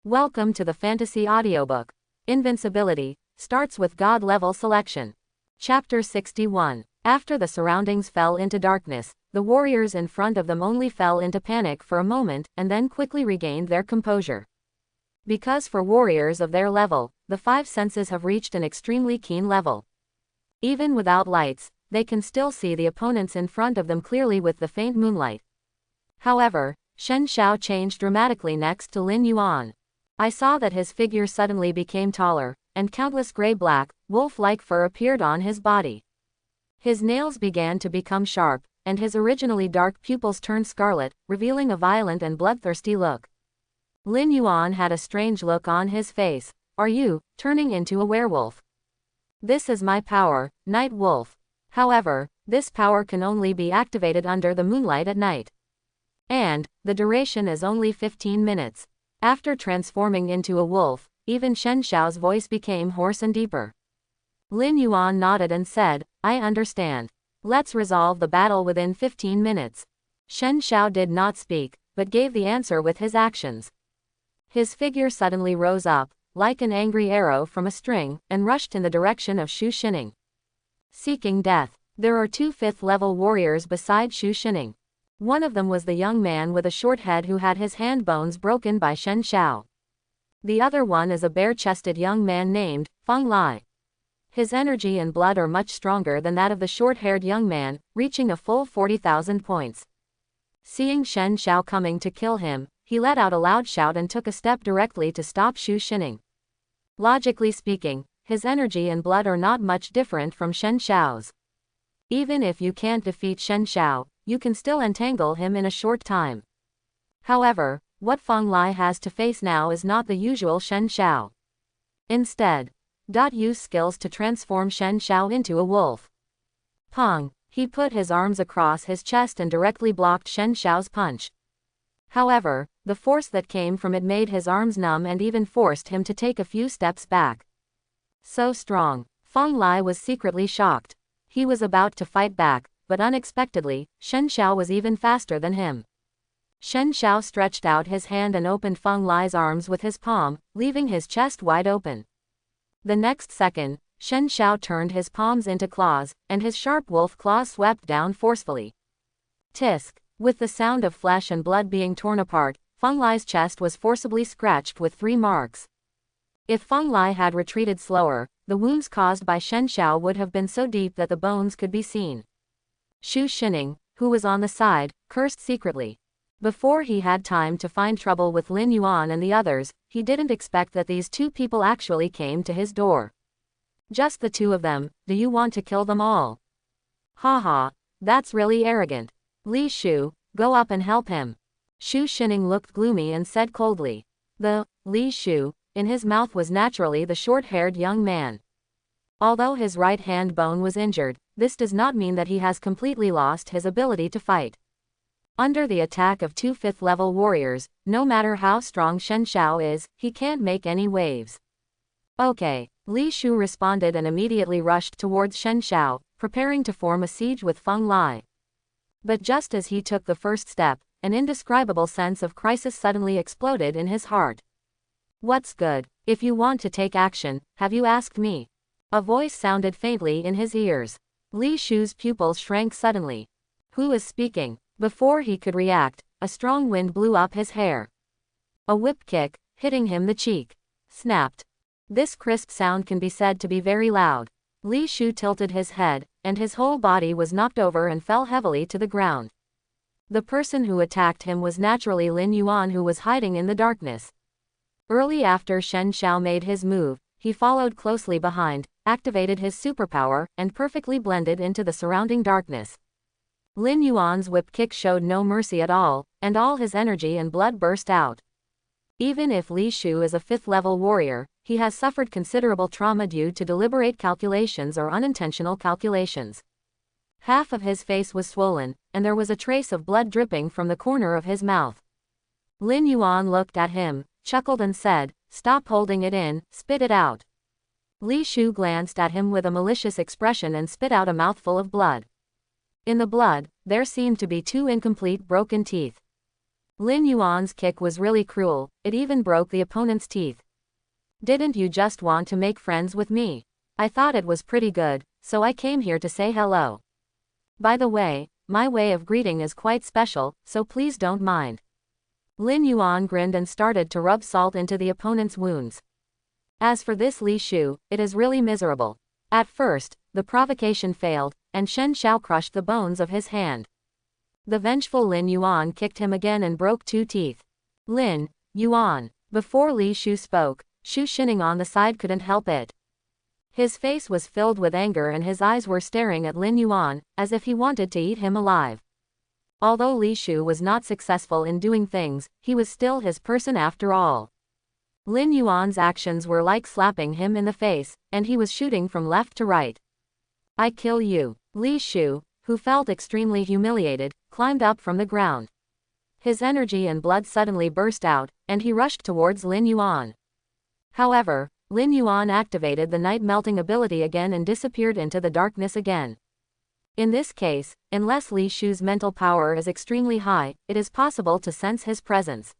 Welcome to the fantasy audiobook. Invincibility starts with God level selection. Chapter 61. After the surroundings fell into darkness, the warriors in front of them only fell into panic for a moment and then quickly regained their composure. Because for warriors of their level, the five senses have reached an extremely keen level. Even without lights, they can still see the opponents in front of them clearly with the faint moonlight. However, Shen Xiao changed dramatically next to Lin Yuan. I saw that his figure suddenly became taller, and countless gray-black, wolf-like fur appeared on his body. His nails began to become sharp, and his originally dark pupils turned scarlet, revealing a violent and bloodthirsty look. Lin Yuan had a strange look on his face. Are you turning into a werewolf? This is my power, Night Wolf. However, this power can only be activated under the moonlight at night. And the duration is only 15 minutes. After transforming into a wolf, even Shen Xiao's voice became hoarse and deeper. Lin Yuan nodded and said, I understand. Let's resolve the battle within 15 minutes. Shen Xiao did not speak, but gave the answer with his actions. His figure suddenly rose up, like an angry arrow from a string, and rushed in the direction of Xu Shining. Seeking death. There are two 5th-level warriors beside Xu Shining. One of them was the young man with a short head who had his hand bones broken by Shen Xiao. The other one is a bare-chested young man named Feng Lai. His energy and blood are much stronger than that of the short-haired young man, reaching a full 40,000 points. Seeing Shen Xiao coming to kill him, he let out a loud shout and took a step directly to stop Xu Shining. Logically speaking, his energy and blood are not much different from Shen Xiao's. Even if you can't defeat Shen Xiao, you can still entangle him in a short time. However, what Feng Lai has to face now is not the usual Shen Xiao. Instead, use skills to transform Shen Xiao into a wolf. Pong, he put his arms across his chest and directly blocked Shen Xiao's punch. However, the force that came from it made his arms numb and even forced him to take a few steps back. So strong. Feng Lai was secretly shocked. He was about to fight back, but unexpectedly, Shen Xiao was even faster than him. Shen Xiao stretched out his hand and opened Feng Lai's arms with his palm, leaving his chest wide open. The next second, Shen Xiao turned his palms into claws, and his sharp wolf claws swept down forcefully. Tisk! With the sound of flesh and blood being torn apart, Feng Lai's chest was forcibly scratched with 3 marks. If Feng Lai had retreated slower, the wounds caused by Shen Xiao would have been so deep that the bones could be seen. Xu Shining, who was on the side, cursed secretly. Before he had time to find trouble with Lin Yuan and the others, he didn't expect that these two people actually came to his door. Just the two of them, do you want to kill them all? Haha, that's really arrogant. Li Shu, go up and help him. Xu Shining looked gloomy and said coldly. The Li Shu, in his mouth was naturally the short-haired young man. Although his right hand bone was injured, this does not mean that he has completely lost his ability to fight. Under the attack of 2 5th-level warriors, no matter how strong Shen Xiao is, he can't make any waves. Okay, Li Shu responded and immediately rushed towards Shen Xiao, preparing to form a siege with Feng Lai. But just as he took the first step, an indescribable sense of crisis suddenly exploded in his heart. What's good? If you want to take action, have you asked me? A voice sounded faintly in his ears. Li Shu's pupils shrank suddenly. Who is speaking? Before he could react, a strong wind blew up his hair. A whip kick, hitting him the cheek, snapped. This crisp sound can be said to be very loud. Li Shu tilted his head, and his whole body was knocked over and fell heavily to the ground. The person who attacked him was naturally Lin Yuan, who was hiding in the darkness. Early after Shen Xiao made his move, he followed closely behind, activated his superpower, and perfectly blended into the surrounding darkness. Lin Yuan's whip kick showed no mercy at all, and all his energy and blood burst out. Even if Li Shu is a 5th-level warrior, he has suffered considerable trauma due to deliberate calculations or unintentional calculations. Half of his face was swollen, and there was a trace of blood dripping from the corner of his mouth. Lin Yuan looked at him, chuckled and said, "Stop holding it in, spit it out." Li Shu glanced at him with a malicious expression and spit out a mouthful of blood. In the blood, there seemed to be 2 incomplete broken teeth. Lin Yuan's kick was really cruel, it even broke the opponent's teeth. Didn't you just want to make friends with me? I thought it was pretty good, so I came here to say hello. By the way, my way of greeting is quite special, so please don't mind. Lin Yuan grinned and started to rub salt into the opponent's wounds. As for this Li Shu, it is really miserable. At first, the provocation failed, and Shen Xiao crushed the bones of his hand. The vengeful Lin Yuan kicked him again and broke 2 teeth. Lin Yuan. Before Li Shu spoke, Shu Shining on the side couldn't help it. His face was filled with anger and his eyes were staring at Lin Yuan, as if he wanted to eat him alive. Although Li Shu was not successful in doing things, he was still his person after all. Lin Yuan's actions were like slapping him in the face, and he was shooting from left to right. I kill you. Li Shu, who felt extremely humiliated, climbed up from the ground. His energy and blood suddenly burst out, and he rushed towards Lin Yuan. However, Lin Yuan activated the night melting ability again and disappeared into the darkness again. In this case, unless Li Shu's mental power is extremely high, it is possible to sense his presence.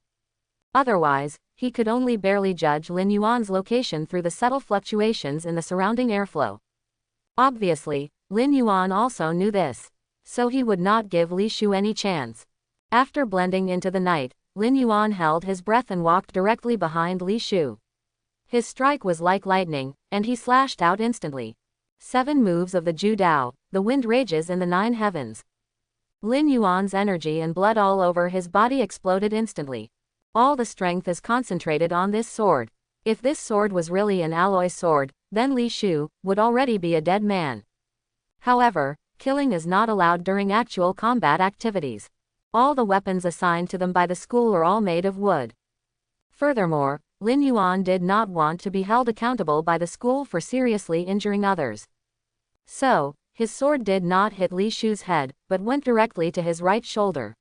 Otherwise, he could only barely judge Lin Yuan's location through the subtle fluctuations in the surrounding airflow. Obviously, Lin Yuan also knew this, so he would not give Li Shu any chance. After blending into the night, Lin Yuan held his breath and walked directly behind Li Shu. His strike was like lightning, and he slashed out instantly. 7 moves of the Ju Dao, the wind rages in the 9 heavens. Lin Yuan's energy and blood all over his body exploded instantly. All the strength is concentrated on this sword. If this sword was really an alloy sword, then Li Shu would already be a dead man. However, killing is not allowed during actual combat activities. All the weapons assigned to them by the school are all made of wood. Furthermore, Lin Yuan did not want to be held accountable by the school for seriously injuring others. So, his sword did not hit Li Shu's head, but went directly to his right shoulder.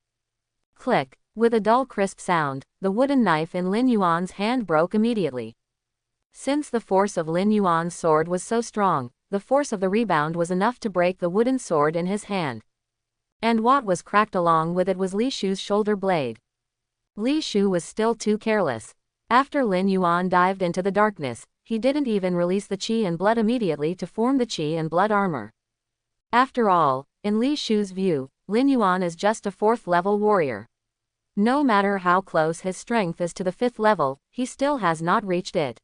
Click. With a dull crisp sound, the wooden knife in Lin Yuan's hand broke immediately. Since the force of Lin Yuan's sword was so strong, the force of the rebound was enough to break the wooden sword in his hand. And what was cracked along with it was Li Shu's shoulder blade. Li Shu was still too careless. After Lin Yuan dived into the darkness, he didn't even release the qi and blood immediately to form the qi and blood armor. After all, in Li Shu's view, Lin Yuan is just a 4th level warrior. No matter how close his strength is to the 5th level, he still has not reached it.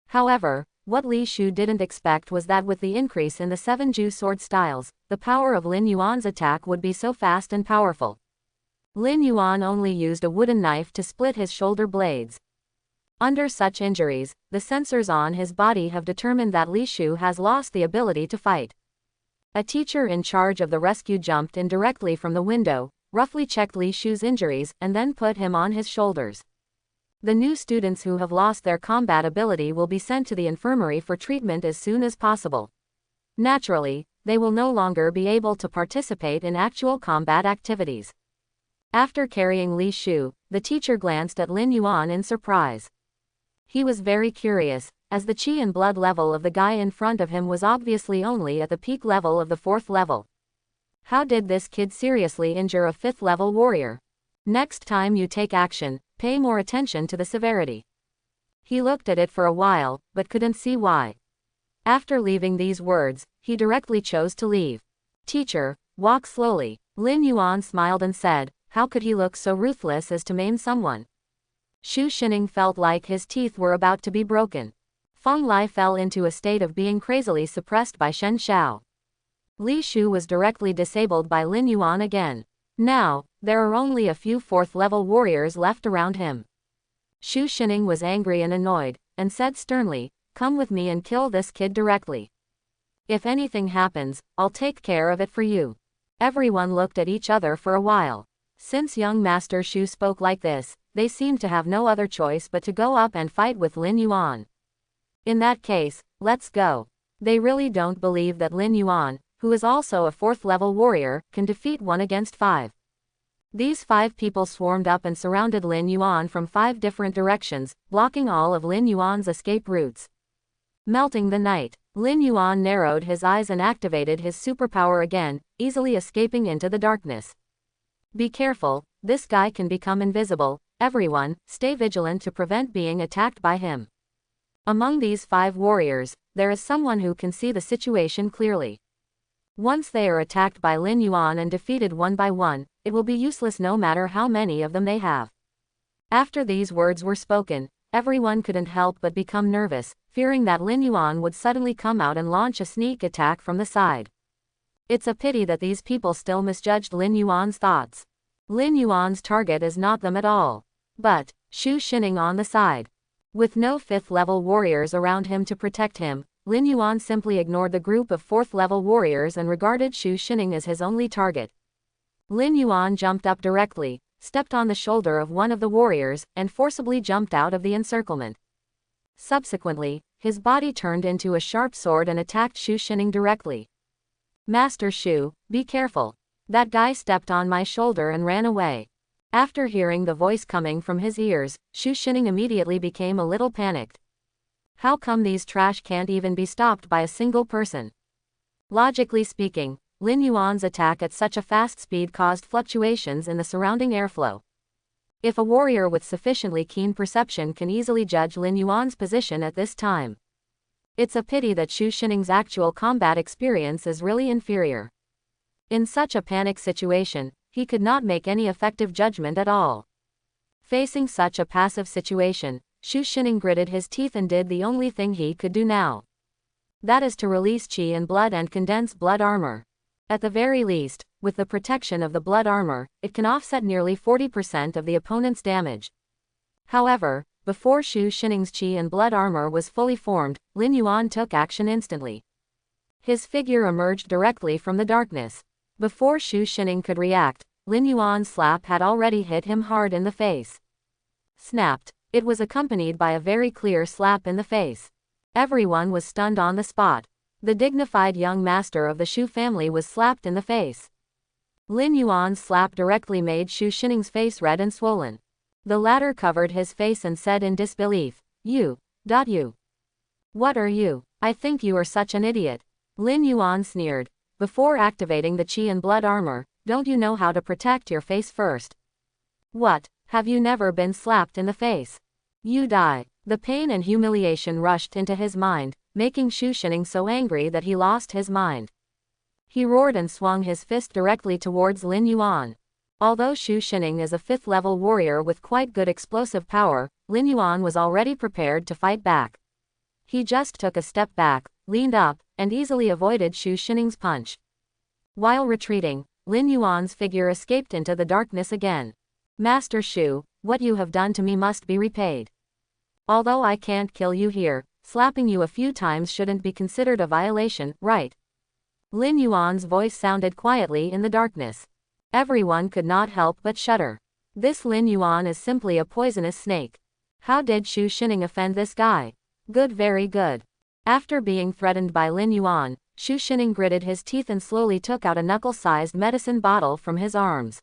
However, what Li Shu didn't expect was that with the increase in the 7 Ju sword styles, the power of Lin Yuan's attack would be so fast and powerful. Lin Yuan only used a wooden knife to split his shoulder blades. Under such injuries, the sensors on his body have determined that Li Shu has lost the ability to fight. A teacher in charge of the rescue jumped in directly from the window, roughly checked Li Shu's injuries and then put him on his shoulders. The new students who have lost their combat ability will be sent to the infirmary for treatment as soon as possible. Naturally, they will no longer be able to participate in actual combat activities. After carrying Li Shu, the teacher glanced at Lin Yuan in surprise. He was very curious, as the qi and blood level of the guy in front of him was obviously only at the peak level of the 4th level. How did this kid seriously injure a 5th level warrior? Next time you take action, pay more attention to the severity. He looked at it for a while, but couldn't see why. After leaving these words, he directly chose to leave. Teacher, walk slowly. Lin Yuan smiled and said, how could he look so ruthless as to maim someone? Shu Shining felt like his teeth were about to be broken. Feng Lai fell into a state of being crazily suppressed by Shen Xiao. Li Shu was directly disabled by Lin Yuan again. Now, there are only a few 4th level warriors left around him. Shu Shining was angry and annoyed, and said sternly, come with me and kill this kid directly. If anything happens, I'll take care of it for you. Everyone looked at each other for a while. Since young Master Shu spoke like this, they seemed to have no other choice but to go up and fight with Lin Yuan. In that case, let's go. They really don't believe that Lin Yuan, who is also a 4th level warrior, can defeat 1 against 5. These 5 people swarmed up and surrounded Lin Yuan from 5 different directions, blocking all of Lin Yuan's escape routes. Melting the night, Lin Yuan narrowed his eyes and activated his superpower again, easily escaping into the darkness. Be careful, this guy can become invisible. Everyone, stay vigilant to prevent being attacked by him. Among these 5 warriors, there is someone who can see the situation clearly. Once they are attacked by Lin Yuan and defeated one by one, it will be useless no matter how many of them they have. After these words were spoken, everyone couldn't help but become nervous, fearing that Lin Yuan would suddenly come out and launch a sneak attack from the side. It's a pity that these people still misjudged Lin Yuan's thoughts. Lin Yuan's target is not them at all, but Xu Xining on the side. With no 5th level warriors around him to protect him, Lin Yuan simply ignored the group of 4th level warriors and regarded Xu Xining as his only target. Lin Yuan jumped up directly, stepped on the shoulder of one of the warriors, and forcibly jumped out of the encirclement. Subsequently, his body turned into a sharp sword and attacked Xu Xining directly. Master Xu, be careful. That guy stepped on my shoulder and ran away. After hearing the voice coming from his ears, Xu Xining immediately became a little panicked. How come these trash can't even be stopped by a single person? Logically speaking, Lin Yuan's attack at such a fast speed caused fluctuations in the surrounding airflow. If a warrior with sufficiently keen perception can easily judge Lin Yuan's position at this time. It's a pity that Xu Xining's actual combat experience is really inferior. In such a panic situation, he could not make any effective judgment at all. Facing such a passive situation, Xu Xining gritted his teeth and did the only thing he could do now. That is to release qi and blood and condense blood armor. At the very least, with the protection of the blood armor, it can offset nearly 40% of the opponent's damage. However, before Xu Xining's qi and blood armor was fully formed, Lin Yuan took action instantly. His figure emerged directly from the darkness. Before Xu Xining could react, Lin Yuan's slap had already hit him hard in the face. Snapped. It was accompanied by a very clear slap in the face. Everyone was stunned on the spot. The dignified young master of the Xu family was slapped in the face. Lin Yuan's slap directly made Xu Xining's face red and swollen. The latter covered his face and said in disbelief, You. What are you? I think you are such an idiot. Lin Yuan sneered. Before activating the qi and blood armor, don't you know how to protect your face first? What, have you never been slapped in the face? You die. The pain and humiliation rushed into his mind, making Xu Xining so angry that he lost his mind. He roared and swung his fist directly towards Lin Yuan. Although Xu Xining is a 5th level warrior with quite good explosive power, Lin Yuan was already prepared to fight back. He just took a step back, leaned up, and easily avoided Xu Xining's punch. While retreating, Lin Yuan's figure escaped into the darkness again. Master Xu, what you have done to me must be repaid. Although I can't kill you here, slapping you a few times shouldn't be considered a violation, right? Lin Yuan's voice sounded quietly in the darkness. Everyone could not help but shudder. This Lin Yuan is simply a poisonous snake. How did Xu Xining offend this guy? Good, very good. After being threatened by Lin Yuan, Xu Xining gritted his teeth and slowly took out a knuckle-sized medicine bottle from his arms.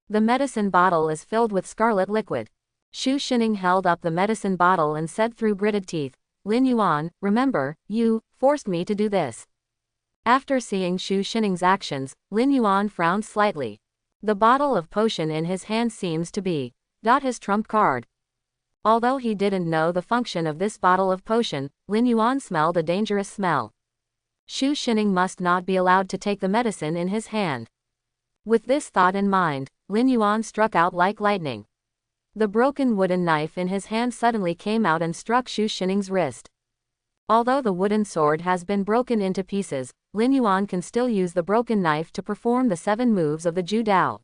The medicine bottle is filled with scarlet liquid. Xu Xining held up the medicine bottle and said through gritted teeth, Lin Yuan, remember, you forced me to do this. After seeing Xu Xining's actions, Lin Yuan frowned slightly. The bottle of potion in his hand seems to be his trump card. Although he didn't know the function of this bottle of potion, Lin Yuan smelled a dangerous smell. Xu Xining must not be allowed to take the medicine in his hand. With this thought in mind, Lin Yuan struck out like lightning. The broken wooden knife in his hand suddenly came out and struck Xu Xining's wrist. Although the wooden sword has been broken into pieces, Lin Yuan can still use the broken knife to perform the 7 moves of the Ju Dao.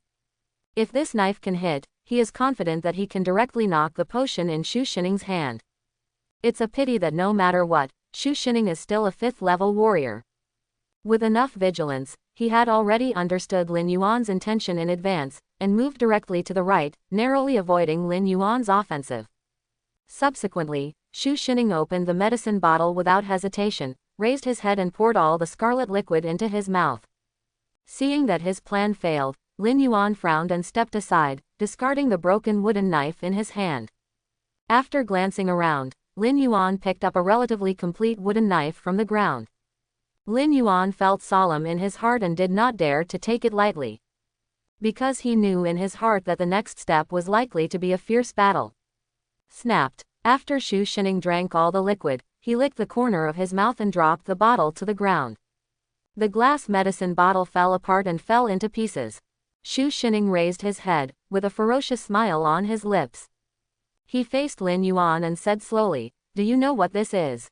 If this knife can hit, he is confident that he can directly knock the potion in Xu Xining's hand. It's a pity that no matter what, Xu Xining is still a 5th level warrior. With enough vigilance, he had already understood Lin Yuan's intention in advance, and moved directly to the right, narrowly avoiding Lin Yuan's offensive. Subsequently, Xu Xining opened the medicine bottle without hesitation, raised his head and poured all the scarlet liquid into his mouth. Seeing that his plan failed, Lin Yuan frowned and stepped aside, discarding the broken wooden knife in his hand. After glancing around, Lin Yuan picked up a relatively complete wooden knife from the ground. Lin Yuan felt solemn in his heart and did not dare to take it lightly. because he knew in his heart that the next step was likely to be a fierce battle. Snapped. After Shu Shining drank all the liquid, he licked the corner of his mouth and dropped the bottle to the ground. The glass medicine bottle fell apart and fell into pieces. Shu Shining raised his head, with a ferocious smile on his lips. He faced Lin Yuan and said slowly, "Do you know what this is?"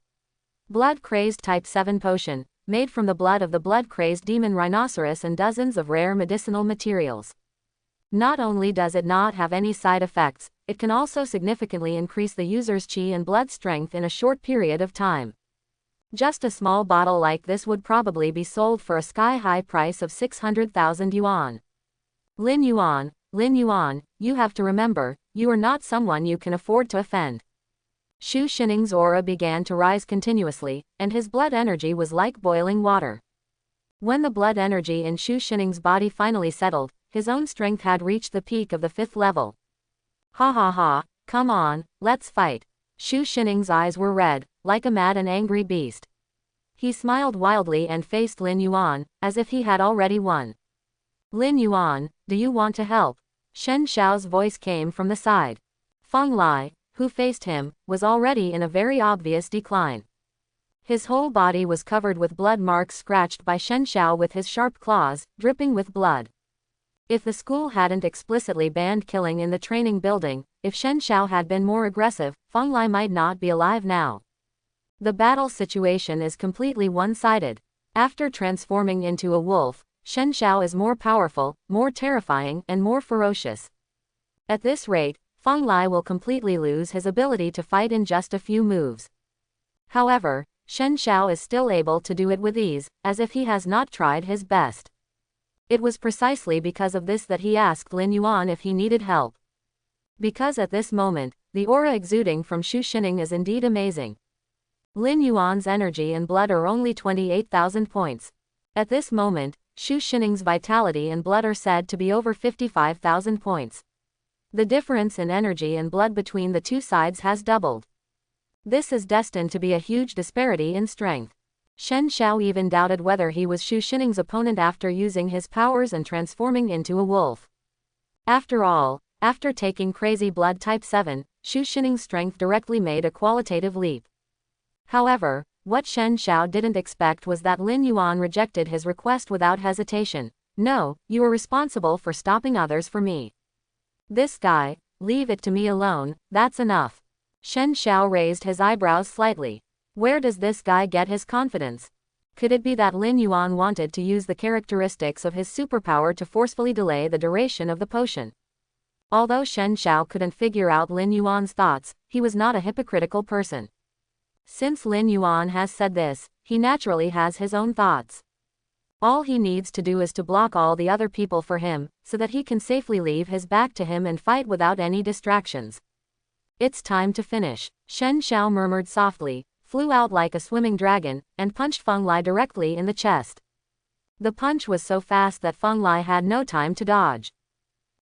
Blood-crazed Type 7 potion, made from the blood of the blood-crazed demon rhinoceros and dozens of rare medicinal materials. Not only does it not have any side effects, it can also significantly increase the user's qi and blood strength in a short period of time. Just a small bottle like this would probably be sold for a sky-high price of 600,000 yuan. Lin Yuan, you have to remember, you are not someone you can afford to offend. Shu Shining's aura began to rise continuously, and his blood energy was like boiling water. When the blood energy in Shu Shining's body finally settled, his own strength had reached the peak of the 5th level. Ha ha ha, come on, let's fight. Shu Shining's eyes were red, like a mad and angry beast. He smiled wildly and faced Lin Yuan, as if he had already won. Lin Yuan, do you want to help? Shen Xiao's voice came from the side. Feng Lai, who faced him, was already in a very obvious decline. His whole body was covered with blood marks scratched by Shen Xiao with his sharp claws, dripping with blood. If the school hadn't explicitly banned killing in the training building, if Shen Xiao had been more aggressive, Feng Lai might not be alive now. The battle situation is completely one-sided. After transforming into a wolf, Shen Xiao is more powerful, more terrifying, and more ferocious. At this rate, Feng Lai will completely lose his ability to fight in just a few moves. However, Shen Xiao is still able to do it with ease, as if he has not tried his best. It was precisely because of this that he asked Lin Yuan if he needed help. Because at this moment, the aura exuding from Shu Shining is indeed amazing. Lin Yuan's energy and blood are only 28,000 points. At this moment, Shu Shining's vitality and blood are said to be over 55,000 points. The difference in energy and blood between the two sides has doubled. This is destined to be a huge disparity in strength. Shen Xiao even doubted whether he was Shu Shining's opponent after using his powers and transforming into a wolf. After all, after taking Crazy Blood Type 7, Shu Shining's strength directly made a qualitative leap. However, what Shen Xiao didn't expect was that Lin Yuan rejected his request without hesitation. "No, you are responsible for stopping others for me. This guy, leave it to me alone, that's enough." Shen Xiao raised his eyebrows slightly. Where does this guy get his confidence? Could it be that Lin Yuan wanted to use the characteristics of his superpower to forcefully delay the duration of the potion? Although Shen Xiao couldn't figure out Lin Yuan's thoughts, he was not a hypocritical person. Since Lin Yuan has said this, he naturally has his own thoughts. All he needs to do is to block all the other people for him, so that he can safely leave his back to him and fight without any distractions. It's time to finish. Shen Xiao murmured softly, flew out like a swimming dragon, and punched Feng Lai directly in the chest. The punch was so fast that Feng Lai had no time to dodge.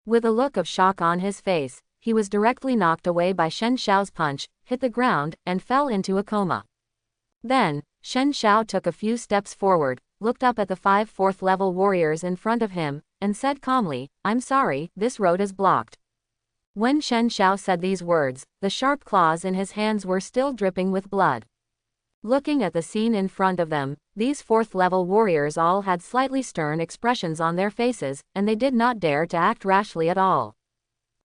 With a look of shock on his face, he was directly knocked away by Shen Xiao's punch, hit the ground, and fell into a coma. Then, Shen Xiao took a few steps forward, looked up at the 5 4th-level warriors in front of him, and said calmly, "I'm sorry, this road is blocked." When Shen Xiao said these words, the sharp claws in his hands were still dripping with blood. Looking at the scene in front of them, these 4th-level warriors all had slightly stern expressions on their faces, and they did not dare to act rashly at all.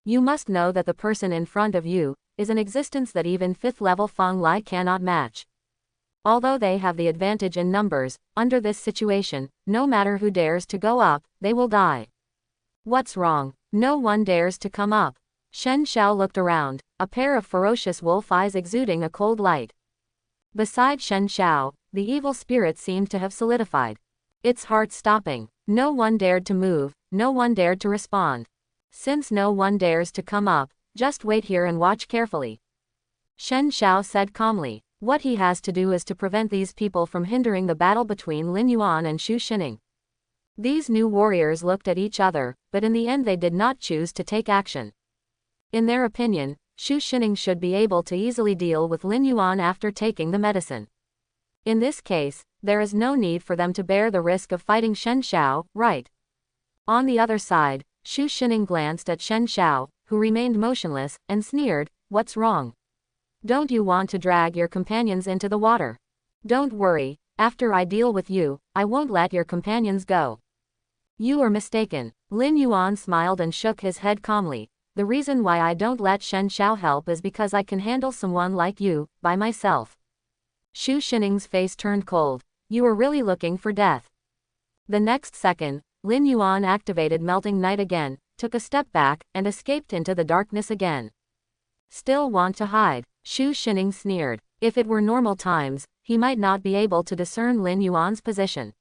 You must know that the person in front of you is an existence that even 5th-level Feng Lai cannot match. Although they have the advantage in numbers, under this situation, no matter who dares to go up, they will die. What's wrong? No one dares to come up. Shen Xiao looked around, a pair of ferocious wolf eyes exuding a cold light. Beside Shen Xiao, the evil spirit seemed to have solidified. Its heart stopping. No one dared to move, no one dared to respond. Since no one dares to come up, just wait here and watch carefully. Shen Xiao said calmly. What he has to do is to prevent these people from hindering the battle between Lin Yuan and Shu Shining. These new warriors looked at each other, but in the end they did not choose to take action. In their opinion, Shu Shining should be able to easily deal with Lin Yuan after taking the medicine. In this case, there is no need for them to bear the risk of fighting Shen Xiao, right? On the other side, Xu Shining glanced at Shen Xiao, who remained motionless, and sneered, "What's wrong? Don't you want to drag your companions into the water? Don't worry, after I deal with you, I won't let your companions go." "You are mistaken." Lin Yuan smiled and shook his head calmly. "The reason why I don't let Shen Xiao help is because I can handle someone like you, by myself." Xu Shining's face turned cold. "You are really looking for death." The next second, Lin Yuan activated Melting Night again, took a step back, and escaped into the darkness again. "Still want to hide?" Xu Shining sneered. If it were normal times, he might not be able to discern Lin Yuan's position.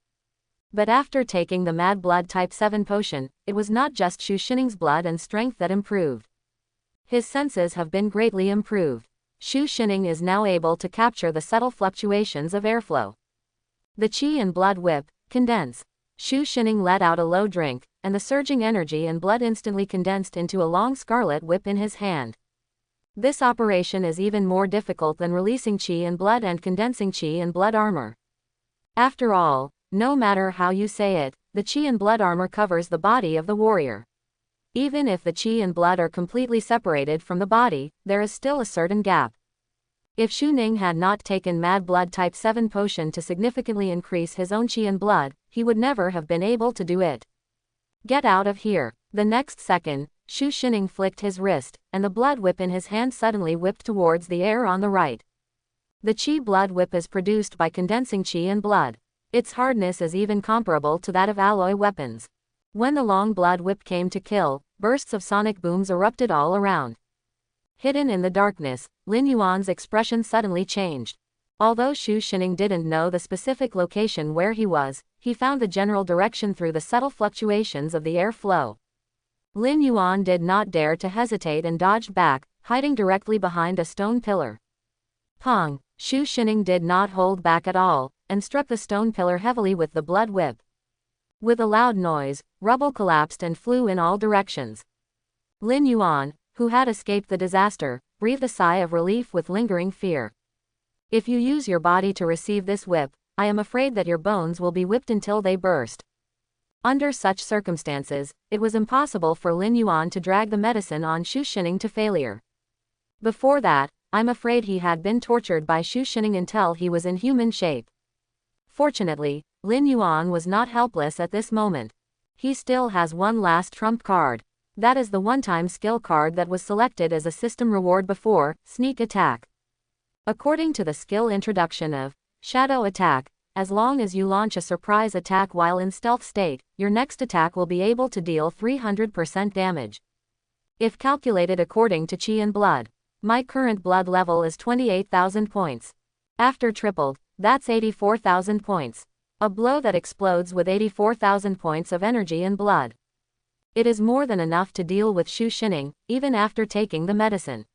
But after taking the Mad Blood Type 7 potion, it was not just Xu Shining's blood and strength that improved. His senses have been greatly improved. Xu Shining is now able to capture the subtle fluctuations of airflow. The qi and blood whip, condense. Xu Shining let out a low drink, and the surging energy and blood instantly condensed into a long scarlet whip in his hand. This operation is even more difficult than releasing qi and blood and condensing qi and blood armor. After all, no matter how you say it, the qi and blood armor covers the body of the warrior. Even if the qi and blood are completely separated from the body, there is still a certain gap. If Xu Ning had not taken Mad Blood Type 7 potion to significantly increase his own qi and blood, he would never have been able to do it. "Get out of here." The next second, Xu Shining flicked his wrist, and the blood whip in his hand suddenly whipped towards the air on the right. The qi blood whip is produced by condensing qi and blood. Its hardness is even comparable to that of alloy weapons. When the long blood whip came to kill, bursts of sonic booms erupted all around. Hidden in the darkness, Lin Yuan's expression suddenly changed. Although Xu Shining didn't know the specific location where he was, he found the general direction through the subtle fluctuations of the air flow. Lin Yuan did not dare to hesitate and dodged back, hiding directly behind a stone pillar. Pong! Xu Shining did not hold back at all, and struck the stone pillar heavily with the blood whip. With a loud noise, rubble collapsed and flew in all directions. Lin Yuan, who had escaped the disaster, breathed a sigh of relief with lingering fear. "If you use your body to receive this whip, I am afraid that your bones will be whipped until they burst." Under such circumstances, it was impossible for Lin Yuan to drag the medicine on Xu Shining to failure. Before that, I'm afraid he had been tortured by Xu Shining until he was in human shape. Fortunately, Lin Yuan was not helpless at this moment. He still has one last trump card. That is the one-time skill card that was selected as a system reward before, Sneak Attack. According to the skill introduction of Shadow Attack, as long as you launch a surprise attack while in stealth state, your next attack will be able to deal 300% damage. If calculated according to Qi and blood, my current blood level is 28,000 points. After tripled, that's 84,000 points. A blow that explodes with 84,000 points of energy and blood. It is more than enough to deal with Xu Shining, even after taking the medicine.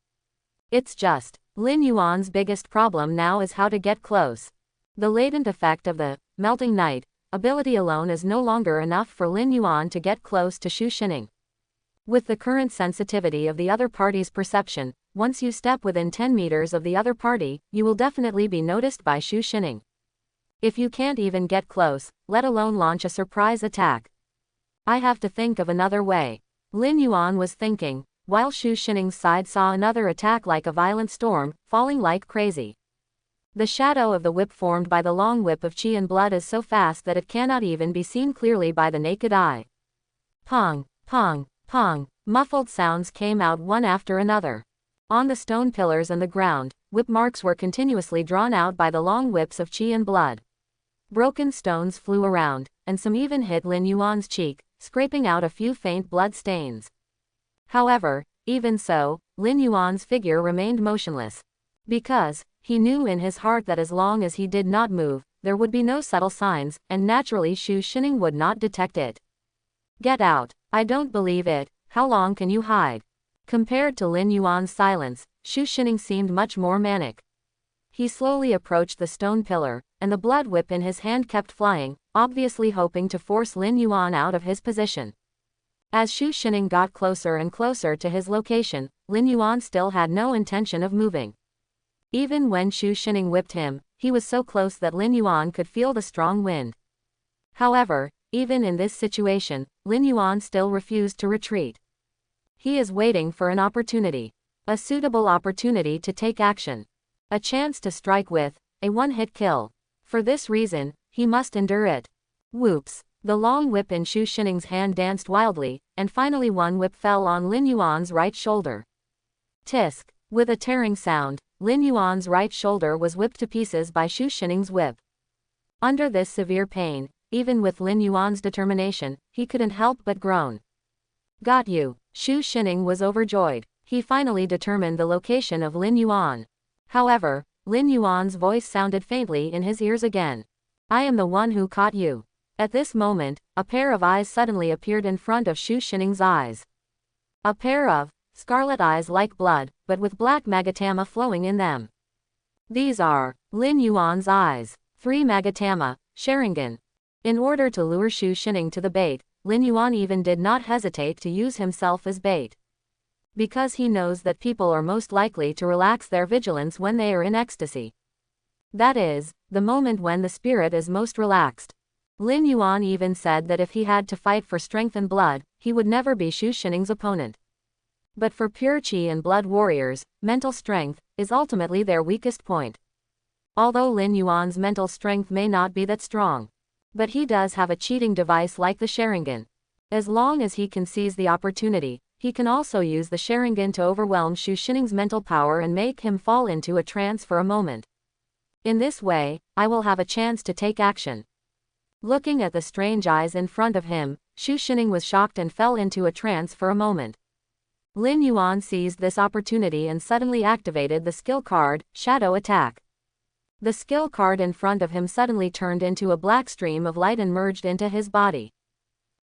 It's just, Lin Yuan's biggest problem now is how to get close. The latent effect of the Melting Night ability alone is no longer enough for Lin Yuan to get close to Xu Shining. With the current sensitivity of the other party's perception, once you step within 10 meters of the other party, you will definitely be noticed by Xu Shining. If you can't even get close, let alone launch a surprise attack. I have to think of another way. Lin Yuan was thinking, while Xu Shining's side saw another attack like a violent storm, falling like crazy. The shadow of the whip formed by the long whip of qi and blood is so fast that it cannot even be seen clearly by the naked eye. Pong, pong, pong, muffled sounds came out one after another. On the stone pillars and the ground, whip marks were continuously drawn out by the long whips of qi and blood. Broken stones flew around, and some even hit Lin Yuan's cheek, scraping out a few faint blood stains. However, even so, Lin Yuan's figure remained motionless. Because he knew in his heart that as long as he did not move, there would be no subtle signs, and naturally Xu Shining would not detect it. "Get out. I don't believe it. How long can you hide?" Compared to Lin Yuan's silence, Xu Shining seemed much more manic. He slowly approached the stone pillar, and the blood whip in his hand kept flying, obviously hoping to force Lin Yuan out of his position. As Xu Shining got closer and closer to his location, Lin Yuan still had no intention of moving. Even when Xu Shining whipped him, he was so close that Lin Yuan could feel the strong wind. However, even in this situation, Lin Yuan still refused to retreat. He is waiting for an opportunity. A suitable opportunity to take action. A chance to strike with a one-hit kill. For this reason, he must endure it. Whoops. The long whip in Xu Shining's hand danced wildly, and finally one whip fell on Lin Yuan's right shoulder. Tisk. With a tearing sound, Lin Yuan's right shoulder was whipped to pieces by Xu Shining's whip. Under this severe pain, even with Lin Yuan's determination, he couldn't help but groan. Got you. Xu Shining was overjoyed. He finally determined the location of Lin Yuan. However, Lin Yuan's voice sounded faintly in his ears again. I am the one who caught you. At this moment, a pair of eyes suddenly appeared in front of Xu Shining's eyes. A pair of scarlet eyes like blood, but with black magatama flowing in them. These are Lin Yuan's eyes. 3 magatama, Sharingan. In order to lure Xu Shining to the bait, Lin Yuan even did not hesitate to use himself as bait. Because he knows that people are most likely to relax their vigilance when they are in ecstasy. That is, the moment when the spirit is most relaxed. Lin Yuan even said that if he had to fight for strength and blood, he would never be Xu Shining's opponent. But for pure qi and blood warriors, mental strength is ultimately their weakest point. Although Lin Yuan's mental strength may not be that strong, but he does have a cheating device like the Sharingan. As long as he can seize the opportunity, he can also use the Sharingan to overwhelm Xu Shining's mental power and make him fall into a trance for a moment. In this way, I will have a chance to take action. Looking at the strange eyes in front of him, Xu Shining was shocked and fell into a trance for a moment. Lin Yuan seized this opportunity and suddenly activated the skill card, Shadow Attack. The skill card in front of him suddenly turned into a black stream of light and merged into his body.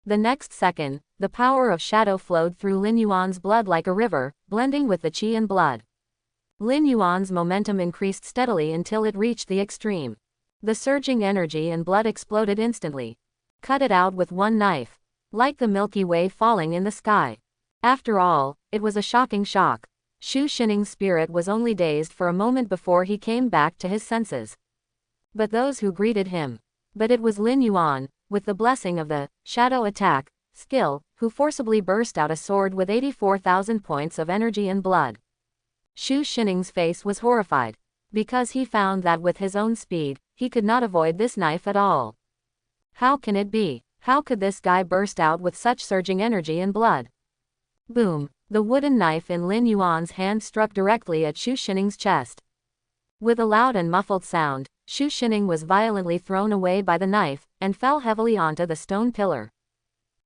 The next second, the power of shadow flowed through Lin Yuan's blood like a river, blending with the qi and blood. Lin Yuan's momentum increased steadily until it reached the extreme. The surging energy and blood exploded instantly. Cut it out with one knife. Like the Milky Way falling in the sky. After all, it was a shocking shock. Xu Shining's spirit was only dazed for a moment before he came back to his senses. But those who greeted him. But it was Lin Yuan, with the blessing of the shadow attack skill, who forcibly burst out a sword with 84,000 points of energy and blood. Xu Shining's face was horrified. Because he found that with his own speed, he could not avoid this knife at all. How can it be? How could this guy burst out with such surging energy and blood? Boom! The wooden knife in Lin Yuan's hand struck directly at Xu Shining's chest. With a loud and muffled sound, Xu Shining was violently thrown away by the knife, and fell heavily onto the stone pillar.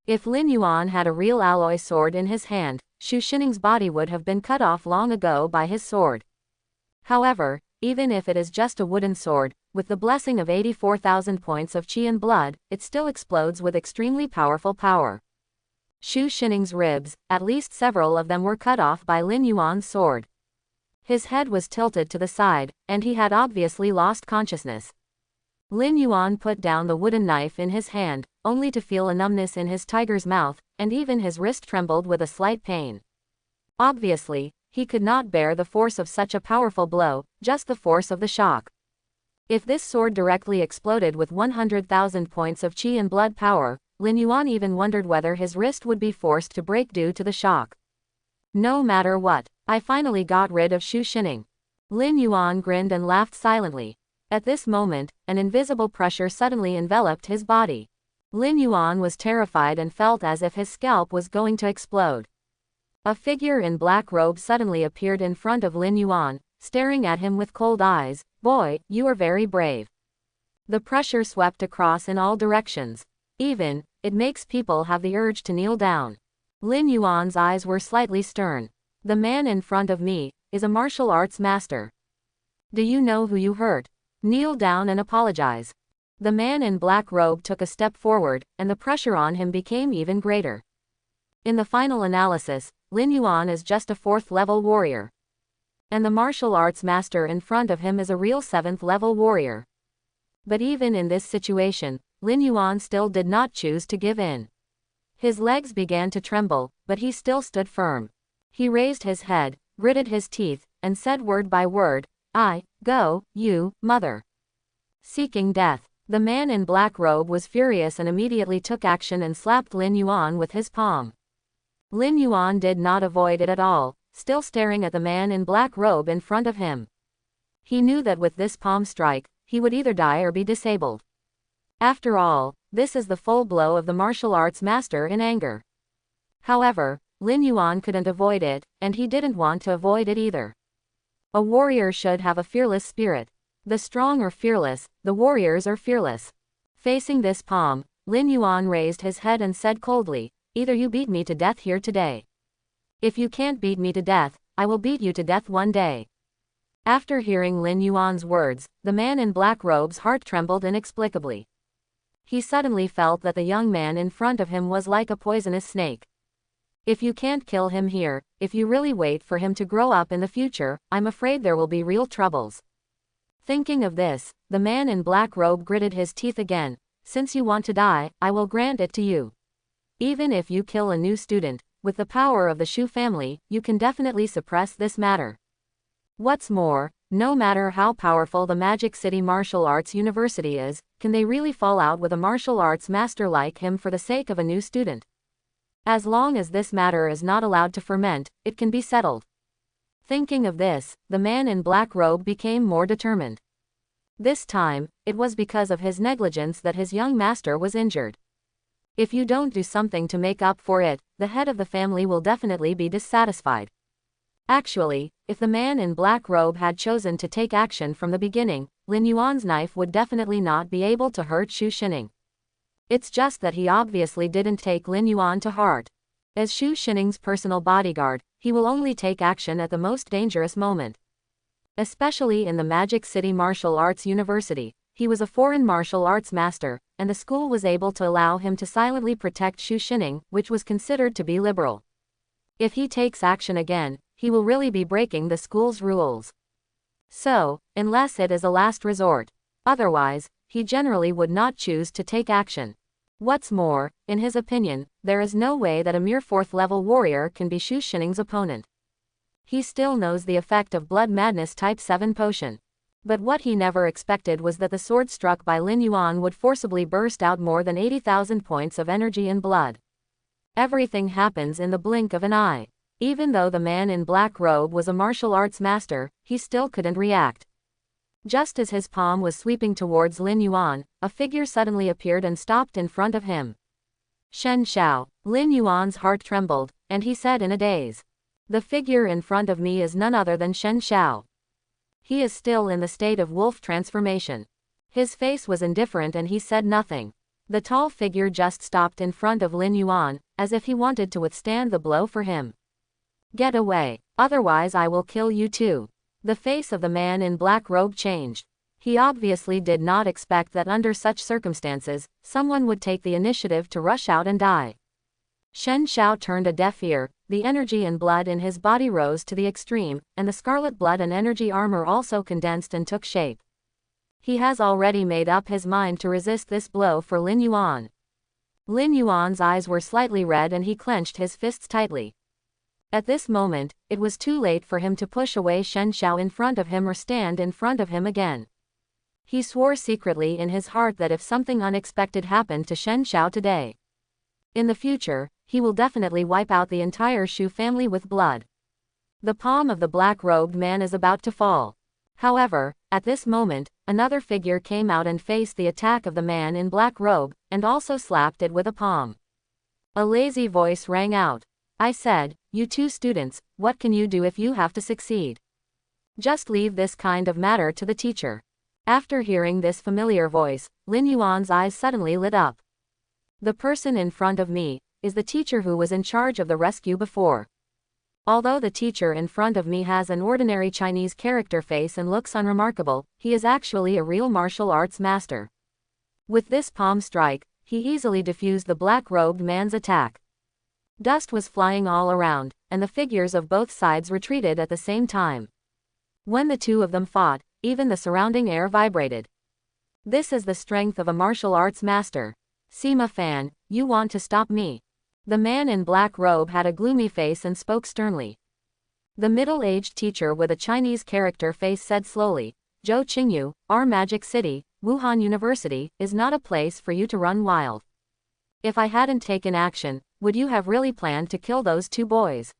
If Lin Yuan had a real alloy sword in his hand, Xu Shining's body would have been cut off long ago by his sword. However, even if it is just a wooden sword, with the blessing of 84,000 points of qi and blood, it still explodes with extremely powerful power. Xu Shining's ribs, at least several of them were cut off by Lin Yuan's sword. His head was tilted to the side, and he had obviously lost consciousness. Lin Yuan put down the wooden knife in his hand, only to feel a numbness in his tiger's mouth, and even his wrist trembled with a slight pain. Obviously, he could not bear the force of such a powerful blow, just the force of the shock. If this sword directly exploded with 100,000 points of qi and blood power, Lin Yuan even wondered whether his wrist would be forced to break due to the shock. No matter what, I finally got rid of Xu Shining. Lin Yuan grinned and laughed silently. At this moment, an invisible pressure suddenly enveloped his body. Lin Yuan was terrified and felt as if his scalp was going to explode. A figure in black robe suddenly appeared in front of Lin Yuan, staring at him with cold eyes. Boy, you are very brave. The pressure swept across in all directions. Even, it makes people have the urge to kneel down. Lin Yuan's eyes were slightly stern. The man in front of me is a martial arts master. Do you know who you hurt? Kneel down and apologize. The man in black robe took a step forward, and the pressure on him became even greater. In the final analysis, Lin Yuan is just a 4th-level warrior. And the martial arts master in front of him is a real 7th-level warrior. But even in this situation, Lin Yuan still did not choose to give in. His legs began to tremble, but he still stood firm. He raised his head, gritted his teeth, and said word by word, I go, you, mother. Seeking death. The man in black robe was furious and immediately took action and slapped Lin Yuan with his palm. Lin Yuan did not avoid it at all, still staring at the man in black robe in front of him. He knew that with this palm strike, he would either die or be disabled. After all, this is the full blow of the martial arts master in anger. However, Lin Yuan couldn't avoid it, and he didn't want to avoid it either. A warrior should have a fearless spirit. The strong are fearless, the warriors are fearless. Facing this palm, Lin Yuan raised his head and said coldly, "Either you beat me to death here today. If you can't beat me to death, I will beat you to death one day." After hearing Lin Yuan's words, the man in black robe's heart trembled inexplicably. He suddenly felt that the young man in front of him was like a poisonous snake. If you can't kill him here, if you really wait for him to grow up in the future, I'm afraid there will be real troubles. Thinking of this, the man in black robe gritted his teeth again. "Since you want to die, I will grant it to you. Even if you kill a new student, with the power of the Shu family, you can definitely suppress this matter. What's more, no matter how powerful the Magic City Martial Arts University is, can they really fall out with a martial arts master like him for the sake of a new student? As long as this matter is not allowed to ferment, it can be settled." Thinking of this, the man in black robe became more determined. This time, it was because of his negligence that his young master was injured. If you don't do something to make up for it, the head of the family will definitely be dissatisfied. Actually, if the man in black robe had chosen to take action from the beginning, Lin Yuan's knife would definitely not be able to hurt Xu Xining. It's just that he obviously didn't take Lin Yuan to heart. As Xu Xining's personal bodyguard, he will only take action at the most dangerous moment. Especially in the Magic City Martial Arts University, he was a foreign martial arts master, and the school was able to allow him to silently protect Xu Xining, which was considered to be liberal. If he takes action again, he will really be breaking the school's rules. So, unless it is a last resort. Otherwise, he generally would not choose to take action. What's more, in his opinion, there is no way that a mere 4th-level warrior can be Xu Xining's opponent. He still knows the effect of Blood Madness Type 7 potion. But what he never expected was that the sword struck by Lin Yuan would forcibly burst out more than 80,000 points of energy and blood. Everything happens in the blink of an eye. Even though the man in black robe was a martial arts master, he still couldn't react. Just as his palm was sweeping towards Lin Yuan, a figure suddenly appeared and stopped in front of him. "Shen Xiao." Lin Yuan's heart trembled, and he said in a daze. "The figure in front of me is none other than Shen Xiao. He is still in the state of wolf transformation." His face was indifferent and he said nothing. The tall figure just stopped in front of Lin Yuan, as if he wanted to withstand the blow for him. "Get away, otherwise I will kill you too." The face of the man in black robe changed. He obviously did not expect that under such circumstances, someone would take the initiative to rush out and die. Shen Xiao turned a deaf ear, the energy and blood in his body rose to the extreme, and the scarlet blood and energy armor also condensed and took shape. He has already made up his mind to resist this blow for Lin Yuan. Lin Yuan's eyes were slightly red and he clenched his fists tightly. At this moment, it was too late for him to push away Shen Xiao in front of him or stand in front of him again. He swore secretly in his heart that if something unexpected happened to Shen Xiao today, in the future, he will definitely wipe out the entire Shu family with blood. The palm of the black-robed man is about to fall. However, at this moment, another figure came out and faced the attack of the man in black robe, and also slapped it with a palm. A lazy voice rang out. "I said, you two students, what can you do if you have to succeed? Just leave this kind of matter to the teacher." After hearing this familiar voice, Lin Yuan's eyes suddenly lit up. The person in front of me is the teacher who was in charge of the rescue before. Although the teacher in front of me has an ordinary Chinese character face and looks unremarkable, he is actually a real martial arts master. With this palm strike, he easily defused the black-robed man's attack. Dust was flying all around, and the figures of both sides retreated at the same time. When the two of them fought, even the surrounding air vibrated. This is the strength of a martial arts master. "Sima Fan, you want to stop me?" The man in black robe had a gloomy face and spoke sternly. The middle-aged teacher with a Chinese character face said slowly, "Zhou Qingyu, our Magic City, Wuhan University is not a place for you to run wild. If I hadn't taken action, would you have really planned to kill those 2 boys?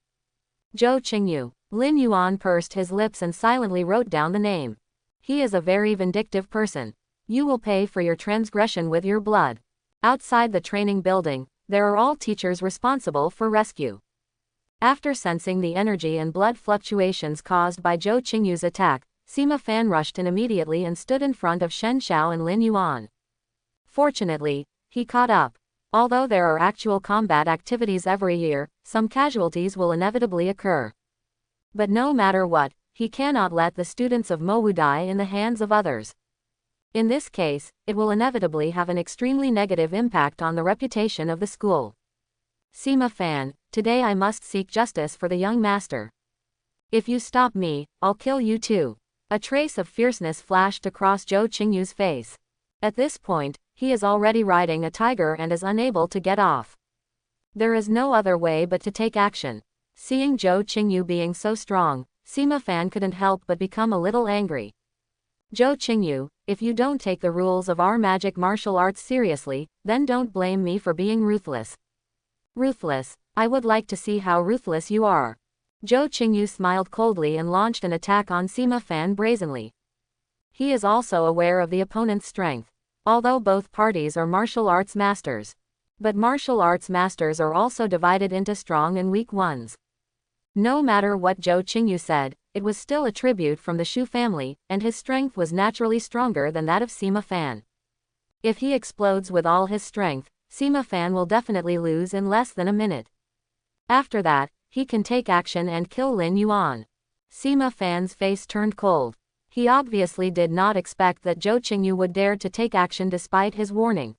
Zhou Qingyu. Lin Yuan pursed his lips and silently wrote down the name. He is a very vindictive person. You will pay for your transgression with your blood. Outside the training building, there are all teachers responsible for rescue. After sensing the energy and blood fluctuations caused by Zhou Qingyu's attack, Sima Fan rushed in immediately and stood in front of Shen Xiao and Lin Yuan. Fortunately, he caught up. Although there are actual combat activities every year, some casualties will inevitably occur. But no matter what, he cannot let the students of Mowu die in the hands of others. In this case, it will inevitably have an extremely negative impact on the reputation of the school. Sima Fan, today I must seek justice for the young master. If you stop me, I'll kill you too. A trace of fierceness flashed across Zhou Qingyu's face. At this point, he is already riding a tiger and is unable to get off. There is no other way but to take action. Seeing Zhou Qingyu being so strong, Sima Fan couldn't help but become a little angry. Zhou Qingyu, if you don't take the rules of our magic martial arts seriously, then don't blame me for being ruthless. Ruthless? I would like to see how ruthless you are. Zhou Qingyu smiled coldly and launched an attack on Sima Fan brazenly. He is also aware of the opponent's strength. Although both parties are martial arts masters. But martial arts masters are also divided into strong and weak ones. No matter what Zhou Qingyu said, it was still a tribute from the Shu family, and his strength was naturally stronger than that of Sima Fan. If he explodes with all his strength, Sima Fan will definitely lose in less than a minute. After that, he can take action and kill Lin Yuan. Sima Fan's face turned cold. He obviously did not expect that Zhou Qingyu would dare to take action despite his warning.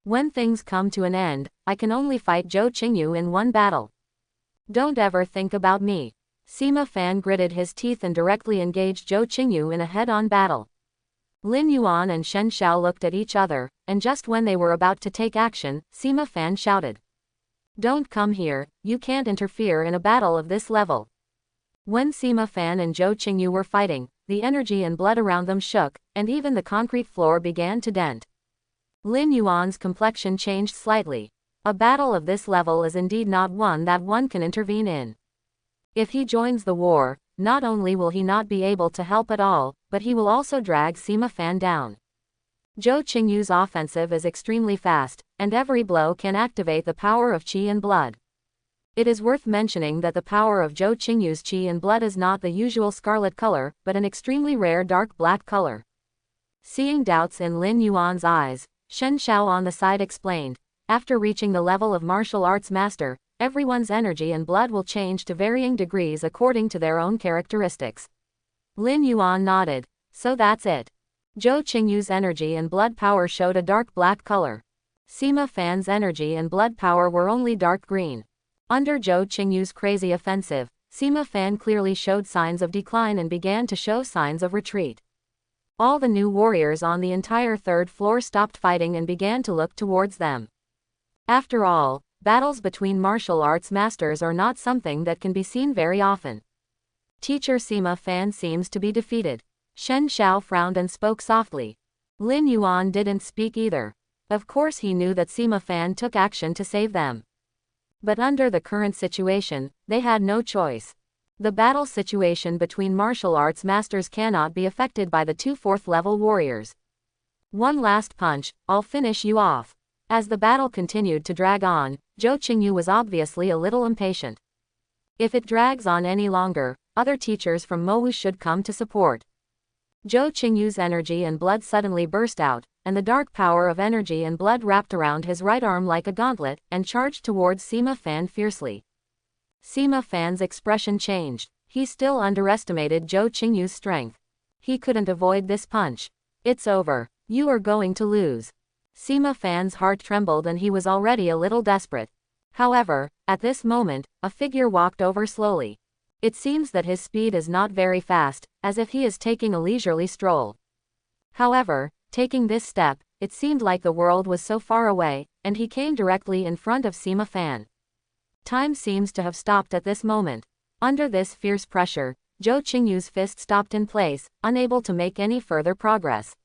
When things come to an end, I can only fight Zhou Qingyu in one battle. Don't ever think about me. Sima Fan gritted his teeth and directly engaged Zhou Qingyu in a head-on battle. Lin Yuan and Shen Xiao looked at each other, and just when they were about to take action, Sima Fan shouted. Don't come here, you can't interfere in a battle of this level. When Sima Fan and Zhou Qingyu were fighting, the energy and blood around them shook, and even the concrete floor began to dent. Lin Yuan's complexion changed slightly. A battle of this level is indeed not one that one can intervene in. If he joins the war, not only will he not be able to help at all, but he will also drag Sima Fan down. Zhou Qingyu's offensive is extremely fast, and every blow can activate the power of qi and blood. It is worth mentioning that the power of Zhou Qingyu's qi and blood is not the usual scarlet color, but an extremely rare dark black color. Seeing doubts in Lin Yuan's eyes, Shen Xiao on the side explained, after reaching the level of martial arts master, everyone's energy and blood will change to varying degrees according to their own characteristics. Lin Yuan nodded. So that's it. Zhou Qingyu's energy and blood power showed a dark black color. Sima Fan's energy and blood power were only dark green. Under Zhou Qingyu's crazy offensive, Sima Fan clearly showed signs of decline and began to show signs of retreat. All the new warriors on the entire third floor stopped fighting and began to look towards them. After all, battles between martial arts masters are not something that can be seen very often. Teacher Sima Fan seems to be defeated. Shen Xiao frowned and spoke softly. Lin Yuan didn't speak either. Of course he knew that Sima Fan took action to save them. But under the current situation, they had no choice. The battle situation between martial arts masters cannot be affected by the 2 4th-level warriors. One last punch, I'll finish you off. As the battle continued to drag on, Zhou Qingyu was obviously a little impatient. If it drags on any longer, other teachers from Mowu should come to support. Zhou Qingyu's energy and blood suddenly burst out, and the dark power of energy and blood wrapped around his right arm like a gauntlet, and charged towards Sima Fan fiercely. Sima Fan's expression changed. He still underestimated Zhou Qingyu's strength. He couldn't avoid this punch. It's over. You are going to lose. Sima Fan's heart trembled and he was already a little desperate. However, at this moment, a figure walked over slowly. It seems that his speed is not very fast, as if he is taking a leisurely stroll. However, taking this step, it seemed like the world was so far away, and he came directly in front of Sima Fan. Time seems to have stopped at this moment. Under this fierce pressure, Zhou Qingyu's fist stopped in place, unable to make any further progress.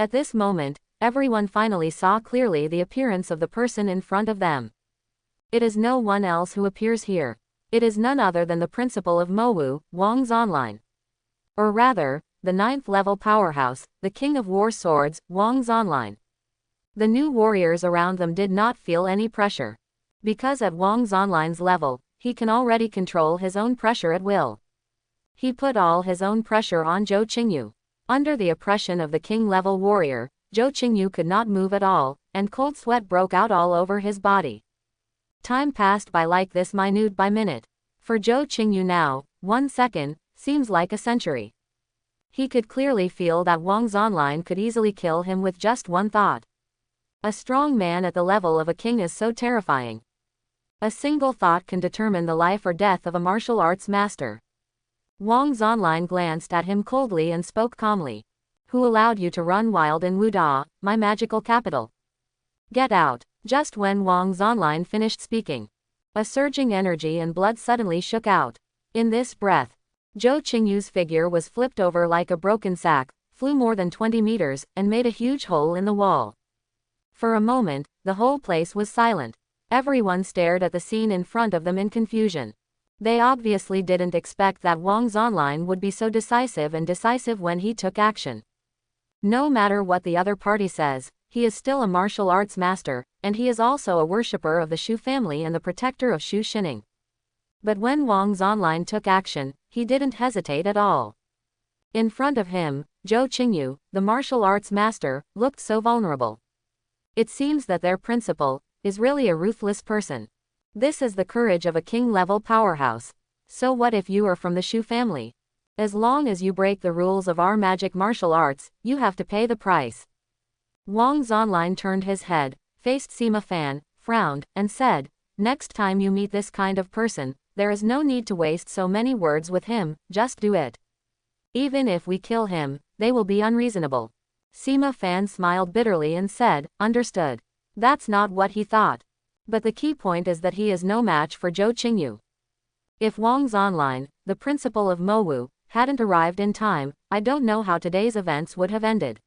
At this moment, everyone finally saw clearly the appearance of the person in front of them. It is no one else who appears here. It is none other than the principal of Mowu, Wang's Online. Or rather, the 9th level powerhouse, the king of war swords, Wang's Online. The new warriors around them did not feel any pressure. Because at Wang's Online's level, he can already control his own pressure at will. He put all his own pressure on Zhou Qingyu. Under the oppression of the king-level warrior, Zhou Qingyu could not move at all, and cold sweat broke out all over his body. Time passed by like this minute by minute. For Zhou Qingyu now, 1 second, seems like a century. He could clearly feel that Wang's Online could easily kill him with just one thought. A strong man at the level of a king is so terrifying. A single thought can determine the life or death of a martial arts master. Wang's Online glanced at him coldly and spoke calmly. Who allowed you to run wild in Wuda, my magical capital? Get out. Just when Wang's Online finished speaking, a surging energy and blood suddenly shook out. In this breath, Zhou Qingyu's figure was flipped over like a broken sack, flew more than 20 meters, and made a huge hole in the wall. For a moment, the whole place was silent. Everyone stared at the scene in front of them in confusion. They obviously didn't expect that Wang's Online would be so decisive when he took action. No matter what the other party says, he is still a martial arts master, and he is also a worshipper of the Shu family and the protector of Shu Shining. But when Wang's Online took action, he didn't hesitate at all. In front of him, Zhou Qingyu, the martial arts master, looked so vulnerable. It seems that their principal is really a ruthless person. This is the courage of a king-level powerhouse. So what if you are from the Shu family? As long as you break the rules of our magic martial arts, you have to pay the price. Wang's Online turned his head, faced Sima Fan, frowned, and said, next time you meet this kind of person, there is no need to waste so many words with him, just do it. Even if we kill him, they will be unreasonable. Sima Fan smiled bitterly and said, understood. That's not what he thought. But the key point is that he is no match for Zhou Qingyu. If Wang's Online, the principal of Mowu, hadn't arrived in time, I don't know how today's events would have ended.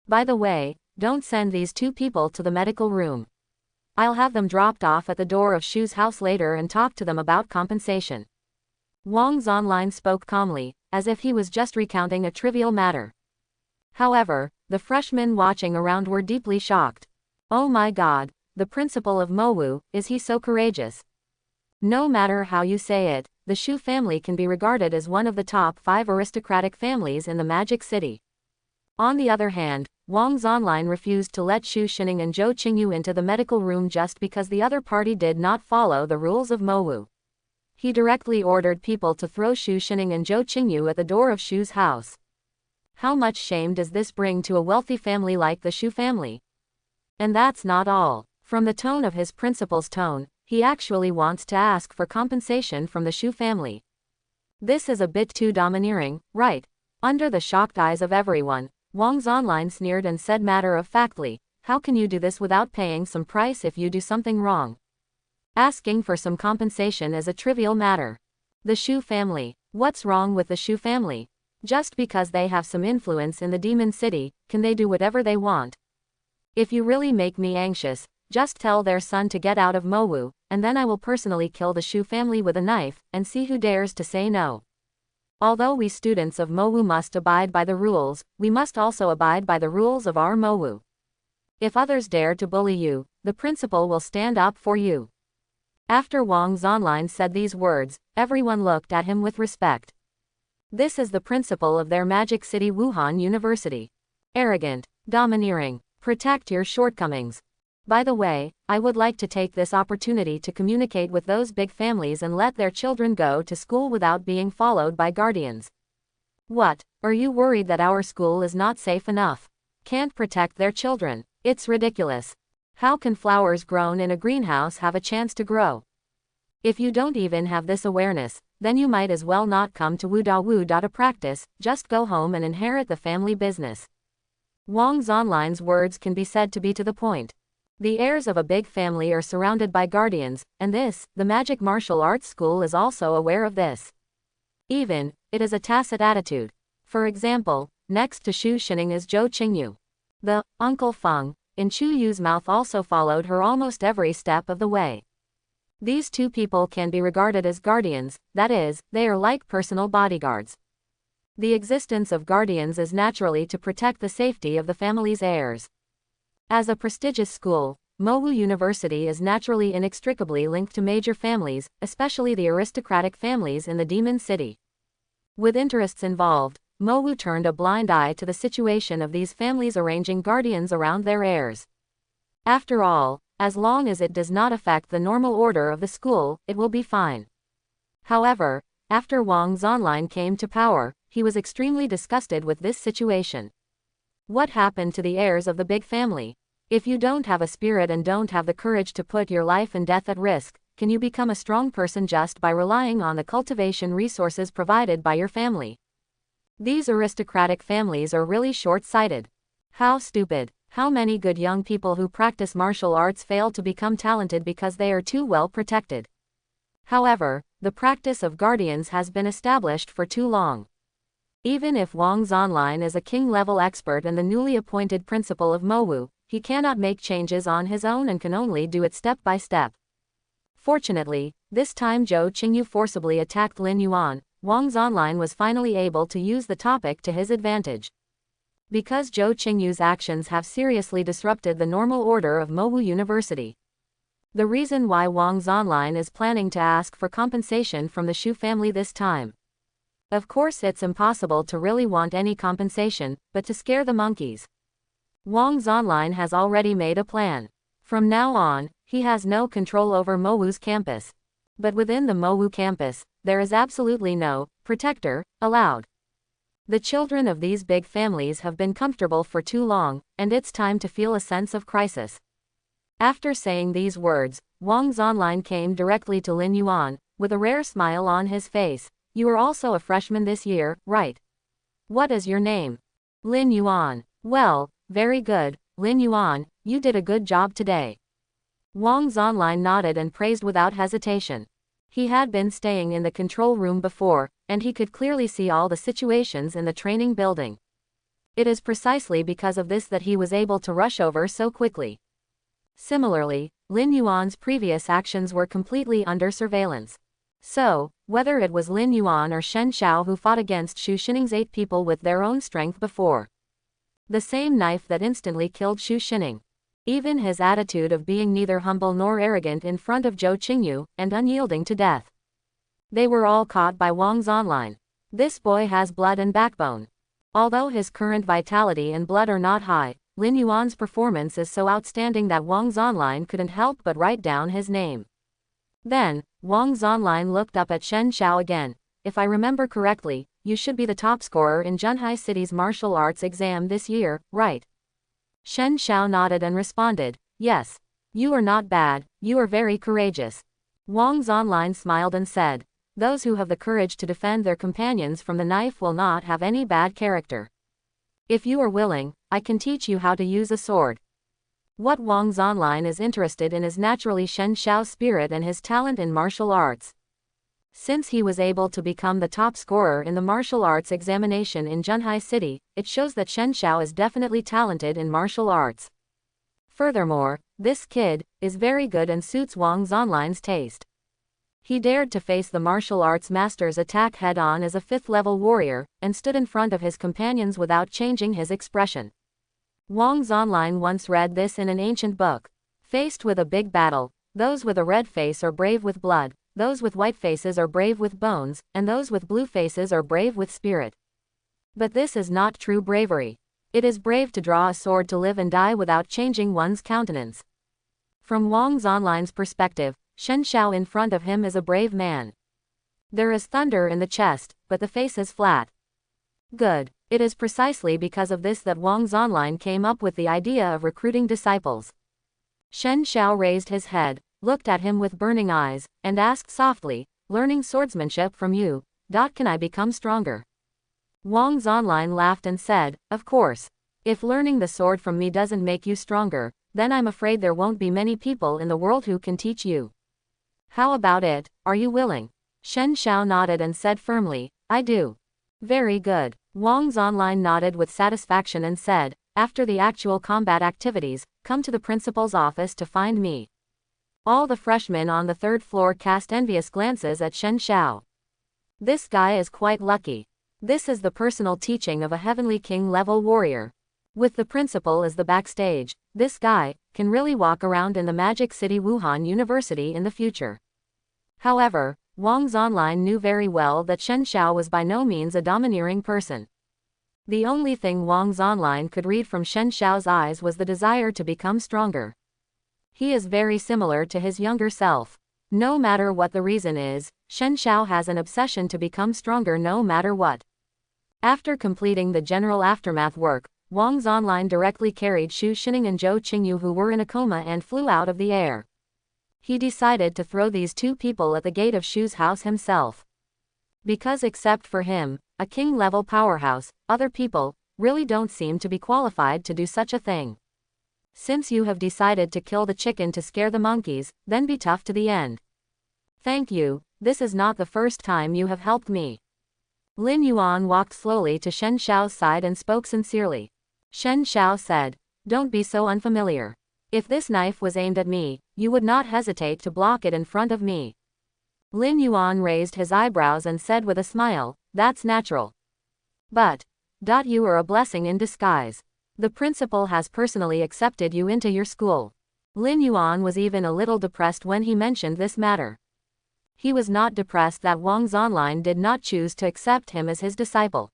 By the way, don't send these 2 people to the medical room. I'll have them dropped off at the door of Shu's house later and talk to them about compensation. Wang's Online spoke calmly, as if he was just recounting a trivial matter. However, the freshmen watching around were deeply shocked. Oh my god, the principal of Mowu, is he so courageous? No matter how you say it, the Shu family can be regarded as one of the top 5 aristocratic families in the Magic City. On the other hand, Wang's Online refused to let Shu Shining and Zhou Qingyu into the medical room just because the other party did not follow the rules of Mowu. He directly ordered people to throw Shu Shining and Zhou Qingyu at the door of Shu's house. How much shame does this bring to a wealthy family like the Shu family? And that's not all. From the tone of his principal's tone, he actually wants to ask for compensation from the Shu family. This is a bit too domineering, right? Under the shocked eyes of everyone, Wang's Online sneered and said matter-of-factly, how can you do this without paying some price if you do something wrong? Asking for some compensation is a trivial matter. The Shu family. What's wrong with the Shu family? Just because they have some influence in the Demon City, can they do whatever they want? If you really make me anxious, just tell their son to get out of Mowu, and then I will personally kill the Shu family with a knife, and see who dares to say no. Although we students of Mowu must abide by the rules, we must also abide by the rules of our Mowu. If others dare to bully you, the principal will stand up for you. After Wang's Online said these words, everyone looked at him with respect. This is the principal of their Magic City Wuhan University. Arrogant, domineering, protect your shortcomings. By the way, I would like to take this opportunity to communicate with those big families and let their children go to school without being followed by guardians. What, are you worried that our school is not safe enough? Can't protect their children? It's ridiculous. How can flowers grown in a greenhouse have a chance to grow? If you don't even have this awareness, then you might as well not come to Wuda to practice, just go home and inherit the family business. Wang's Online's words can be said to be to the point. The heirs of a big family are surrounded by guardians, and the magic martial arts school is also aware of this. Even, it is a tacit attitude. For example, next to Shu Shining is Zhou Qingyu. The Uncle Feng in Chu Yu's mouth also followed her almost every step of the way. These two people can be regarded as guardians, that is, they are like personal bodyguards. The existence of guardians is naturally to protect the safety of the family's heirs. As a prestigious school, Mowu University is naturally inextricably linked to major families, especially the aristocratic families in the Demon City. With interests involved, Mowu turned a blind eye to the situation of these families arranging guardians around their heirs. After all, as long as it does not affect the normal order of the school, it will be fine. However, after Wang Zonlin came to power, he was extremely disgusted with this situation. What happened to the heirs of the big family? If you don't have a spirit and don't have the courage to put your life and death at risk, can you become a strong person just by relying on the cultivation resources provided by your family? These aristocratic families are really short-sighted. How stupid. How many good young people who practice martial arts fail to become talented because they are too well protected? However, the practice of guardians has been established for too long. Even if Wang Zonlin is a king-level expert and the newly appointed principal of Mowu, he cannot make changes on his own and can only do it step by step. Fortunately, this time Zhou Qingyu forcibly attacked Lin Yuan. Wang Zonlin was finally able to use the topic to his advantage. Because Zhou Qingyu's actions have seriously disrupted the normal order of Mowu University. The reason why Wang Zonlin is planning to ask for compensation from the Shu family this time. Of course it's impossible to really want any compensation, but to scare the monkeys. Wang Zonlin has already made a plan. From now on, he has no control over Mowu's campus. But within the Mowu campus, there is absolutely no protector allowed. The children of these big families have been comfortable for too long, and it's time to feel a sense of crisis. After saying these words, Wang Zonlin came directly to Lin Yuan, with a rare smile on his face. You are also a freshman this year, right? What is your name? Lin Yuan. Well, very good, Lin Yuan, you did a good job today. Wang Zonlin nodded and praised without hesitation. He had been staying in the control room before, and he could clearly see all the situations in the training building. It is precisely because of this that he was able to rush over so quickly. Similarly, Lin Yuan's previous actions were completely under surveillance. So, whether it was Lin Yuan or Shen Xiao who fought against Xu Xining's 8 people with their own strength before. The same knife that instantly killed Xu Xining. Even his attitude of being neither humble nor arrogant in front of Zhou Qingyu, and unyielding to death. They were all caught by Wang Zonlin. This boy has blood and backbone. Although his current vitality and blood are not high, Lin Yuan's performance is so outstanding that Wang Zonlin couldn't help but write down his name. Then, Wang Zonlin looked up at Shen Xiao again. If I remember correctly, you should be the top scorer in Zhenhai City's martial arts exam this year, right? Shen Xiao nodded and responded, yes. You are not bad, you are very courageous. Wang Zonlin smiled and said, those who have the courage to defend their companions from the knife will not have any bad character. If you are willing, I can teach you how to use a sword. What Wang Zonlin is interested in is naturally Shen Xiao's spirit and his talent in martial arts. Since he was able to become the top scorer in the martial arts examination in Zhenhai City, it shows that Shen Xiao is definitely talented in martial arts. Furthermore, this kid is very good and suits Wang Zonlin's taste. He dared to face the martial arts master's attack head-on as a 5th-level warrior, and stood in front of his companions without changing his expression. Wang Zonlin once read this in an ancient book. Faced with a big battle, those with a red face are brave with blood, those with white faces are brave with bones, and those with blue faces are brave with spirit. But this is not true bravery. It is brave to draw a sword to live and die without changing one's countenance. From Wang Zonlin's perspective, Shen Xiao in front of him is a brave man. There is thunder in the chest, but the face is flat. Good. It is precisely because of this that Wang Zonlin came up with the idea of recruiting disciples. Shen Xiao raised his head, looked at him with burning eyes, and asked softly, learning swordsmanship from you, can I become stronger? Wang Zonlin laughed and said, of course. If learning the sword from me doesn't make you stronger, then I'm afraid there won't be many people in the world who can teach you. How about it, are you willing? Shen Xiao nodded and said firmly, I do. Very good. Wang Zonlin nodded with satisfaction and said, after the actual combat activities, come to the principal's office to find me. All the freshmen on the third floor cast envious glances at Shen Xiao. This guy is quite lucky. This is the personal teaching of a heavenly king-level warrior. With the principal as the backstage, this guy can really walk around in the Magic City Wuhan University in the future. However, Wang Zonlin knew very well that Shen Xiao was by no means a domineering person. The only thing Wang Zonlin could read from Shen Xiao's eyes was the desire to become stronger. He is very similar to his younger self. No matter what the reason is, Shen Xiao has an obsession to become stronger no matter what. After completing the general aftermath work, Wang Zonlin directly carried Xu Xining and Zhou Qingyu, who were in a coma, and flew out of the air. He decided to throw these two people at the gate of Xu's house himself. Because except for him, a king-level powerhouse, other people really don't seem to be qualified to do such a thing. Since you have decided to kill the chicken to scare the monkeys, then be tough to the end. Thank you, this is not the first time you have helped me. Lin Yuan walked slowly to Shen Xiao's side and spoke sincerely. Shen Xiao said, "Don't be so unfamiliar. If this knife was aimed at me, you would not hesitate to block it in front of me." Lin Yuan raised his eyebrows and said with a smile, "That's natural. But, you are a blessing in disguise. The principal has personally accepted you into your school." Lin Yuan was even a little depressed when he mentioned this matter. He was not depressed that Wang Zonlin did not choose to accept him as his disciple.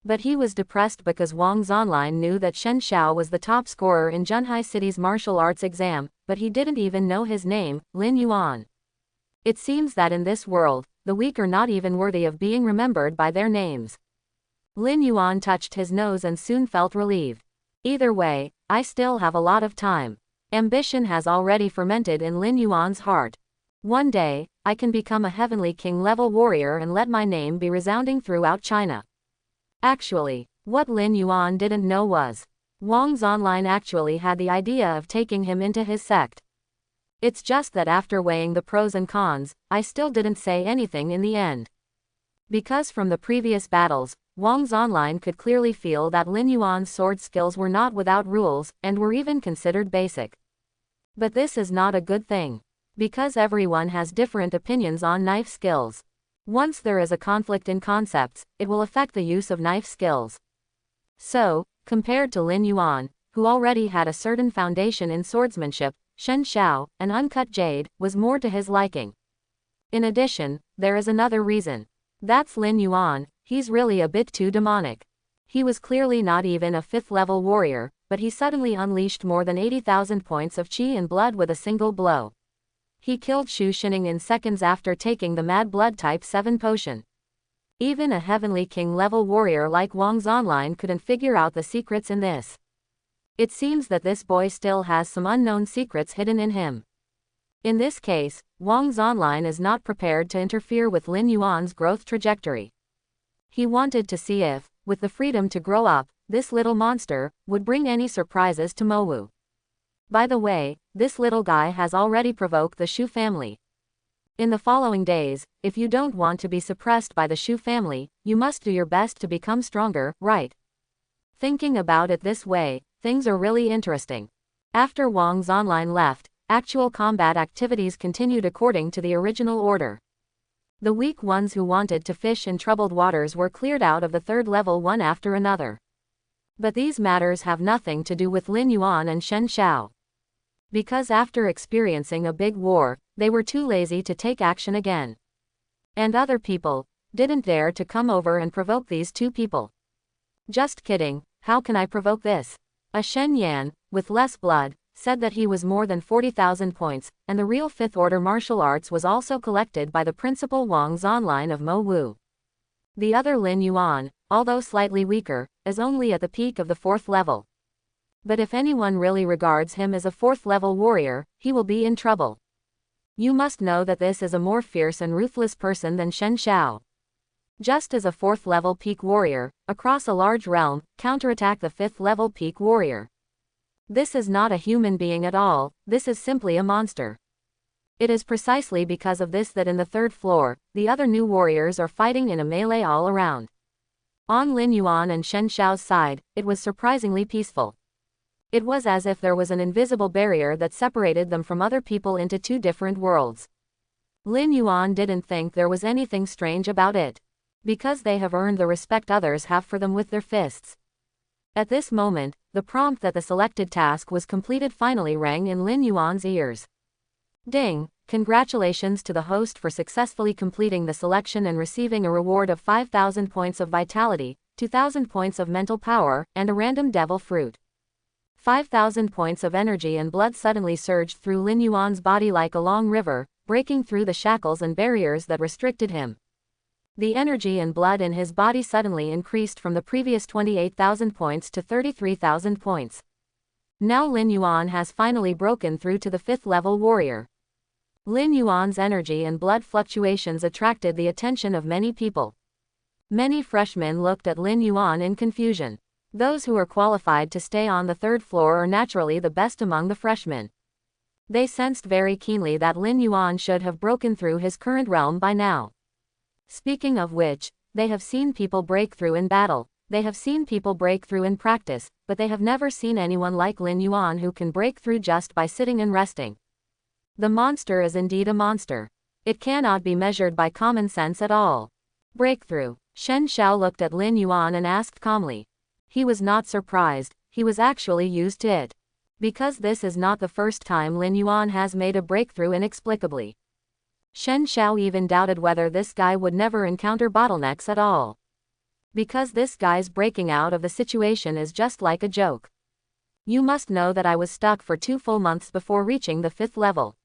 But he was depressed because Wang Zonlin knew that Shen Xiao was the top scorer in Zhenhai City's martial arts exam, but he didn't even know his name, Lin Yuan. It seems that in this world, the weak are not even worthy of being remembered by their names. Lin Yuan touched his nose and soon felt relieved. Either way, I still have a lot of time. Ambition has already fermented in Lin Yuan's heart. One day, I can become a heavenly king-level warrior and let my name be resounding throughout China. Actually, what Lin Yuan didn't know was, Wang Zonlin actually had the idea of taking him into his sect. It's just that after weighing the pros and cons, I still didn't say anything in the end. Because from the previous battles, Wang Zonlin could clearly feel that Lin Yuan's sword skills were not without rules, and were even considered basic. But this is not a good thing. Because everyone has different opinions on knife skills. Once there is a conflict in concepts, it will affect the use of knife skills. So, compared to Lin Yuan, who already had a certain foundation in swordsmanship, Shen Xiao, an uncut jade, was more to his liking. In addition, there is another reason. That's Lin Yuan, he's really a bit too demonic. He was clearly not even a 5th-level warrior, but he suddenly unleashed more than 80,000 points of qi and blood with a single blow. He killed Xu Xining in seconds after taking the Mad Blood Type 7 potion. Even a heavenly king-level warrior like Wang Zonlin couldn't figure out the secrets in this. It seems that this boy still has some unknown secrets hidden in him. In this case, Wang Zonlin is not prepared to interfere with Lin Yuan's growth trajectory. He wanted to see if, with the freedom to grow up, this little monster would bring any surprises to Mowu. By the way, this little guy has already provoked the Xu family. In the following days, if you don't want to be suppressed by the Xu family, you must do your best to become stronger, right? Thinking about it this way, things are really interesting. After Wang Zonlin left, actual combat activities continued according to the original order. The weak ones who wanted to fish in troubled waters were cleared out of the 3rd level one after another. But these matters have nothing to do with Lin Yuan and Shen Xiao. Because after experiencing a big war, they were too lazy to take action again. And other people didn't dare to come over and provoke these two people. Just kidding, how can I provoke this? A Shen Yan, with less blood, said that he was more than 40,000 points, and the real 5th order martial arts was also collected by the principal Wang Zonlin of Mo Wu. The other Lin Yuan, although slightly weaker, is only at the peak of the 4th level. But if anyone really regards him as a 4th-level warrior, he will be in trouble. You must know that this is a more fierce and ruthless person than Shen Xiao. Just as a 4th-level peak warrior, across a large realm, counterattack the 5th-level peak warrior. This is not a human being at all, this is simply a monster. It is precisely because of this that in the 3rd floor, the other new warriors are fighting in a melee all around. On Lin Yuan and Shen Xiao's side, it was surprisingly peaceful. It was as if there was an invisible barrier that separated them from other people into two different worlds. Lin Yuan didn't think there was anything strange about it, because they have earned the respect others have for them with their fists. At this moment, the prompt that the selected task was completed finally rang in Lin Yuan's ears. Ding! Congratulations to the host for successfully completing the selection and receiving a reward of 5,000 points of vitality, 2,000 points of mental power, and a random devil fruit. 5,000 points of energy and blood suddenly surged through Lin Yuan's body like a long river, breaking through the shackles and barriers that restricted him. The energy and blood in his body suddenly increased from the previous 28,000 points to 33,000 points. Now Lin Yuan has finally broken through to the 5th level warrior. Lin Yuan's energy and blood fluctuations attracted the attention of many people. Many freshmen looked at Lin Yuan in confusion. Those who are qualified to stay on the 3rd floor are naturally the best among the freshmen. They sensed very keenly that Lin Yuan should have broken through his current realm by now. Speaking of which, they have seen people break through in battle, they have seen people break through in practice, but they have never seen anyone like Lin Yuan who can break through just by sitting and resting. The monster is indeed a monster. It cannot be measured by common sense at all. Breakthrough. Shen Xiao looked at Lin Yuan and asked calmly. He was not surprised, he was actually used to it. Because this is not the first time Lin Yuan has made a breakthrough inexplicably. Shen Xiao even doubted whether this guy would never encounter bottlenecks at all. Because this guy's breaking out of the situation is just like a joke. You must know that I was stuck for 2 full months before reaching the 5th level.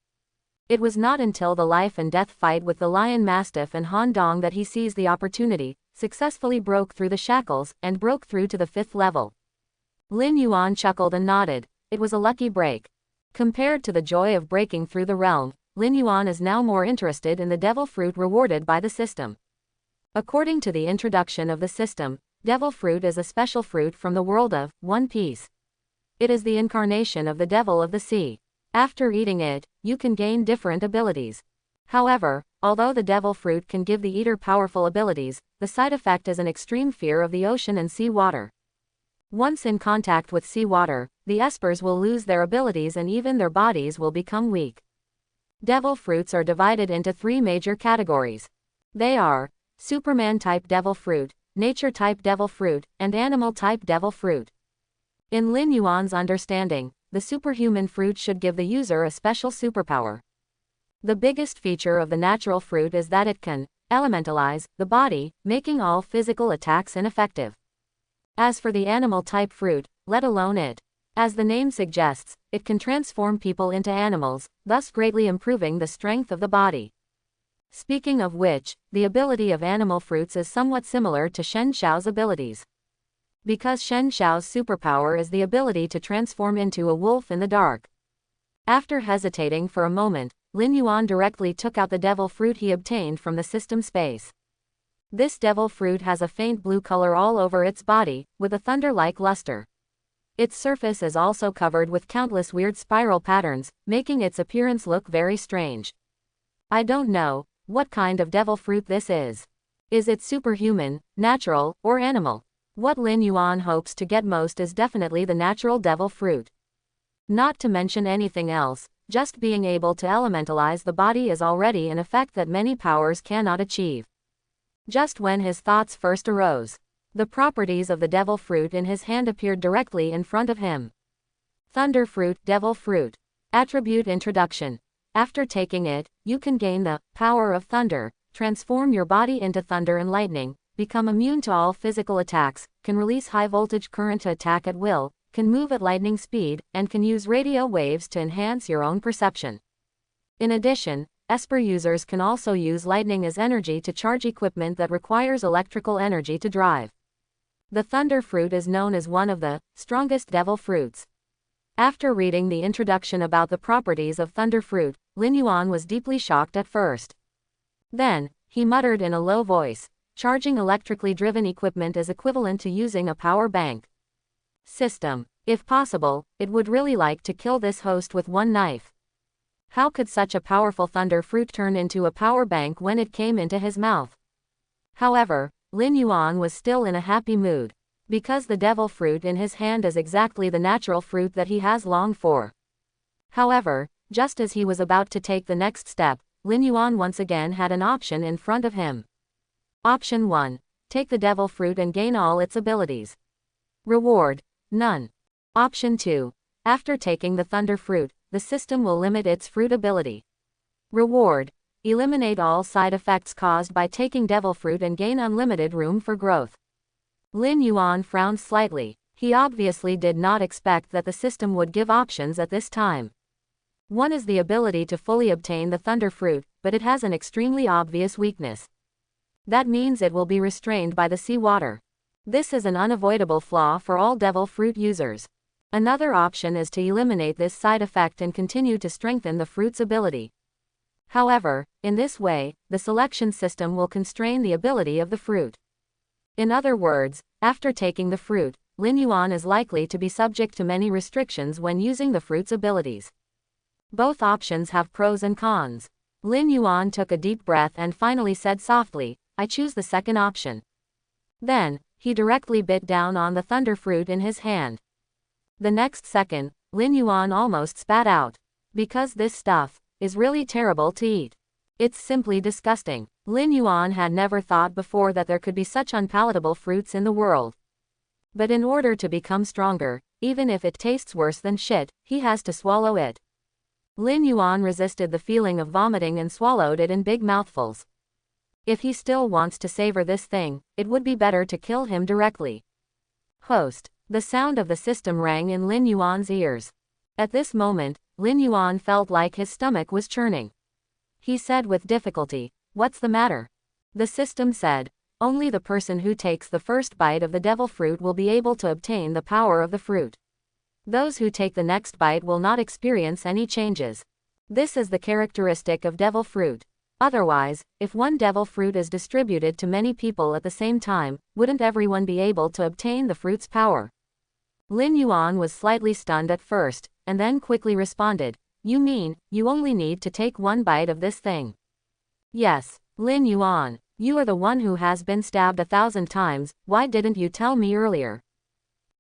It was not until the life and death fight with the Lion Mastiff and Han Dong that he seized the opportunity, successfully broke through the shackles, and broke through to the 5th level. Lin Yuan chuckled and nodded. It was a lucky break. Compared to the joy of breaking through the realm, Lin Yuan is now more interested in the devil fruit rewarded by the system. According to the introduction of the system, devil fruit is a special fruit from the world of One Piece. It is the incarnation of the devil of the sea. After eating it, you can gain different abilities. However, although the devil fruit can give the eater powerful abilities, the side effect is an extreme fear of the ocean and sea water. Once in contact with sea water, the espers will lose their abilities and even their bodies will become weak. Devil fruits are divided into 3 major categories. They are Superman-type devil fruit, nature-type devil fruit, and animal-type devil fruit. In Lin Yuan's understanding, the superhuman fruit should give the user a special superpower. The biggest feature of the natural fruit is that it can elementalize the body, making all physical attacks ineffective. As for the animal-type fruit, let alone it. As the name suggests, it can transform people into animals, thus greatly improving the strength of the body. Speaking of which, the ability of animal fruits is somewhat similar to Shen Xiao's abilities. Because Shen Xiao's superpower is the ability to transform into a wolf in the dark. After hesitating for a moment, Lin Yuan directly took out the devil fruit he obtained from the system space. This devil fruit has a faint blue color all over its body, with a thunder-like luster. Its surface is also covered with countless weird spiral patterns, making its appearance look very strange. I don't know what kind of devil fruit this is. Is it superhuman, natural, or animal? What Lin Yuan hopes to get most is definitely the natural devil fruit. Not to mention anything else, just being able to elementalize the body is already an effect that many powers cannot achieve. Just when his thoughts first arose, the properties of the devil fruit in his hand appeared directly in front of him. Thunder fruit, devil fruit. Attribute introduction. After taking it, you can gain the power of thunder, transform your body into thunder and lightning, become immune to all physical attacks, can release high-voltage current to attack at will, can move at lightning speed, and can use radio waves to enhance your own perception. In addition, Esper users can also use lightning as energy to charge equipment that requires electrical energy to drive. The thunder fruit is known as one of the strongest devil fruits. After reading the introduction about the properties of thunder fruit, Lin Yuan was deeply shocked at first. Then, he muttered in a low voice, charging electrically driven equipment is equivalent to using a power bank. System. If possible, it would really like to kill this host with one knife. How could such a powerful thunder fruit turn into a power bank when it came into his mouth? However, Lin Yuan was still in a happy mood. Because the devil fruit in his hand is exactly the natural fruit that he has longed for. However, just as he was about to take the next step, Lin Yuan once again had an option in front of him. Option 1. Take the devil fruit and gain all its abilities. Reward: none. Option 2. After taking the thunder fruit, the system will limit its fruit ability. Reward: eliminate all side effects caused by taking devil fruit and gain unlimited room for growth. Lin Yuan frowned slightly. He obviously did not expect that the system would give options at this time. One is the ability to fully obtain the thunder fruit, but it has an extremely obvious weakness. That means it will be restrained by the seawater. This is an unavoidable flaw for all devil fruit users. Another option is to eliminate this side effect and continue to strengthen the fruit's ability. However, in this way, the selection system will constrain the ability of the fruit. In other words, after taking the fruit, Lin Yuan is likely to be subject to many restrictions when using the fruit's abilities. Both options have pros and cons. Lin Yuan took a deep breath and finally said softly, "I choose the second option." Then, he directly bit down on the thunder fruit in his hand. The next second, Lin Yuan almost spat out. Because this stuff is really terrible to eat. It's simply disgusting. Lin Yuan had never thought before that there could be such unpalatable fruits in the world. But in order to become stronger, even if it tastes worse than shit, he has to swallow it. Lin Yuan resisted the feeling of vomiting and swallowed it in big mouthfuls. If he still wants to savor this thing, it would be better to kill him directly. Host. The sound of the system rang in Lin Yuan's ears. At this moment, Lin Yuan felt like his stomach was churning. He said with difficulty, "What's the matter?" The system said, "Only the person who takes the first bite of the devil fruit will be able to obtain the power of the fruit. Those who take the next bite will not experience any changes. This is the characteristic of devil fruit. Otherwise, if one devil fruit is distributed to many people at the same time, wouldn't everyone be able to obtain the fruit's power?" Lin Yuan was slightly stunned at first, and then quickly responded, "You mean, you only need to take one bite of this thing?" "Yes, Lin Yuan, you are the one who has been stabbed 1,000 times, why didn't you tell me earlier?"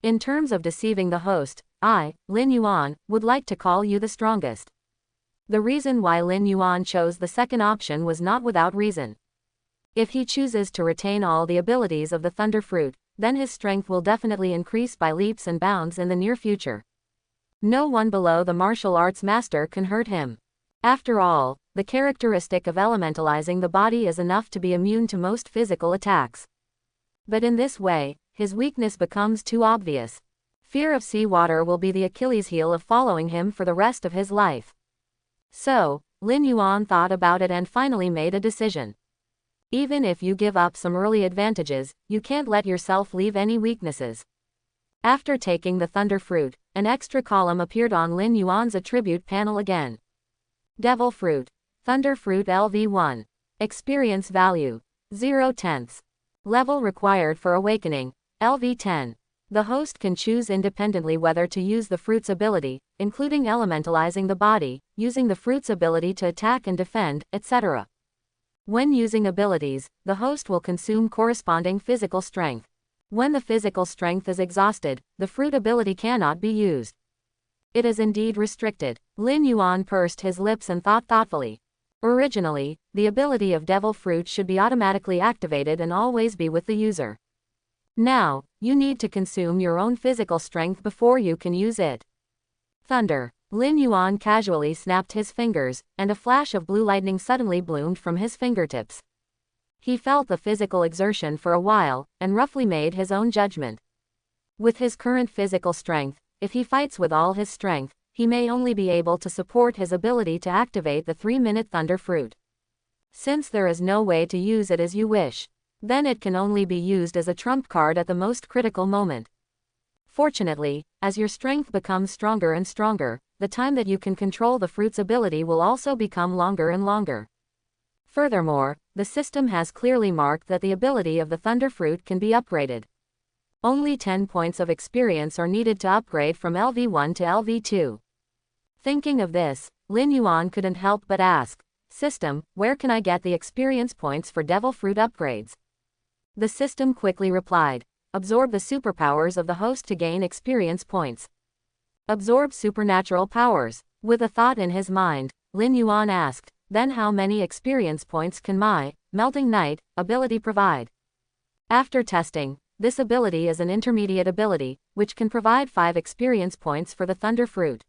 In terms of deceiving the host, I, Lin Yuan, would like to call you the strongest. The reason why Lin Yuan chose the second option was not without reason. If he chooses to retain all the abilities of the thunder fruit, then his strength will definitely increase by leaps and bounds in the near future. No one below the martial arts master can hurt him. After all, the characteristic of elementalizing the body is enough to be immune to most physical attacks. But in this way, his weakness becomes too obvious. Fear of seawater will be the Achilles heel of following him for the rest of his life. So, Lin Yuan thought about it and finally made a decision. Even if you give up some early advantages, you can't let yourself leave any weaknesses. After taking the thunder fruit, an extra column appeared on Lin Yuan's attribute panel again. Devil fruit. Thunder fruit LV1. Experience value. 0/10. Level required for awakening. LV10. The host can choose independently whether to use the fruit's ability, including elementalizing the body, using the fruit's ability to attack and defend, etc. When using abilities, the host will consume corresponding physical strength. When the physical strength is exhausted, the fruit ability cannot be used. It is indeed restricted. Lin Yuan pursed his lips and thought thoughtfully. Originally, the ability of devil fruit should be automatically activated and always be with the user. Now, you need to consume your own physical strength before you can use it. Thunder. Lin Yuan casually snapped his fingers, and a flash of blue lightning suddenly bloomed from his fingertips. He felt the physical exertion for a while, and roughly made his own judgment. With his current physical strength, if he fights with all his strength, he may only be able to support his ability to activate the 3-minute thunder fruit. Since there is no way to use it as you wish, then it can only be used as a trump card at the most critical moment. Fortunately, as your strength becomes stronger and stronger, the time that you can control the fruit's ability will also become longer and longer. Furthermore, the system has clearly marked that the ability of the thunder fruit can be upgraded. Only 10 points of experience are needed to upgrade from LV1 to LV2. Thinking of this, Lin Yuan couldn't help but ask, "System, where can I get the experience points for devil fruit upgrades?" The system quickly replied. Absorb the superpowers of the host to gain experience points. Absorb supernatural powers. With a thought in his mind, Lin Yuan asked, then how many experience points can my Melting Night ability provide? After testing, this ability is an intermediate ability, which can provide 5 experience points for the Thunder Fruit.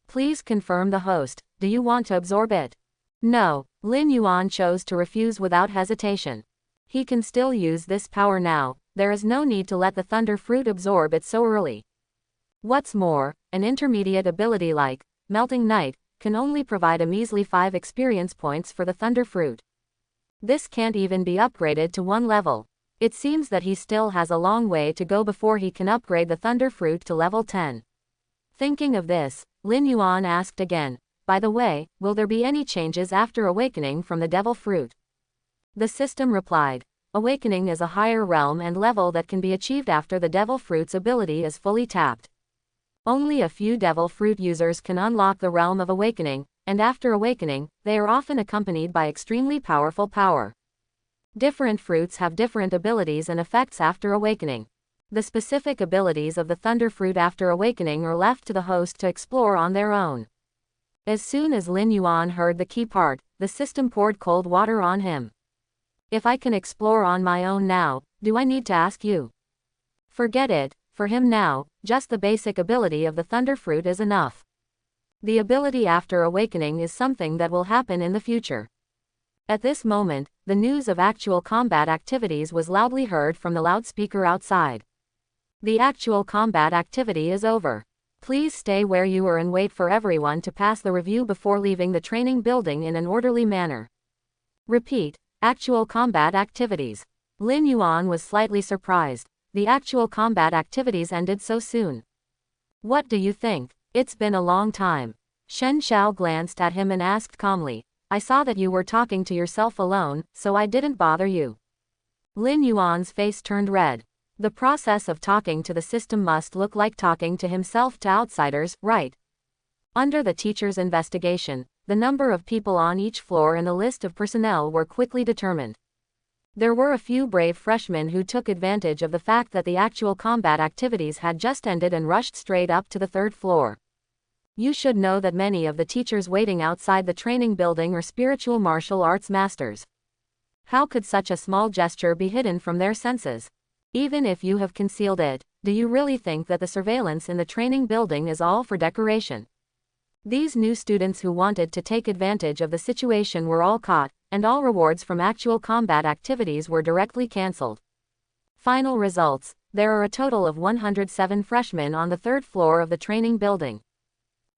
Please confirm the host, do you want to absorb it? No, Lin Yuan chose to refuse without hesitation. He can still use this power now, there is no need to let the Thunder Fruit absorb it so early. What's more, an intermediate ability like Melting Night can only provide a measly 5 experience points for the Thunder Fruit. This can't even be upgraded to 1 level. It seems that he still has a long way to go before he can upgrade the Thunder Fruit to level 10. Thinking of this, Lin Yuan asked again, by the way, will there be any changes after awakening from the Devil Fruit? The system replied, awakening is a higher realm and level that can be achieved after the Devil Fruit's ability is fully tapped. Only a few Devil Fruit users can unlock the realm of awakening, and after awakening, they are often accompanied by extremely powerful power. Different fruits have different abilities and effects after awakening. The specific abilities of the Thunder Fruit after awakening are left to the host to explore on their own. As soon as Lin Yuan heard the key part, the system poured cold water on him. If I can explore on my own now, do I need to ask you? Forget it, for him now, just the basic ability of the Thunder Fruit is enough. The ability after awakening is something that will happen in the future. At this moment, the news of actual combat activities was loudly heard from the loudspeaker outside. The actual combat activity is over. Please stay where you are and wait for everyone to pass the review before leaving the training building in an orderly manner. Repeat, actual combat activities. Lin Yuan was slightly surprised. The actual combat activities ended so soon. What do you think? It's been a long time. Shen Xiao glanced at him and asked calmly, I saw that you were talking to yourself alone, so I didn't bother you. Lin Yuan's face turned red. The process of talking to the system must look like talking to himself to outsiders, right? Under the teacher's investigation, the number of people on each floor and the list of personnel were quickly determined. There were a few brave freshmen who took advantage of the fact that the actual combat activities had just ended and rushed straight up to the 3rd floor. You should know that many of the teachers waiting outside the training building are spiritual martial arts masters. How could such a small gesture be hidden from their senses? Even if you have concealed it, do you really think that the surveillance in the training building is all for decoration? These new students who wanted to take advantage of the situation were all caught, and all rewards from actual combat activities were directly cancelled. Final results, there are a total of 107 freshmen on the 3rd floor of the training building.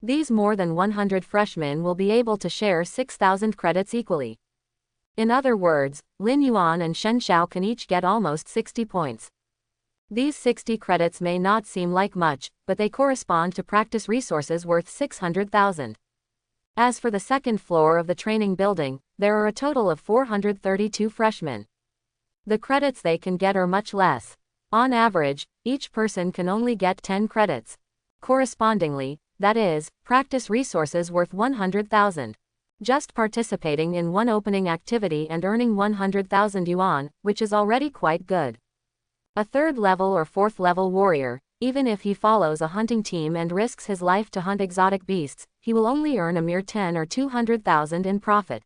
These more than 100 freshmen will be able to share 6,000 credits equally. In other words, Lin Yuan and Shen Xiao can each get almost 60 points. These 60 credits may not seem like much, but they correspond to practice resources worth 600,000. As for the 2nd floor of the training building, there are a total of 432 freshmen. The credits they can get are much less. On average, each person can only get 10 credits. Correspondingly, that is, practice resources worth 100,000. Just participating in one opening activity and earning 100,000 yuan, which is already quite good. A 3rd level or 4th level warrior, even if he follows a hunting team and risks his life to hunt exotic beasts, he will only earn a mere 10 or 200,000 in profit.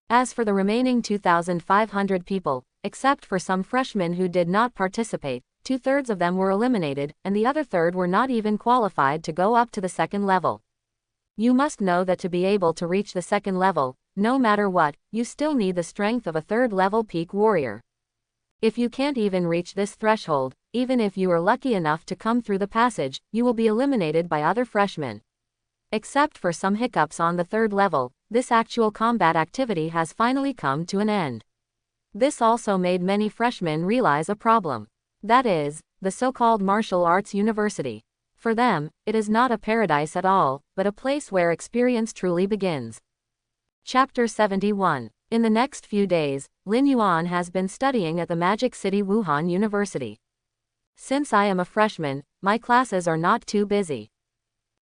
As for the remaining 2,500 people, except for some freshmen who did not participate, 2/3 of them were eliminated, and the other third were not even qualified to go up to the 2nd level. You must know that to be able to reach the 2nd level, no matter what, you still need the strength of a 3rd level peak warrior. If you can't even reach this threshold, even if you are lucky enough to come through the passage, you will be eliminated by other freshmen. Except for some hiccups on the 3rd level, this actual combat activity has finally come to an end. This also made many freshmen realize a problem. That is, the so-called martial arts university. For them, it is not a paradise at all, but a place where experience truly begins. Chapter 71. In the next few days, Lin Yuan has been studying at the Magic City Wuhan University. Since I am a freshman, my classes are not too busy.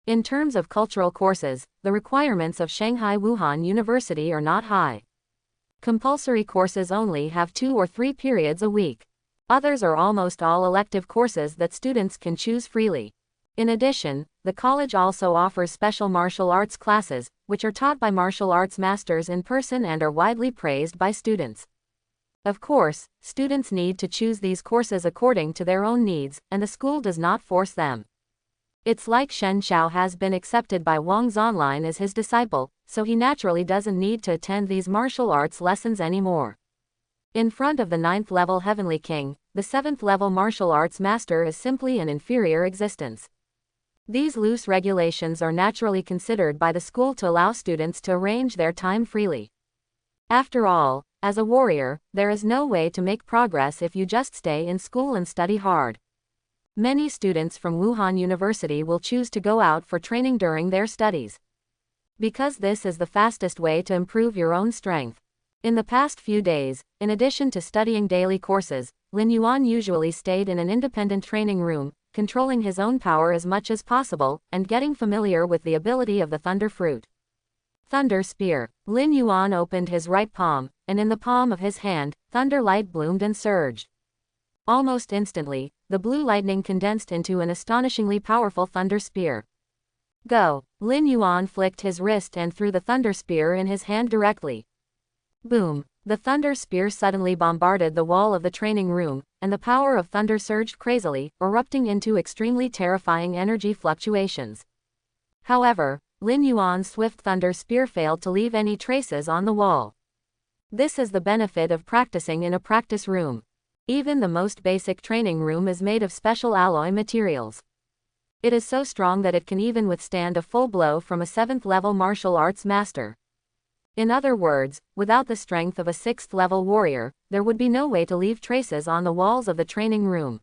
In terms of cultural courses, the requirements of Shanghai Wuhan University are not high. Compulsory courses only have 2 or 3 periods a week. Others are almost all elective courses that students can choose freely. In addition, the college also offers special martial arts classes, which are taught by martial arts masters in person and are widely praised by students. Of course, students need to choose these courses according to their own needs, and the school does not force them. It's like Shen Xiao has been accepted by Wang Zonlin as his disciple, so he naturally doesn't need to attend these martial arts lessons anymore. In front of the 9th level Heavenly King, the 7th level martial arts master is simply an inferior existence. These loose regulations are naturally considered by the school to allow students to arrange their time freely. After all, as a warrior, there is no way to make progress if you just stay in school and study hard. Many students from Wuhan University will choose to go out for training during their studies, because this is the fastest way to improve your own strength. In the past few days, in addition to studying daily courses, Lin Yuan usually stayed in an independent training room, controlling his own power as much as possible, and getting familiar with the ability of the Thunder Fruit. Thunder Spear. Lin Yuan opened his right palm, and in the palm of his hand, thunder light bloomed and surged. Almost instantly, the blue lightning condensed into an astonishingly powerful Thunder Spear. Go! Lin Yuan flicked his wrist and threw the Thunder Spear in his hand directly. Boom! The Thunder Spear suddenly bombarded the wall of the training room, and the power of thunder surged crazily, erupting into extremely terrifying energy fluctuations. However, Lin Yuan's swift Thunder Spear failed to leave any traces on the wall. This is the benefit of practicing in a practice room. Even the most basic training room is made of special alloy materials. It is so strong that it can even withstand a full blow from a 7th level martial arts master. In other words, without the strength of a 6th level warrior, there would be no way to leave traces on the walls of the training room.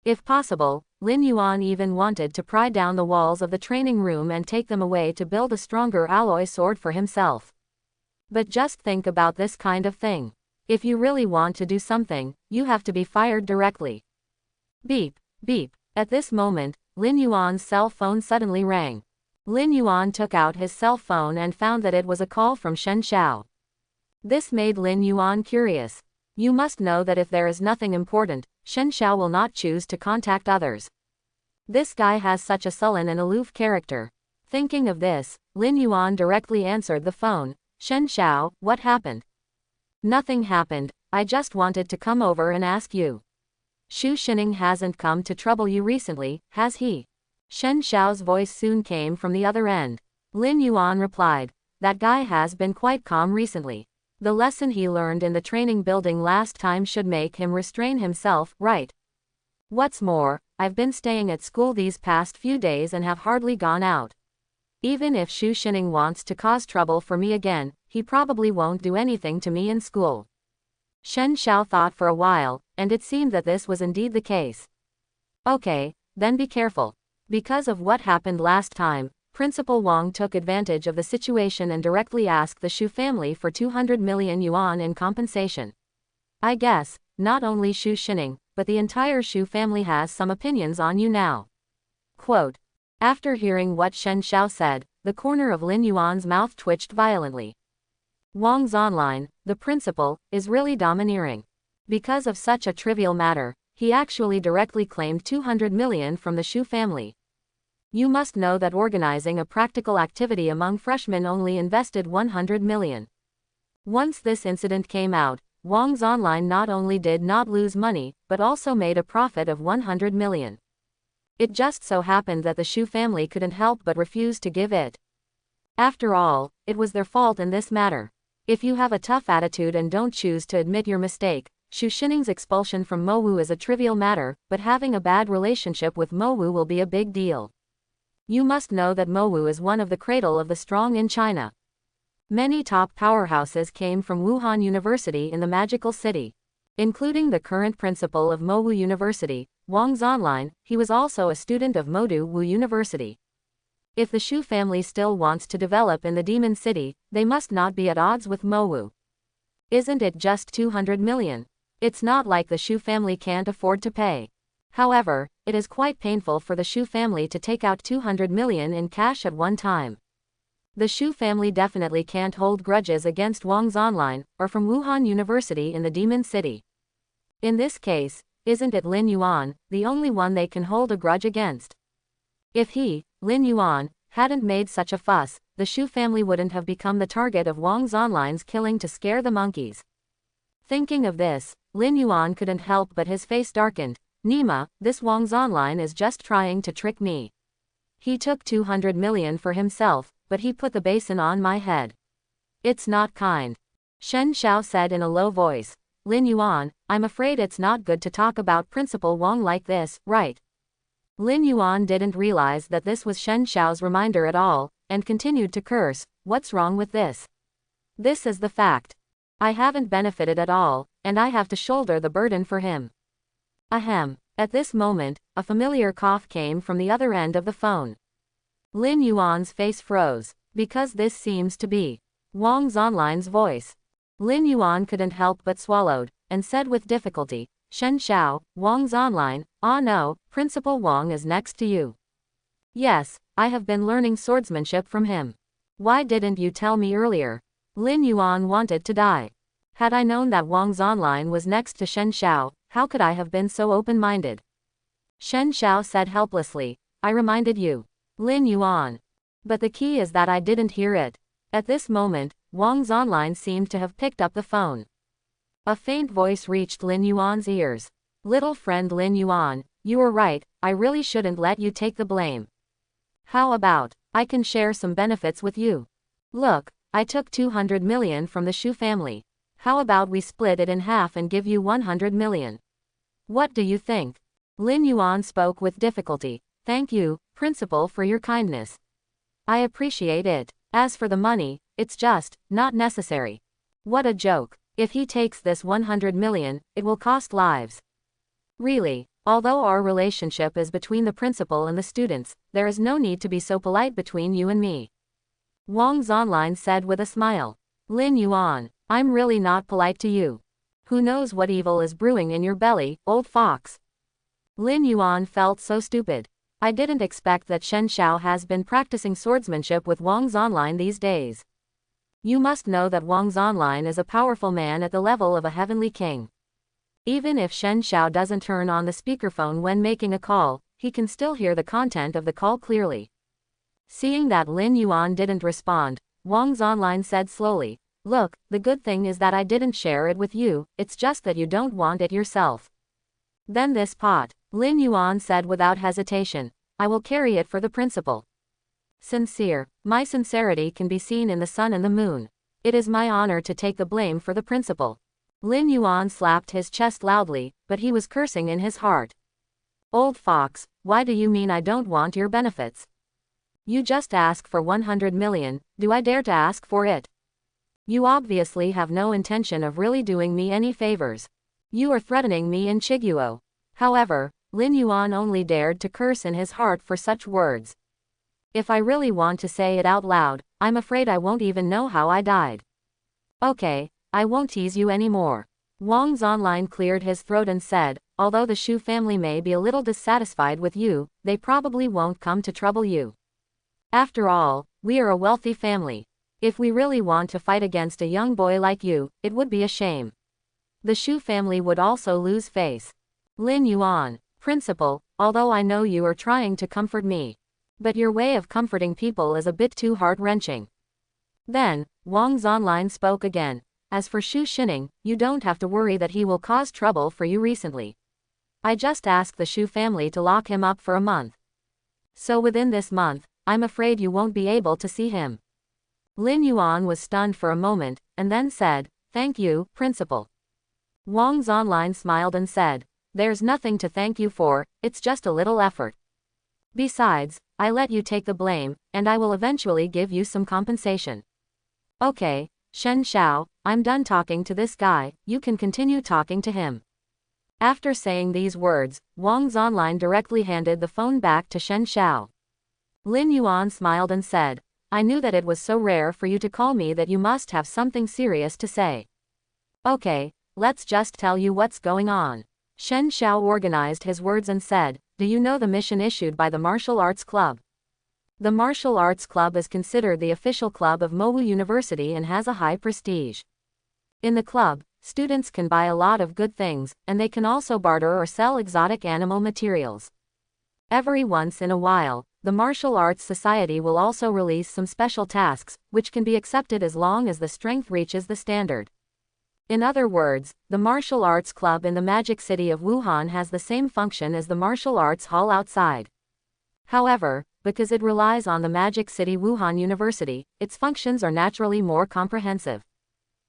If possible, Lin Yuan even wanted to pry down the walls of the training room and take them away to build a stronger alloy sword for himself. But just think about this kind of thing. If you really want to do something, you have to be fired directly. Beep, beep. At this moment, Lin Yuan's cell phone suddenly rang. Lin Yuan took out his cell phone and found that it was a call from Shen Xiao. This made Lin Yuan curious. You must know that if there is nothing important, Shen Xiao will not choose to contact others. This guy has such a sullen and aloof character. Thinking of this, Lin Yuan directly answered the phone. Shen Xiao, what happened? Nothing happened, I just wanted to come over and ask you. Xu Shining hasn't come to trouble you recently, has he? Shen Xiao's voice soon came from the other end. Lin Yuan replied, that guy has been quite calm recently. The lesson he learned in the training building last time should make him restrain himself, right? What's more, I've been staying at school these past few days and have hardly gone out. Even if Xu Shining wants to cause trouble for me again, he probably won't do anything to me in school. Shen Xiao thought for a while, and it seemed that this was indeed the case. Okay, then be careful. Because of what happened last time, Principal Wang took advantage of the situation and directly asked the Xu family for 200 million yuan in compensation. I guess, not only Xu Shining, but the entire Xu family has some opinions on you now. Quote. After hearing what Shen Xiao said, the corner of Lin Yuan's mouth twitched violently. Wang Zonlin, the principal, is really domineering. Because of such a trivial matter, he actually directly claimed 200 million from the Xu family. You must know that organizing a practical activity among freshmen only invested 100 million. Once this incident came out, Wang Zonlin not only did not lose money, but also made a profit of 100 million. It just so happened that the Xu family couldn't help but refuse to give it. After all, it was their fault in this matter. If you have a tough attitude and don't choose to admit your mistake, Xu Shining's expulsion from Mowu is a trivial matter, but having a bad relationship with Mowu will be a big deal. You must know that Mowu is one of the cradle of the strong in China. Many top powerhouses came from Wuhan University in the magical city. Including the current principal of Mowu University, Wang Zonlin. He was also a student of Modu Wu University. If the Xu family still wants to develop in the Demon City, they must not be at odds with Mowu. Isn't it just 200 million? It's not like the Xu family can't afford to pay. However, it is quite painful for the Xu family to take out 200 million in cash at one time. The Shu family definitely can't hold grudges against Wang's Online, or from Wuhan University in the Demon City. In this case, isn't it Lin Yuan, the only one they can hold a grudge against? If he, Lin Yuan, hadn't made such a fuss, the Shu family wouldn't have become the target of Wang's Online's killing to scare the monkeys. Thinking of this, Lin Yuan couldn't help but his face darkened. Nima, this Wang's Online is just trying to trick me. He took 200 million for himself, but he put the basin on my head. It's not kind. Shen Xiao said in a low voice. Lin Yuan, I'm afraid it's not good to talk about Principal Wang like this, right? Lin Yuan didn't realize that this was Shen Xiao's reminder at all, and continued to curse. What's wrong with this? This is the fact. I haven't benefited at all, and I have to shoulder the burden for him. Ahem. At this moment, a familiar cough came from the other end of the phone. Lin Yuan's face froze, because this seems to be Wang's Online's voice. Lin Yuan couldn't help but swallowed, and said with difficulty, Shen Xiao, Wang's Online, ah no, Principal Wang is next to you. Yes, I have been learning swordsmanship from him. Why didn't you tell me earlier? Lin Yuan wanted to die. Had I known that Wang's Online was next to Shen Xiao, how could I have been so open-minded? Shen Xiao said helplessly, I reminded you. Lin Yuan. But the key is that I didn't hear it. At this moment, Wang's Online seemed to have picked up the phone. A faint voice reached Lin Yuan's ears. Little friend Lin Yuan, you were right, I really shouldn't let you take the blame. How about, I can share some benefits with you? Look, I took 200 million from the Shu family. How about we split it in half and give you 100 million? What do you think? Lin Yuan spoke with difficulty. Thank you, Principal, for your kindness. I appreciate it. As for the money, it's just not necessary. What a joke. If he takes this 100 million, it will cost lives. Really, although our relationship is between the principal and the students, there is no need to be so polite between you and me. Wang's Online said with a smile. Lin Yuan, I'm really not polite to you. Who knows what evil is brewing in your belly, old fox? Lin Yuan felt so stupid. I didn't expect that Shen Xiao has been practicing swordsmanship with Wang's Online these days. You must know that Wang's Online is a powerful man at the level of a heavenly king. Even if Shen Xiao doesn't turn on the speakerphone when making a call, he can still hear the content of the call clearly. Seeing that Lin Yuan didn't respond, Wang's Online said slowly, Look, the good thing is that I didn't share it with you, it's just that you don't want it yourself. Then this pot, Lin Yuan said without hesitation, I will carry it for the principal. Sincere, my sincerity can be seen in the sun and the moon. It is my honor to take the blame for the principal. Lin Yuan slapped his chest loudly, but he was cursing in his heart. Old fox, why do you mean I don't want your benefits? You just ask for 100 million, do I dare to ask for it? You obviously have no intention of really doing me any favors. You are threatening me in Chiguo. However, Lin Yuan only dared to curse in his heart for such words. If I really want to say it out loud, I'm afraid I won't even know how I died. Okay, I won't tease you anymore. Wang's Online cleared his throat and said, although the Shu family may be a little dissatisfied with you, they probably won't come to trouble you. After all, we are a wealthy family. If we really want to fight against a young boy like you, it would be a shame. The Shu family would also lose face. Lin Yuan, Principal, although I know you are trying to comfort me. But your way of comforting people is a bit too heart-wrenching. Then, Wang's Online spoke again. As for Shu Shining, you don't have to worry that he will cause trouble for you recently. I just asked the Shu family to lock him up for a month. So within this month, I'm afraid you won't be able to see him. Lin Yuan was stunned for a moment, and then said, Thank you, Principal. Wang's Online smiled and said, There's nothing to thank you for, it's just a little effort. Besides, I let you take the blame, and I will eventually give you some compensation. Okay, Shen Xiao, I'm done talking to this guy, you can continue talking to him. After saying these words, Wang's Online directly handed the phone back to Shen Xiao. Lin Yuan smiled and said, I knew that it was so rare for you to call me that you must have something serious to say. Okay, let's just tell you what's going on. Shen Xiao organized his words and said, Do you know the mission issued by the martial arts club? The martial arts club is considered the official club of Mowu University and has a high prestige. In the club, students can buy a lot of good things, and they can also barter or sell exotic animal materials. Every once in a while, the Martial Arts Society will also release some special tasks, which can be accepted as long as the strength reaches the standard. In other words, the Martial Arts Club in the Magic City of Wuhan has the same function as the Martial Arts Hall outside. However, because it relies on the Magic City Wuhan University, its functions are naturally more comprehensive.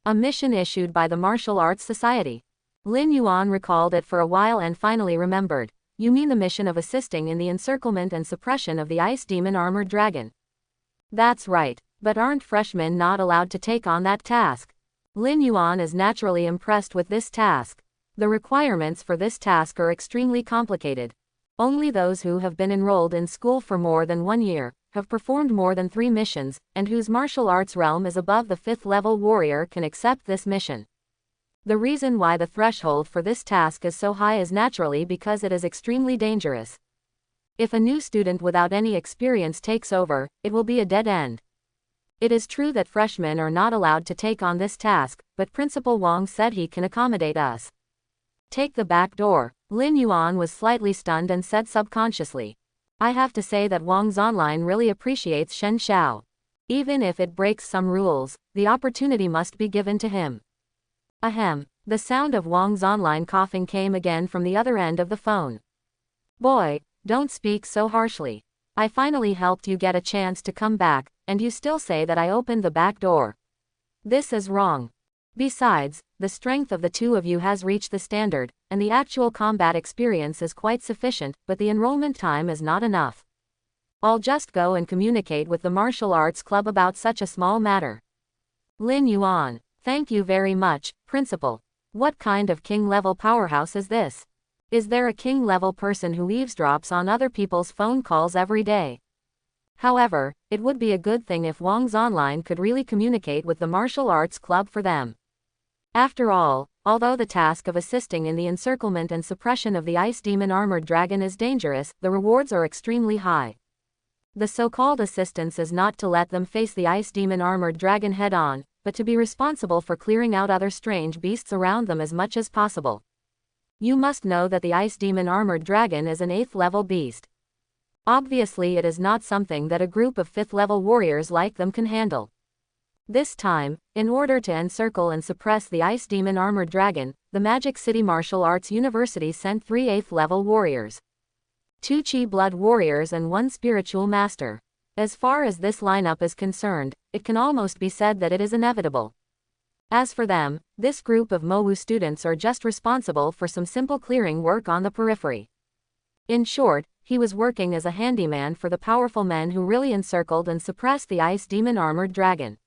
A mission issued by the Martial Arts Society. Lin Yuan recalled it for a while and finally remembered. You mean the mission of assisting in the encirclement and suppression of the Ice Demon Armored Dragon? That's right, but aren't freshmen not allowed to take on that task? Lin Yuan is naturally impressed with this task. The requirements for this task are extremely complicated. Only those who have been enrolled in school for more than 1 year, have performed more than 3 missions, and whose martial arts realm is above the 5th level warrior can accept this mission. The reason why the threshold for this task is so high is naturally because it is extremely dangerous. If a new student without any experience takes over, it will be a dead end. It is true that freshmen are not allowed to take on this task, but Principal Wang said he can accommodate us. Take the back door. Lin Yuan was slightly stunned and said subconsciously. I have to say that Wang Zonlin really appreciates Shen Xiao. Even if it breaks some rules, the opportunity must be given to him. Ahem. The sound of Wang Zonlin coughing came again from the other end of the phone. Boy, don't speak so harshly. I finally helped you get a chance to come back, and you still say that I opened the back door. This is wrong. Besides, the strength of the two of you has reached the standard, and the actual combat experience is quite sufficient, but the enrollment time is not enough. I'll just go and communicate with the martial arts club about such a small matter. Lin Yuan. Thank you very much, Principal. What kind of king-level powerhouse is this? Is there a king-level person who eavesdrops on other people's phone calls every day? However, it would be a good thing if Wang Zonlin could really communicate with the martial arts club for them. After all, although the task of assisting in the encirclement and suppression of the Ice Demon Armored Dragon is dangerous, the rewards are extremely high. The so-called assistance is not to let them face the Ice Demon Armored Dragon head-on, but to be responsible for clearing out other strange beasts around them as much as possible. You must know that the Ice Demon Armored Dragon is an 8th level beast. Obviously it is not something that a group of 5th level warriors like them can handle. This time, in order to encircle and suppress the Ice Demon Armored Dragon, the Magic City Martial Arts University sent 3 8th level warriors. 2 Chi Blood warriors and 1 Spiritual Master. As far as this lineup is concerned, it can almost be said that it is inevitable. As for them, this group of Mowu students are just responsible for some simple clearing work on the periphery. In short, he was working as a handyman for the powerful men who really encircled and suppressed the Ice Demon Armored Dragon.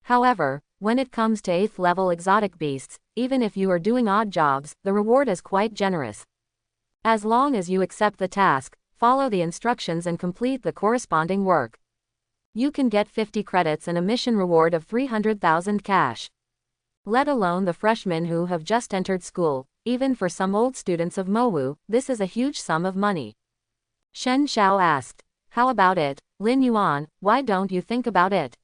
However, when it comes to 8th level exotic beasts, even if you are doing odd jobs, the reward is quite generous. As long as you accept the task, follow the instructions and complete the corresponding work, you can get 50 credits and a mission reward of 300,000 cash. Let alone the freshmen who have just entered school, even for some old students of Mowu, this is a huge sum of money. Shen Xiao asked. How about it, Lin Yuan, why don't you think about it?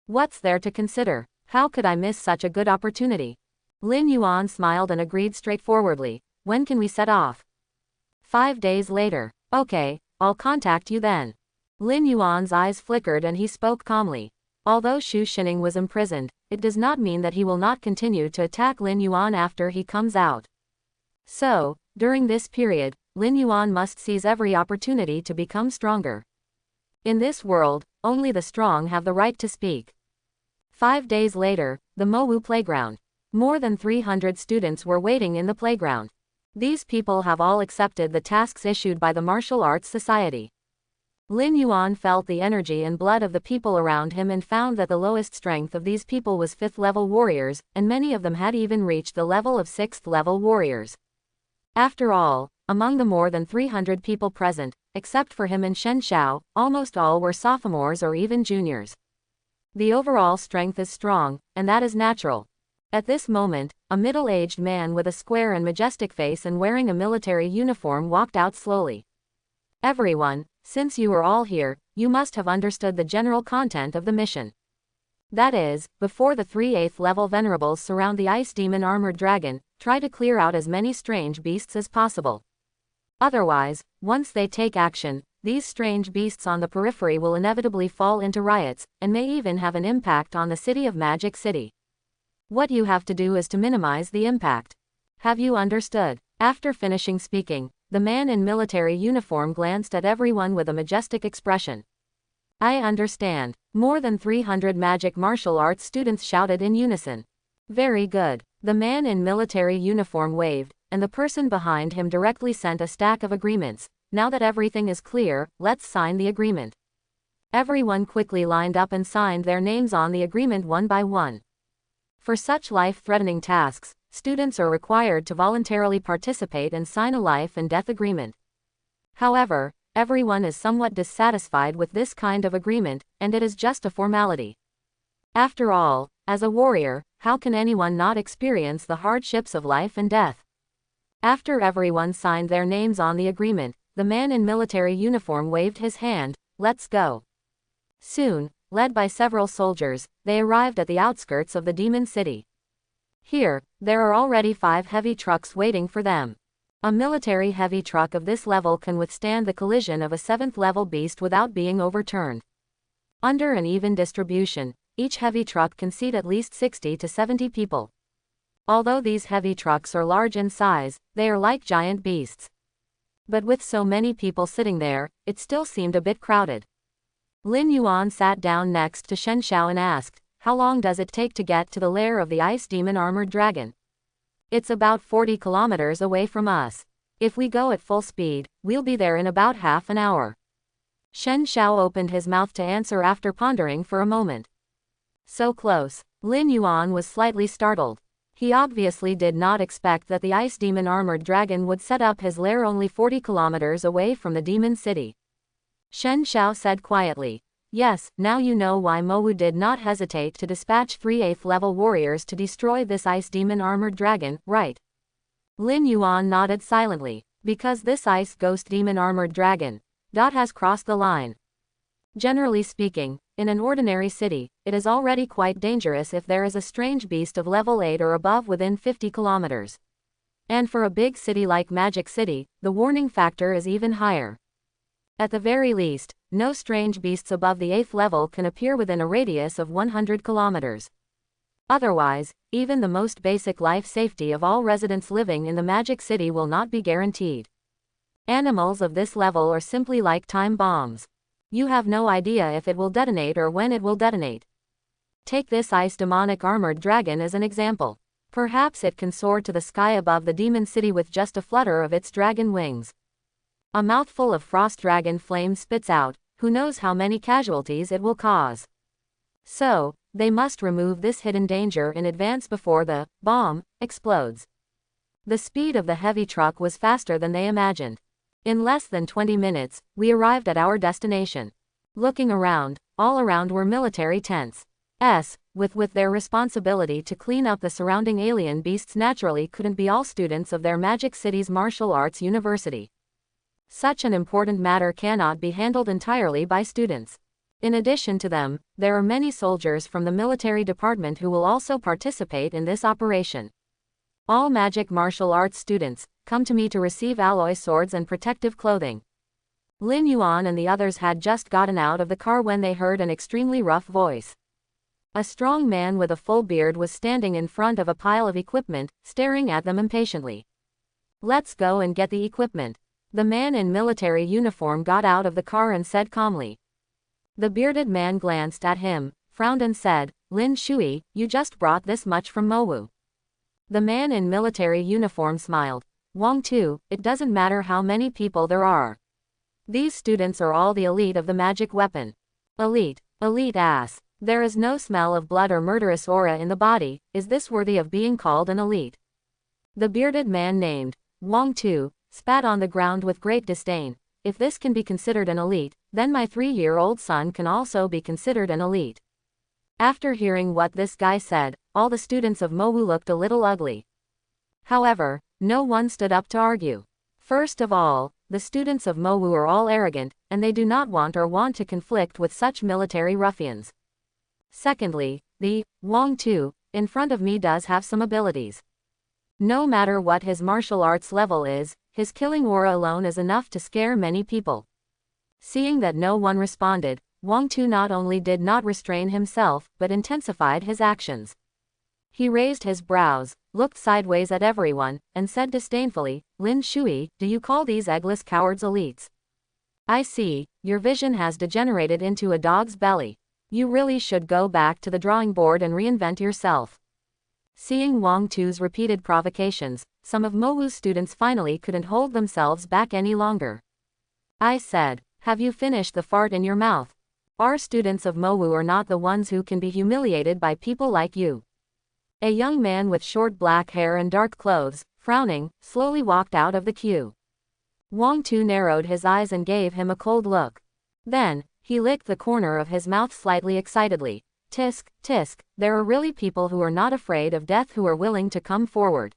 What's there to consider? How could I miss such a good opportunity? Lin Yuan smiled and agreed straightforwardly. When can we set off? 5 days later. Okay, I'll contact you then. Lin Yuan's eyes flickered and he spoke calmly. Although Xu Xining was imprisoned, it does not mean that he will not continue to attack Lin Yuan after he comes out. So, during this period, Lin Yuan must seize every opportunity to become stronger. In this world, only the strong have the right to speak. 5 days later, the Mowu playground. More than 300 students were waiting in the playground. These people have all accepted the tasks issued by the Martial Arts Society. Lin Yuan felt the energy and blood of the people around him and found that the lowest strength of these people was 5th level warriors, and many of them had even reached the level of 6th level warriors. After all, among the more than 300 people present, except for him and Shen Xiao, almost all were sophomores or even juniors. The overall strength is strong, and that is natural. At this moment, a middle-aged man with a square and majestic face and wearing a military uniform walked out slowly. Everyone, Since you are all here, you must have understood the general content of the mission. That is, before the 3 8th level venerables surround the ice demon armored dragon, try to clear out as many strange beasts as possible. Otherwise, once they take action, these strange beasts on the periphery will inevitably fall into riots, and may even have an impact on the city of Magic City. What you have to do is to minimize the impact. Have you understood? After finishing speaking, the man in military uniform glanced at everyone with a majestic expression. I understand. More than 300 magic martial arts students shouted in unison. Very good. The man in military uniform waved, and the person behind him directly sent a stack of agreements. Now that everything is clear, let's sign the agreement. Everyone quickly lined up and signed their names on the agreement one by one. For such life-threatening tasks, students are required to voluntarily participate and sign a life and death agreement. However, everyone is somewhat dissatisfied with this kind of agreement, and it is just a formality. After all, as a warrior, how can anyone not experience the hardships of life and death? After everyone signed their names on the agreement, the man in military uniform waved his hand. Let's go. Soon, led by several soldiers, they arrived at the outskirts of the demon city. Here, there are already 5 heavy trucks waiting for them. A military heavy truck of this level can withstand the collision of a 7th level beast without being overturned. Under an even distribution, each heavy truck can seat at least 60 to 70 people. Although these heavy trucks are large in size, they are like giant beasts. But with so many people sitting there, it still seemed a bit crowded. Lin Yuan sat down next to Shen Xiao and asked, "How long does it take to get to the lair of the ice demon armored dragon?" "It's about 40 kilometers away from us. If we go at full speed, we'll be there in about half an hour." Shen Xiao opened his mouth to answer after pondering for a moment. So close. Lin Yuan was slightly startled. He obviously did not expect that the ice demon armored dragon would set up his lair only 40 kilometers away from the demon city. Shen Xiao said quietly, "Yes, now you know why Mowu did not hesitate to dispatch 3 8th level warriors to destroy this ice demon armored dragon, right?" Lin Yuan nodded silently. "Because this ice ghost demon armored dragon has crossed the line. Generally speaking, in an ordinary city, it is already quite dangerous if there is a strange beast of level 8 or above within 50 kilometers. And for a big city like Magic City, the warning factor is even higher. At the very least, no strange beasts above the 8th level can appear within a radius of 100 kilometers. Otherwise, even the most basic life safety of all residents living in the Magic City will not be guaranteed. Animals of this level are simply like time bombs. You have no idea if it will detonate or when it will detonate. Take this ice demonic armored dragon as an example. Perhaps it can soar to the sky above the demon city with just a flutter of its dragon wings. A mouthful of frost dragon flame spits out, who knows how many casualties it will cause. So, they must remove this hidden danger in advance before the bomb explodes." The speed of the heavy truck was faster than they imagined. In less than 20 minutes, we arrived at our destination. Looking around, all around were military tents. With their responsibility to clean up the surrounding alien beasts naturally couldn't be all students of their Magic City's martial arts university. Such an important matter cannot be handled entirely by students. In addition to them, there are many soldiers from the military department who will also participate in this operation. "All magic martial arts students, come to me to receive alloy swords and protective clothing." Lin Yuan and the others had just gotten out of the car when they heard an extremely rough voice. A strong man with a full beard was standing in front of a pile of equipment, staring at them impatiently. "Let's go and get the equipment." The man in military uniform got out of the car and said calmly. The bearded man glanced at him, frowned and said, "Lin Shui, you just brought this much from Mowu." The man in military uniform smiled. "Wang Tu, it doesn't matter how many people there are. These students are all the elite of the magic weapon." "Elite? Elite ass. There is no smell of blood or murderous aura in the body. Is this worthy of being called an elite?" The bearded man named Wang Tu spat on the ground with great disdain. "If this can be considered an elite, then my 3-year-old son can also be considered an elite." After hearing what this guy said, all the students of Mowu looked a little ugly. However, no one stood up to argue. First of all, the students of Mowu are all arrogant, and they do not want to conflict with such military ruffians. Secondly, the Wang Tu in front of me does have some abilities. No matter what his martial arts level is, his killing aura alone is enough to scare many people. Seeing that no one responded, Wang Tu not only did not restrain himself, but intensified his actions. He raised his brows, looked sideways at everyone, and said disdainfully, "Lin Shui, do you call these eggless cowards elites? I see, your vision has degenerated into a dog's belly. You really should go back to the drawing board and reinvent yourself." Seeing Wang Tu's repeated provocations, some of Mowu's students finally couldn't hold themselves back any longer. I said, "Have you finished the fart in your mouth? Our students of Mowu are not the ones who can be humiliated by people like you." A young man with short black hair and dark clothes, frowning, slowly walked out of the queue. Wang Tu narrowed his eyes and gave him a cold look. Then, he licked the corner of his mouth slightly excitedly. Tisk, tisk, there are really people who are not afraid of death who are willing to come forward.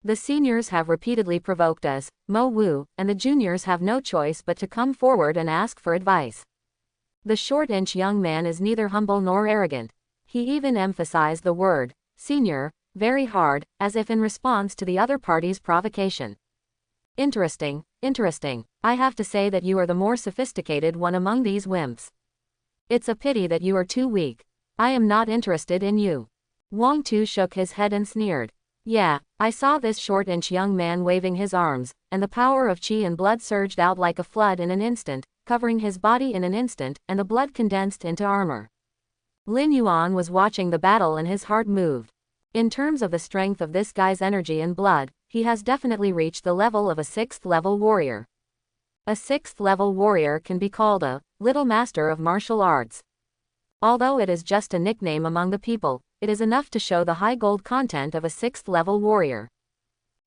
The seniors have repeatedly provoked us, Mo Wu, and the juniors have no choice but to come forward and ask for advice. The short-inch young man is neither humble nor arrogant. He even emphasized the word senior very hard, as if in response to the other party's provocation. Interesting, interesting. I have to say that you are the more sophisticated one among these wimps. It's a pity that you are too weak. I am not interested in you. Wang Tu shook his head and sneered. Yeah, I saw this short-inch young man waving his arms, and the power of qi and blood surged out like a flood in an instant, covering his body in an instant, and the blood condensed into armor. Lin Yuan was watching the battle and his heart moved. In terms of the strength of this guy's energy and blood, he has definitely reached the level of a 6th-level warrior. A 6th-level warrior can be called a little master of martial arts. Although it is just a nickname among the people, it is enough to show the high gold content of a 6th-level warrior.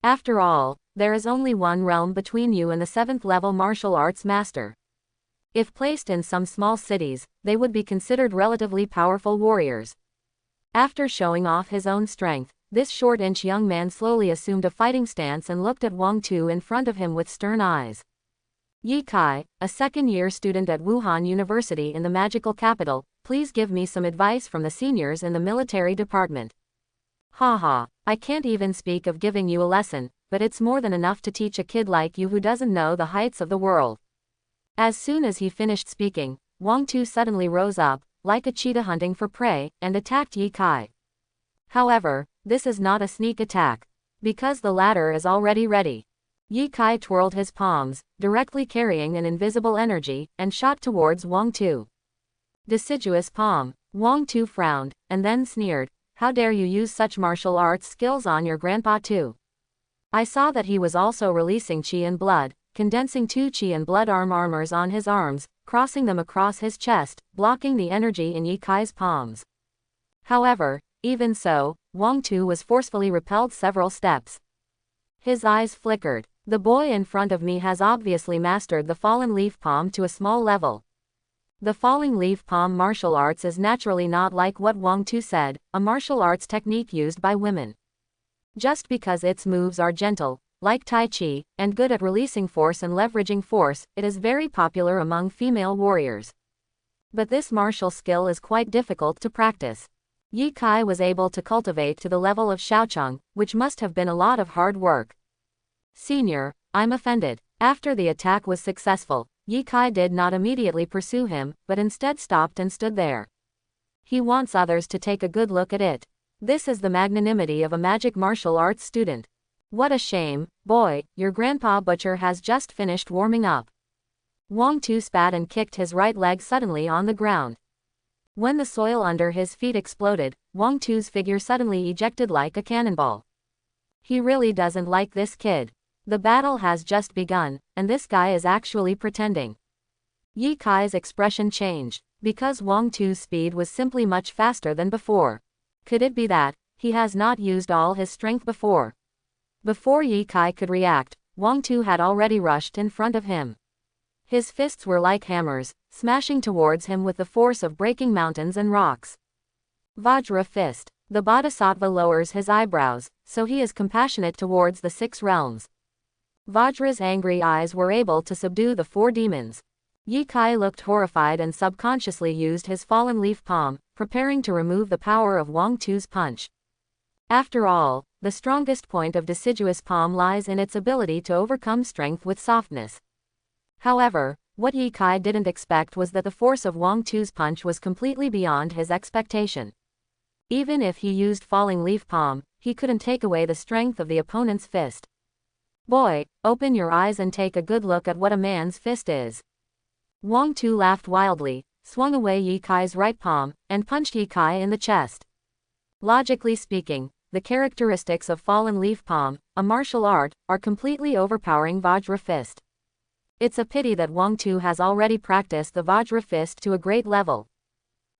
After all, there is only one realm between you and the 7th-level martial arts master. If placed in some small cities, they would be considered relatively powerful warriors. After showing off his own strength, this short-inch young man slowly assumed a fighting stance and looked at Wang Tu in front of him with stern eyes. Yi Kai, a second-year student at Wuhan University in the magical capital, please give me some advice from the seniors in the military department. Haha, I can't even speak of giving you a lesson, but it's more than enough to teach a kid like you who doesn't know the heights of the world. As soon as he finished speaking, Wang Tu suddenly rose up, like a cheetah hunting for prey, and attacked Yi Kai. However, this is not a sneak attack, because the latter is already ready. Yi Kai twirled his palms, directly carrying an invisible energy, and shot towards Wang Tu. Deciduous palm. Wang Tu frowned, and then sneered, "How dare you use such martial arts skills on your grandpa too?" I saw that he was also releasing qi and blood, condensing 2 qi and blood armors on his arms, crossing them across his chest, blocking the energy in Yi Kai's palms. However, even so, Wang Tu was forcefully repelled several steps. His eyes flickered. The boy in front of me has obviously mastered the fallen leaf palm to a small level. The falling leaf palm martial arts is naturally not like what Wang Tu said, a martial arts technique used by women. Just because its moves are gentle, like Tai Chi, and good at releasing force and leveraging force, it is very popular among female warriors. But this martial skill is quite difficult to practice. Yi Kai was able to cultivate to the level of Shaocheng, which must have been a lot of hard work. Senior, I'm offended. After the attack was successful, Yi Kai did not immediately pursue him, but instead stopped and stood there. He wants others to take a good look at it. This is the magnanimity of a magic martial arts student. What a shame, boy, your grandpa butcher has just finished warming up. Wang Tu spat and kicked his right leg suddenly on the ground. When the soil under his feet exploded, Wang Tu's figure suddenly ejected like a cannonball. He really doesn't like this kid. The battle has just begun, and this guy is actually pretending. Yi Kai's expression changed, because Wang Tu's speed was simply much faster than before. Could it be that he has not used all his strength before? Before Yi Kai could react, Wang Tu had already rushed in front of him. His fists were like hammers, smashing towards him with the force of breaking mountains and rocks. Vajra fist. The Bodhisattva lowers his eyebrows, so he is compassionate towards the 6 realms. Vajra's angry eyes were able to subdue the 4 demons. Ye Kai looked horrified and subconsciously used his fallen leaf palm, preparing to remove the power of Wang Tu's punch. After all, the strongest point of deciduous palm lies in its ability to overcome strength with softness. However, what Ye Kai didn't expect was that the force of Wang Tu's punch was completely beyond his expectation. Even if he used falling leaf palm, he couldn't take away the strength of the opponent's fist. Boy, open your eyes and take a good look at what a man's fist is. Wang Tu laughed wildly, swung away Ye Kai's right palm, and punched Ye Kai in the chest. Logically speaking, the characteristics of fallen leaf palm, a martial art, are completely overpowering Vajra fist. It's a pity that Wang Tu has already practiced the Vajra fist to a great level.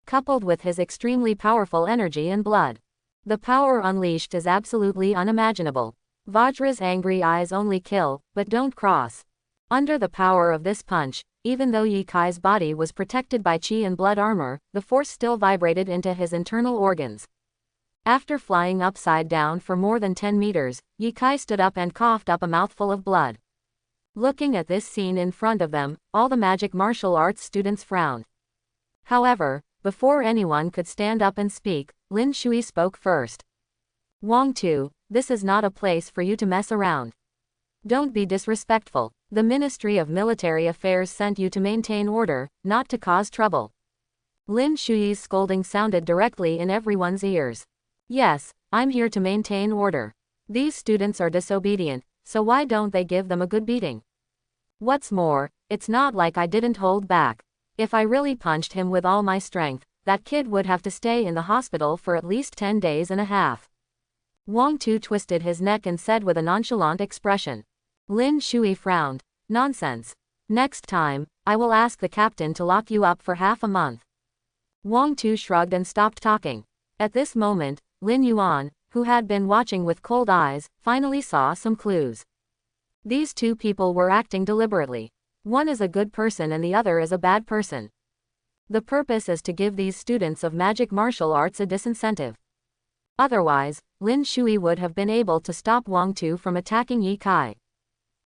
Coupled with his extremely powerful energy and blood, the power unleashed is absolutely unimaginable. Vajra's angry eyes only kill, but don't cross. Under the power of this punch, even though Ye Kai's body was protected by chi and blood armor, the force still vibrated into his internal organs. After flying upside down for more than 10 meters, Ye Kai stood up and coughed up a mouthful of blood. Looking at this scene in front of them, all the magic martial arts students frowned. However, before anyone could stand up and speak, Lin Shui spoke first. Wang Tu, this is not a place for you to mess around. Don't be disrespectful. The Ministry of Military Affairs sent you to maintain order, not to cause trouble. Lin Shui's scolding sounded directly in everyone's ears. Yes, I'm here to maintain order. These students are disobedient, so why don't they give them a good beating? What's more, it's not like I didn't hold back. If I really punched him with all my strength, that kid would have to stay in the hospital for at least 10 days and a half. Wang Tu twisted his neck and said with a nonchalant expression. Lin Shui frowned. Nonsense. Next time, I will ask the captain to lock you up for half a month. Wang Tu shrugged and stopped talking. At this moment, Lin Yuan, who had been watching with cold eyes, finally saw some clues. These 2 people were acting deliberately. One is a good person and the other is a bad person. The purpose is to give these students of magic martial arts a disincentive. Otherwise, Lin Shui would have been able to stop Wang Tu from attacking Ye Kai.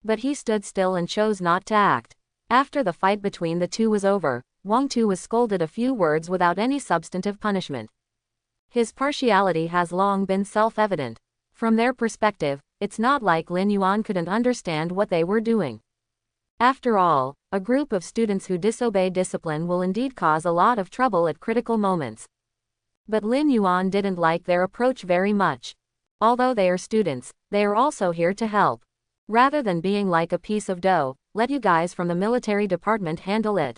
But he stood still and chose not to act. After the fight between the 2 was over, Wang Tu was scolded a few words without any substantive punishment. His partiality has long been self-evident. From their perspective, it's not like Lin Yuan couldn't understand what they were doing. After all, a group of students who disobey discipline will indeed cause a lot of trouble at critical moments. But Lin Yuan didn't like their approach very much. Although they are students, they are also here to help. Rather than being like a piece of dough, let you guys from the military department handle it.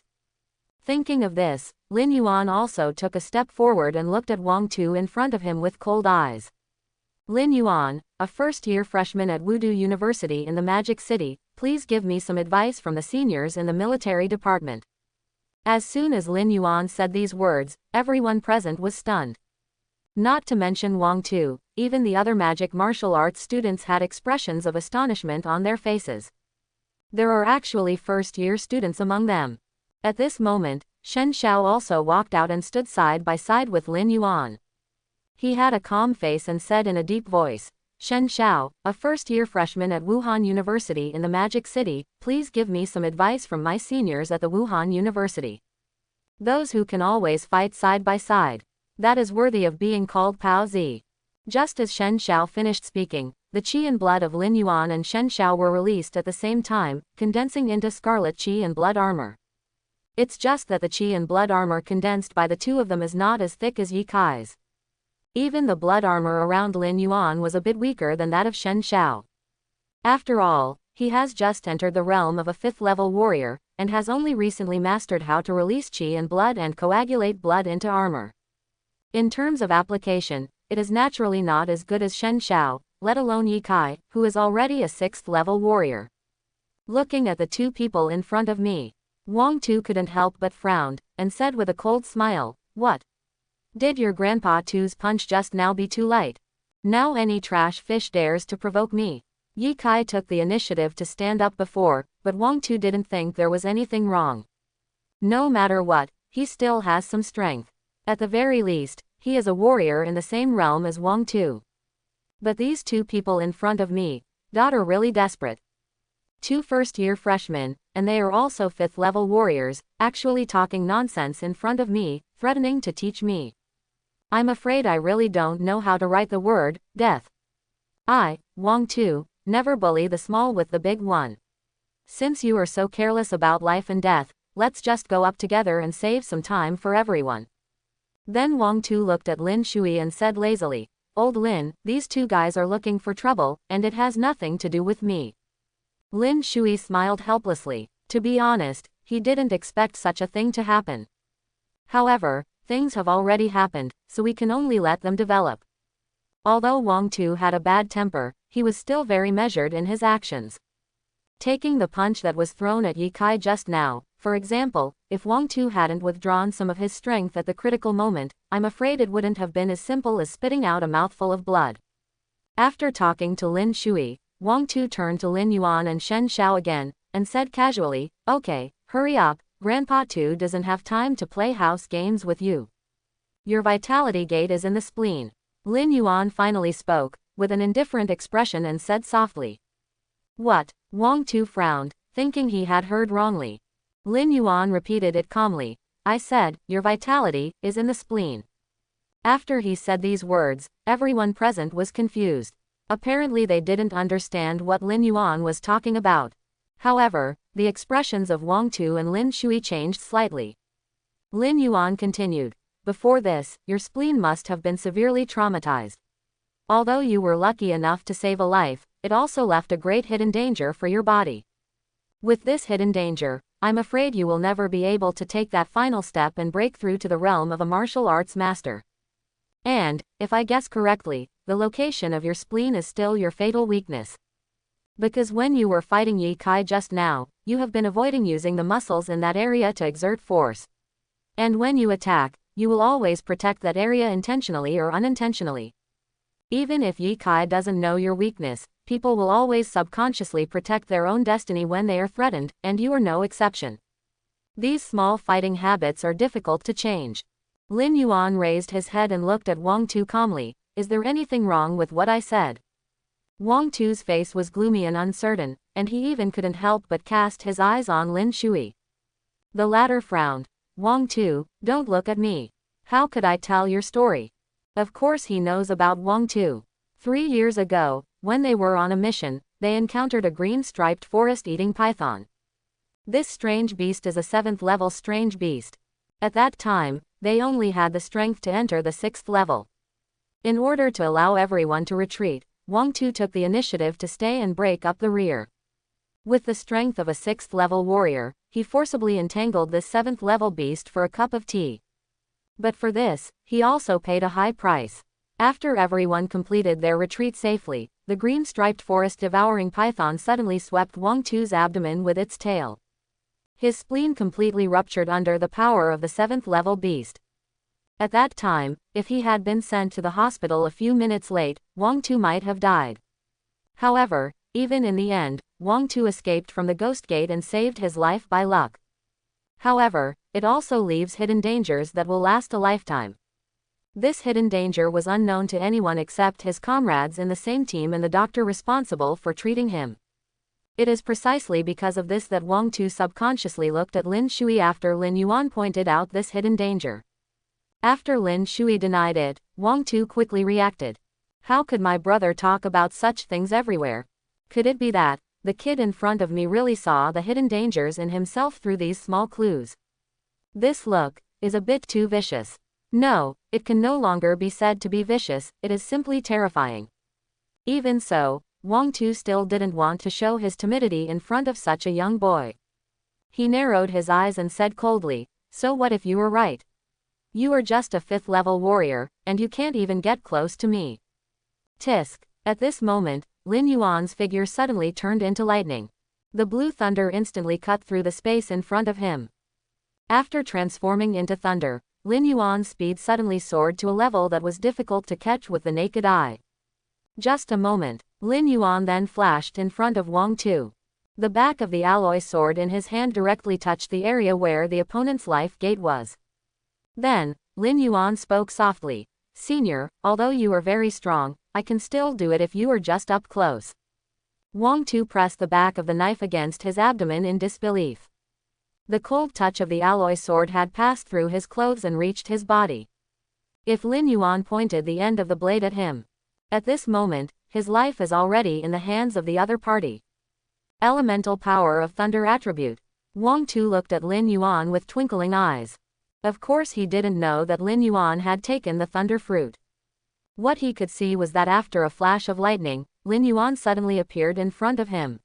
Thinking of this, Lin Yuan also took a step forward and looked at Wang Tu in front of him with cold eyes. Lin Yuan, a first-year freshman at Wudu University in the Magic City, please give me some advice from the seniors in the military department. As soon as Lin Yuan said these words, everyone present was stunned. Not to mention Wang Tu, even the other magic martial arts students had expressions of astonishment on their faces. There are actually first-year students among them. At this moment, Shen Xiao also walked out and stood side by side with Lin Yuan. He had a calm face and said in a deep voice, Shen Xiao, a first-year freshman at Wuhan University in the Magic City, please give me some advice from my seniors at the Wuhan University. Those who can always fight side by side. That is worthy of being called Pao Zi. Just as Shen Xiao finished speaking, the qi and blood of Lin Yuan and Shen Xiao were released at the same time, condensing into scarlet qi and blood armor. It's just that the qi and blood armor condensed by the 2 of them is not as thick as Ye Kai's. Even the blood armor around Lin Yuan was a bit weaker than that of Shen Xiao. After all, he has just entered the realm of a 5th-level warrior, and has only recently mastered how to release qi and blood and coagulate blood into armor. In terms of application, it is naturally not as good as Shen Xiao, let alone Ye Kai, who is already a 6th-level warrior. Looking at the 2 people in front of me, Wang Tu couldn't help but frowned, and said with a cold smile, what? Did your Grandpa Tu's punch just now be too light? Now any trash fish dares to provoke me. Ye Kai took the initiative to stand up before, but Wang Tu didn't think there was anything wrong. No matter what, he still has some strength. At the very least, he is a warrior in the same realm as Wang Tu. But these 2 people in front of me, are really desperate. 2 first-year freshmen, and they are also 5th-level warriors, actually talking nonsense in front of me, threatening to teach me. I'm afraid I really don't know how to write the word, death. I, Wang Tu, never bully the small with the big one. Since you are so careless about life and death, let's just go up together and save some time for everyone. Then Wang Tu looked at Lin Shui and said lazily, Old Lin, these 2 guys are looking for trouble, and it has nothing to do with me. Lin Shui smiled helplessly. To be honest, he didn't expect such a thing to happen. However, things have already happened, so we can only let them develop. Although Wang Tu had a bad temper, he was still very measured in his actions. Taking the punch that was thrown at Ye Kai just now, for example, if Wang Tu hadn't withdrawn some of his strength at the critical moment, I'm afraid it wouldn't have been as simple as spitting out a mouthful of blood. After talking to Lin Shui, Wang Tu turned to Lin Yuan and Shen Xiao again, and said casually, Okay, hurry up, Grandpa Tu doesn't have time to play house games with you. Your vitality gate is in the spleen. Lin Yuan finally spoke, with an indifferent expression and said softly. What? Wang Tu frowned, thinking he had heard wrongly. Lin Yuan repeated it calmly. I said, your vitality is in the spleen. After he said these words, everyone present was confused. Apparently they didn't understand what Lin Yuan was talking about. However, the expressions of Wang Tu and Lin Shui changed slightly. Lin Yuan continued. Before this, your spleen must have been severely traumatized. Although you were lucky enough to save a life, it also left a great hidden danger for your body. With this hidden danger, I'm afraid you will never be able to take that final step and break through to the realm of a martial arts master. And, if I guess correctly, the location of your spleen is still your fatal weakness. Because when you were fighting Ye Kai just now, you have been avoiding using the muscles in that area to exert force. And when you attack, you will always protect that area intentionally or unintentionally. Even if Ye Kai doesn't know your weakness, people will always subconsciously protect their own destiny when they are threatened, and you are no exception. These small fighting habits are difficult to change. Lin Yuan raised his head and looked at Wang Tu calmly. Is there anything wrong with what I said? Wang Tu's face was gloomy and uncertain, and he even couldn't help but cast his eyes on Lin Shui. The latter frowned. Wang Tu, don't look at me. How could I tell your story? Of course he knows about Wang Tu. 3 years ago, when they were on a mission, they encountered a green-striped forest-eating python. This strange beast is a 7th-level strange beast. At that time, they only had the strength to enter the 6th level. In order to allow everyone to retreat, Wang Tu took the initiative to stay and break up the rear. With the strength of a 6th-level warrior, he forcibly entangled this 7th-level beast for a cup of tea. But for this, he also paid a high price. After everyone completed their retreat safely, the green-striped forest-devouring python suddenly swept Wang Tu's abdomen with its tail. His spleen completely ruptured under the power of the 7th-level beast. At that time, if he had been sent to the hospital a few minutes late, Wang Tu might have died. However, even in the end, Wang Tu escaped from the Ghost Gate and saved his life by luck. However, it also leaves hidden dangers that will last a lifetime. This hidden danger was unknown to anyone except his comrades in the same team and the doctor responsible for treating him. It is precisely because of this that Wang Tu subconsciously looked at Lin Shui after Lin Yuan pointed out this hidden danger. After Lin Shui denied it, Wang Tu quickly reacted. How could my brother talk about such things everywhere? Could it be that the kid in front of me really saw the hidden dangers in himself through these small clues? This look is a bit too vicious. No, it can no longer be said to be vicious, it is simply terrifying. Even so, Wang Tu still didn't want to show his timidity in front of such a young boy. He narrowed his eyes and said coldly, so what if you were right? You are just a 5th-level warrior, and you can't even get close to me. Tisk. At this moment, Lin Yuan's figure suddenly turned into lightning. The blue thunder instantly cut through the space in front of him. After transforming into thunder, Lin Yuan's speed suddenly soared to a level that was difficult to catch with the naked eye. Just a moment, Lin Yuan then flashed in front of Wang Tu. The back of the alloy sword in his hand directly touched the area where the opponent's life gate was. Then, Lin Yuan spoke softly. Senior, although you are very strong, I can still do it if you are just up close. Wang Tu pressed the back of the knife against his abdomen in disbelief. The cold touch of the alloy sword had passed through his clothes and reached his body. If Lin Yuan pointed the end of the blade at him. At this moment, his life is already in the hands of the other party. Elemental power of thunder attribute. Wang Tu looked at Lin Yuan with twinkling eyes. Of course he didn't know that Lin Yuan had taken the thunder fruit. What he could see was that after a flash of lightning, Lin Yuan suddenly appeared in front of him.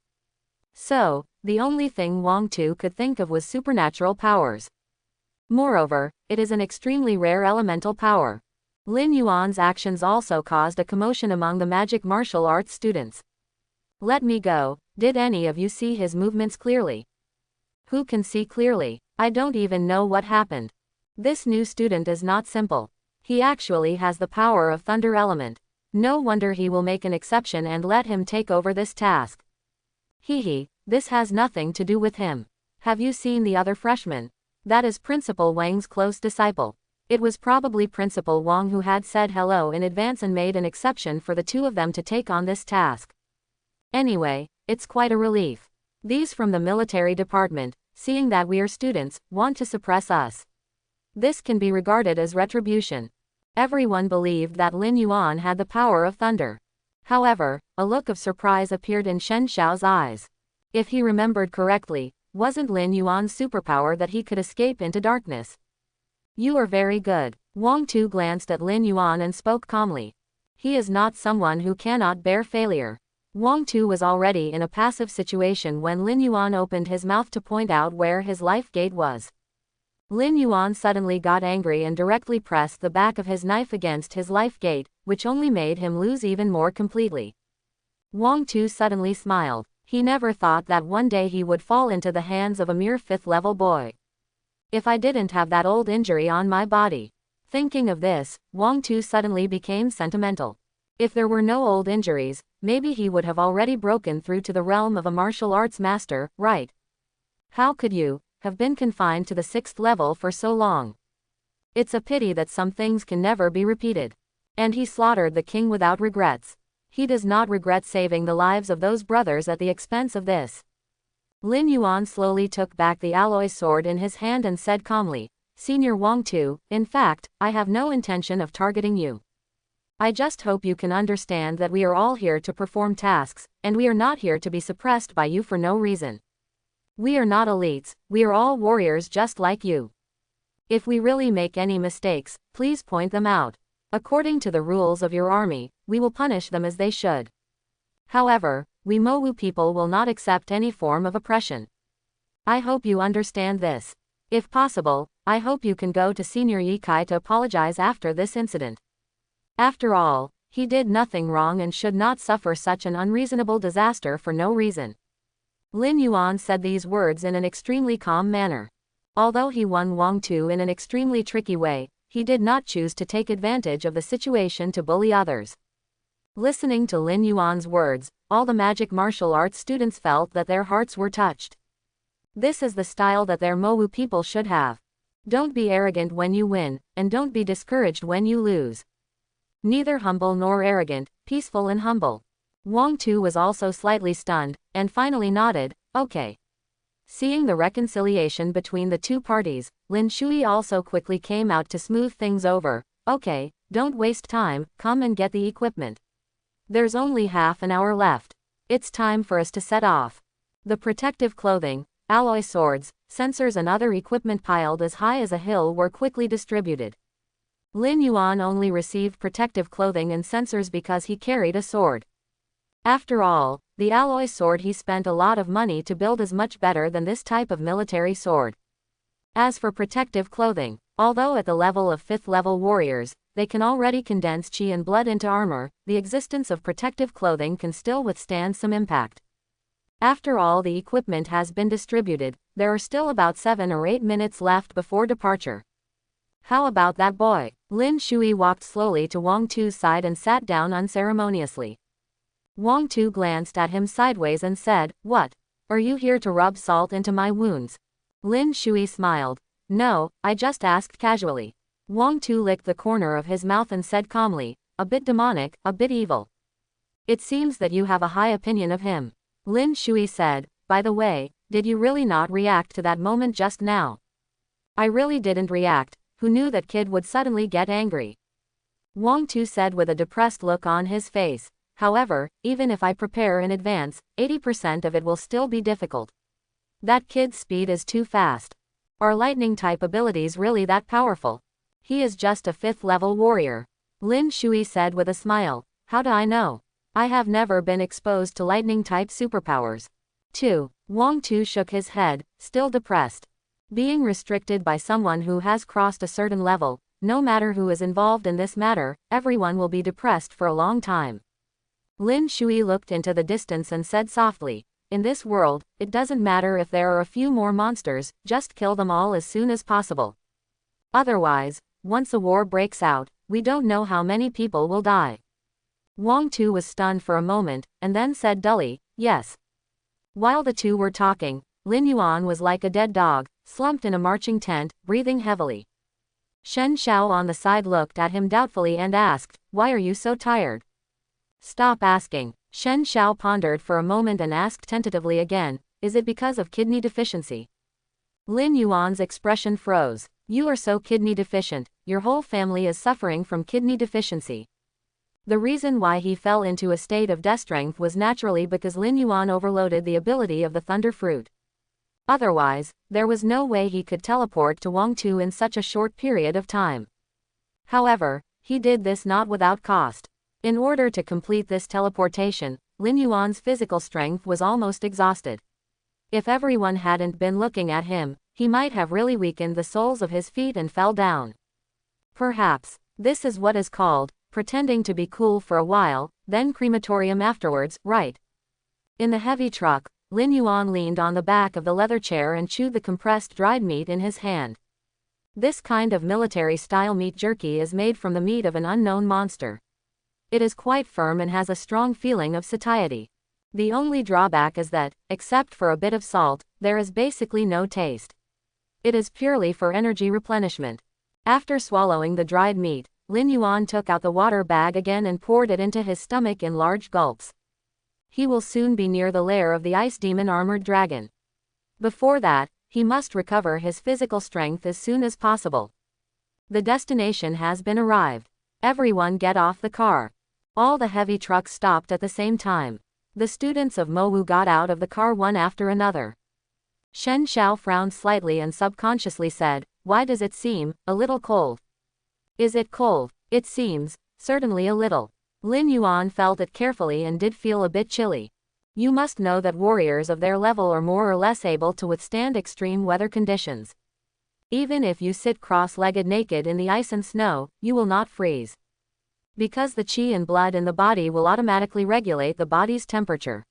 So, the only thing Wang Tu could think of was supernatural powers. Moreover, it is an extremely rare elemental power. Lin Yuan's actions also caused a commotion among the magic martial arts students. Let me go. Did any of you see his movements clearly? Who can see clearly? I don't even know what happened. This new student is not simple. He actually has the power of thunder element. No wonder he will make an exception and let him take over this task. This has nothing to do with him. Have you seen the other freshman? That is Principal Wang's close disciple. It was probably Principal Wang who had said hello in advance and made an exception for the two of them to take on this task. Anyway, it's quite a relief. These from the military department, seeing that we are students, want to suppress us. This can be regarded as retribution. Everyone believed that Lin Yuan had the power of thunder. However, a look of surprise appeared in Shen Xiao's eyes. If he remembered correctly, wasn't Lin Yuan's superpower that he could escape into darkness? You are very good. Wang Tu glanced at Lin Yuan and spoke calmly. He is not someone who cannot bear failure. Wang Tu was already in a passive situation when Lin Yuan opened his mouth to point out where his life gate was. Lin Yuan suddenly got angry and directly pressed the back of his knife against his life gate, which only made him lose even more completely. Wang Tu suddenly smiled. He never thought that one day he would fall into the hands of a mere 5th-level boy. If I didn't have that old injury on my body. Thinking of this, Wang Tu suddenly became sentimental. If there were no old injuries, maybe he would have already broken through to the realm of a martial arts master, right? How could you have been confined to the 6th level for so long? It's a pity that some things can never be repeated. And he slaughtered the king without regrets. He does not regret saving the lives of those brothers at the expense of this. Lin Yuan slowly took back the alloy sword in his hand and said calmly, Senior Wang Tu, in fact, I have no intention of targeting you. I just hope you can understand that we are all here to perform tasks, and we are not here to be suppressed by you for no reason. We are not elites, we are all warriors just like you. If we really make any mistakes, please point them out. According to the rules of your army, we will punish them as they should. However, we Mowu people will not accept any form of oppression. I hope you understand this. If possible, I hope you can go to Senior Yi Kai to apologize after this incident. After all, he did nothing wrong and should not suffer such an unreasonable disaster for no reason. Lin Yuan said these words in an extremely calm manner. Although he won Wang Tu in an extremely tricky way, he did not choose to take advantage of the situation to bully others. Listening to Lin Yuan's words, all the magic martial arts students felt that their hearts were touched. This is the style that their Mowu people should have. Don't be arrogant when you win, and don't be discouraged when you lose. Neither humble nor arrogant, peaceful and humble. Wang Tu was also slightly stunned, and finally nodded, okay. Seeing the reconciliation between the two parties, Lin Shui also quickly came out to smooth things over. Okay, don't waste time, come and get the equipment. There's only half an hour left. It's time for us to set off. The protective clothing, alloy swords, sensors and other equipment piled as high as a hill were quickly distributed. Lin Yuan only received protective clothing and sensors because he carried a sword. After all, the alloy sword he spent a lot of money to build is much better than this type of military sword. As for protective clothing, although at the level of 5th level warriors, they can already condense chi and blood into armor, the existence of protective clothing can still withstand some impact. After all the equipment has been distributed, there are still about 7 or 8 minutes left before departure. How about that boy? Lin Shui walked slowly to Wang Tu's side and sat down unceremoniously. Wang Tu glanced at him sideways and said, What? Are you here to rub salt into my wounds? Lin Shui smiled. No, I just asked casually. Wang Tu licked the corner of his mouth and said calmly, a bit demonic, a bit evil. It seems that you have a high opinion of him. Lin Shui said, by the way, did you really not react to that moment just now? I really didn't react. Who knew that kid would suddenly get angry? Wang Tu said with a depressed look on his face. However, even if I prepare in advance, 80% of it will still be difficult. That kid's speed is too fast. Are lightning type abilities really that powerful? He is just a 5th level warrior. Lin Shui said with a smile. How do I know? I have never been exposed to lightning type superpowers. 2. Wang Tu shook his head, still depressed. Being restricted by someone who has crossed a certain level, no matter who is involved in this matter, everyone will be depressed for a long time. Lin Shui looked into the distance and said softly, in this world, it doesn't matter if there are a few more monsters, just kill them all as soon as possible. Otherwise, once a war breaks out, we don't know how many people will die. Wang Tu was stunned for a moment, and then said dully, yes. While the two were talking, Lin Yuan was like a dead dog, slumped in a marching tent, breathing heavily. Shen Xiao on the side looked at him doubtfully and asked, why are you so tired? Stop asking. Shen Xiao pondered for a moment and asked tentatively again, is it because of kidney deficiency? Lin Yuan's expression froze. You are so kidney deficient, your whole family is suffering from kidney deficiency. The reason why he fell into a state of destrength was naturally because Lin Yuan overloaded the ability of the Thunder Fruit. Otherwise, there was no way he could teleport to Wang Tu in such a short period of time. However, he did this not without cost. In order to complete this teleportation, Lin Yuan's physical strength was almost exhausted. If everyone hadn't been looking at him, he might have really weakened the soles of his feet and fell down. Perhaps, this is what is called, pretending to be cool for a while, then crematorium afterwards, right? In the heavy truck, Lin Yuan leaned on the back of the leather chair and chewed the compressed dried meat in his hand. This kind of military-style meat jerky is made from the meat of an unknown monster. It is quite firm and has a strong feeling of satiety. The only drawback is that, except for a bit of salt, there is basically no taste. It is purely for energy replenishment. After swallowing the dried meat, Lin Yuan took out the water bag again and poured it into his stomach in large gulps. He will soon be near the lair of the ice demon armored dragon. Before that, he must recover his physical strength as soon as possible. The destination has been arrived. Everyone get off the car. All the heavy trucks stopped at the same time. The students of Mowu got out of the car one after another. Shen Xiao frowned slightly and subconsciously said, why does it seem a little cold? Is it cold? It seems, certainly a little. Lin Yuan felt it carefully and did feel a bit chilly. You must know that warriors of their level are more or less able to withstand extreme weather conditions. Even if you sit cross-legged naked in the ice and snow, you will not freeze. Because the qi and blood in the body will automatically regulate the body's temperature.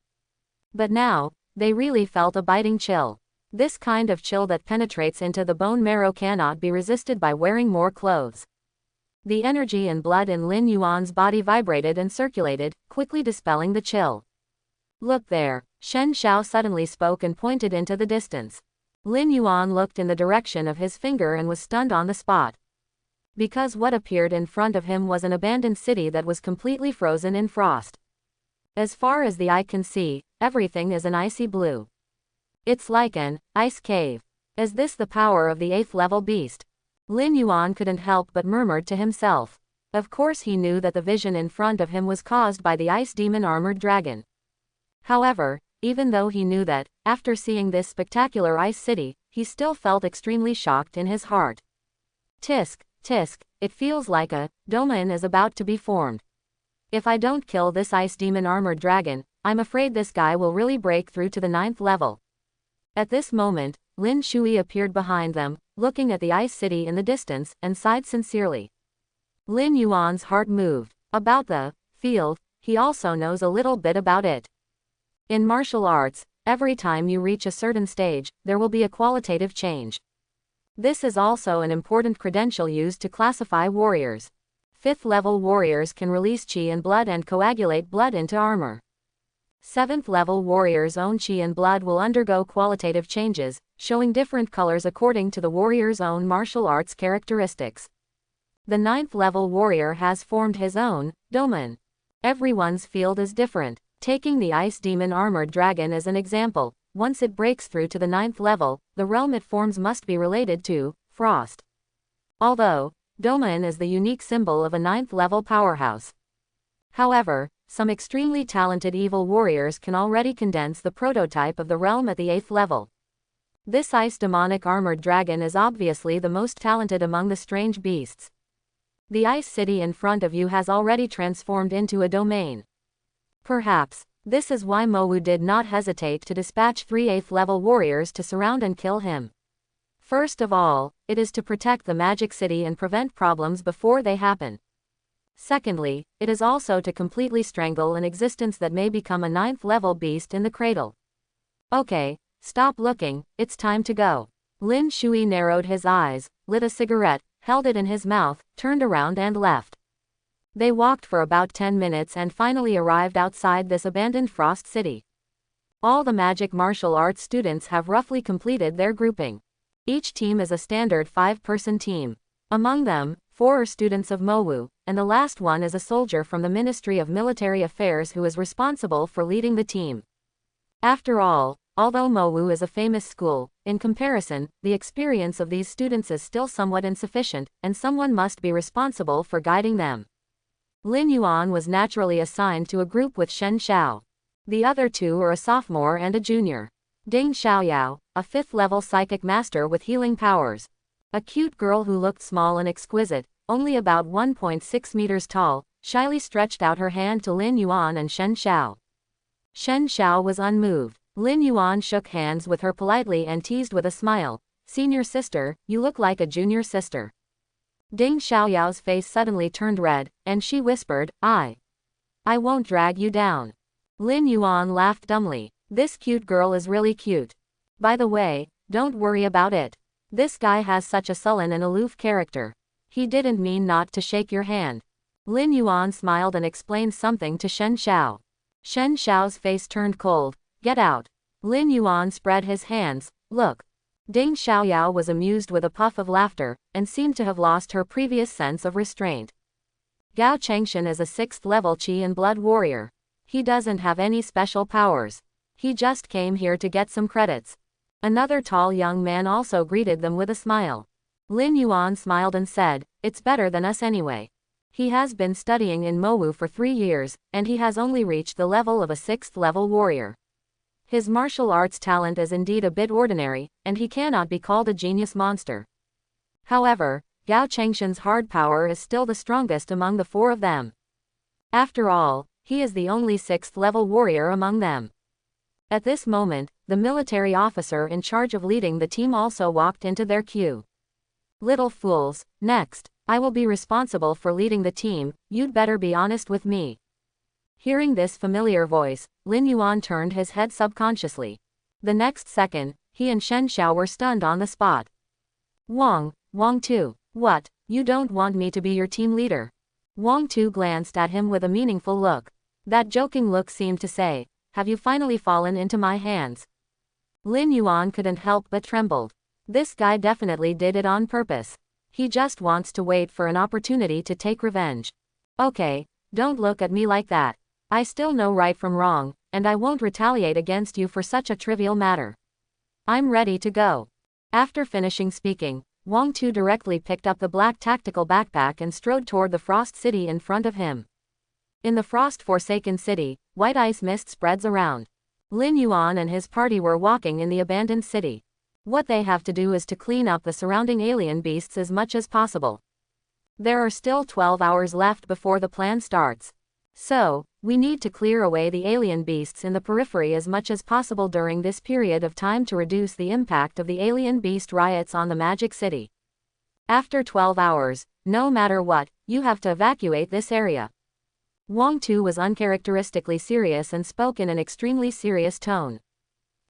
But now, they really felt a biting chill. This kind of chill that penetrates into the bone marrow cannot be resisted by wearing more clothes. The energy and blood in Lin Yuan's body vibrated and circulated, quickly dispelling the chill. Look there, Shen Xiao suddenly spoke and pointed into the distance. Lin Yuan looked in the direction of his finger and was stunned on the spot. Because what appeared in front of him was an abandoned city that was completely frozen in frost. As far as the eye can see, everything is an icy blue. It's like an ice cave. Is this the power of the 8th level beast? Lin Yuan couldn't help but murmured to himself. Of course he knew that the vision in front of him was caused by the ice demon armored dragon. However, even though he knew that, after seeing this spectacular ice city, he still felt extremely shocked in his heart. Tisk, tisk, it feels like a domain is about to be formed. If I don't kill this ice demon armored dragon, I'm afraid this guy will really break through to the 9th level. At this moment, Lin Shui appeared behind them, looking at the ice city in the distance, and sighed sincerely. Lin Yuan's heart moved. About the field, he also knows a little bit about it. In martial arts, every time you reach a certain stage, there will be a qualitative change. This is also an important credential used to classify warriors. 5th level warriors can release qi and blood and coagulate blood into armor. 7th level warriors' own qi and blood will undergo qualitative changes, showing different colors according to the warrior's own martial arts characteristics. The 9th level warrior has formed his own domain. Everyone's field is different. Taking the Ice Demon Armored Dragon as an example, once it breaks through to the 9th level, the realm it forms must be related to Frost. Although, Domain is the unique symbol of a 9th level powerhouse. However, some extremely talented evil warriors can already condense the prototype of the realm at the 8th level. This ice demonic armored dragon is obviously the most talented among the strange beasts. The ice city in front of you has already transformed into a domain. Perhaps, this is why Mowu did not hesitate to dispatch 3 8th level warriors to surround and kill him. First of all, it is to protect the magic city and prevent problems before they happen. Secondly, it is also to completely strangle an existence that may become a 9th level beast in the cradle. Okay, stop looking, it's time to go. Lin Shui narrowed his eyes, lit a cigarette, held it in his mouth, turned around and left. They walked for about 10 minutes and finally arrived outside this abandoned Frost City. All the magic martial arts students have roughly completed their grouping. Each team is a standard 5-person team. Among them, 4 are students of Mowu, and the last one is a soldier from the Ministry of Military Affairs who is responsible for leading the team. After all, although Mowu is a famous school, in comparison, the experience of these students is still somewhat insufficient, and someone must be responsible for guiding them. Lin Yuan was naturally assigned to a group with Shen Xiao. The other 2 are a sophomore and a junior. Ding Xiaoyao, a 5th-level psychic master with healing powers. A cute girl who looked small and exquisite, only about 1.6 meters tall, shyly stretched out her hand to Lin Yuan and Shen Xiao. Shen Xiao was unmoved. Lin Yuan shook hands with her politely and teased with a smile, "Senior sister, you look like a junior sister." Ding Xiaoyao's face suddenly turned red, and she whispered, I won't drag you down." Lin Yuan laughed dumbly. This cute girl is really cute. By the way, don't worry about it. This guy has such a sullen and aloof character. He didn't mean not to shake your hand. Lin Yuan smiled and explained something to Shen Xiao. Shen Xiao's face turned cold. "Get out." Lin Yuan spread his hands. "Look." Ding Xiaoyao was amused with a puff of laughter, and seemed to have lost her previous sense of restraint. Gao Changshan is a 6th-level Qi and Blood warrior. He doesn't have any special powers. He just came here to get some credits. Another tall young man also greeted them with a smile. Lin Yuan smiled and said, "It's better than us anyway." He has been studying in Mowu for 3 years, and he has only reached the level of a 6th-level warrior. His martial arts talent is indeed a bit ordinary, and he cannot be called a genius monster. However, Gao Changshan's hard power is still the strongest among the 4 of them. After all, he is the only 6th-level warrior among them. At this moment, the military officer in charge of leading the team also walked into their queue. "Little fools, next, I will be responsible for leading the team, you'd better be honest with me." Hearing this familiar voice, Lin Yuan turned his head subconsciously. The next second, he and Shen Xiao were stunned on the spot. Wang Tu, what, you don't want me to be your team leader?" Wang Tu glanced at him with a meaningful look. That joking look seemed to say, "Have you finally fallen into my hands?" Lin Yuan couldn't help but trembled. This guy definitely did it on purpose. He just wants to wait for an opportunity to take revenge. Okay, don't look at me like that. I still know right from wrong, and I won't retaliate against you for such a trivial matter. I'm ready to go. After finishing speaking, Wang Tu directly picked up the black tactical backpack and strode toward the Frost City in front of him. In the Frost-forsaken city, white ice mist spreads around. Lin Yuan and his party were walking in the abandoned city. What they have to do is to clean up the surrounding alien beasts as much as possible. There are still 12 hours left before the plan starts. So, we need to clear away the alien beasts in the periphery as much as possible during this period of time to reduce the impact of the alien beast riots on the Magic City. After 12 hours, no matter what, you have to evacuate this area. Wang Tu was uncharacteristically serious and spoke in an extremely serious tone.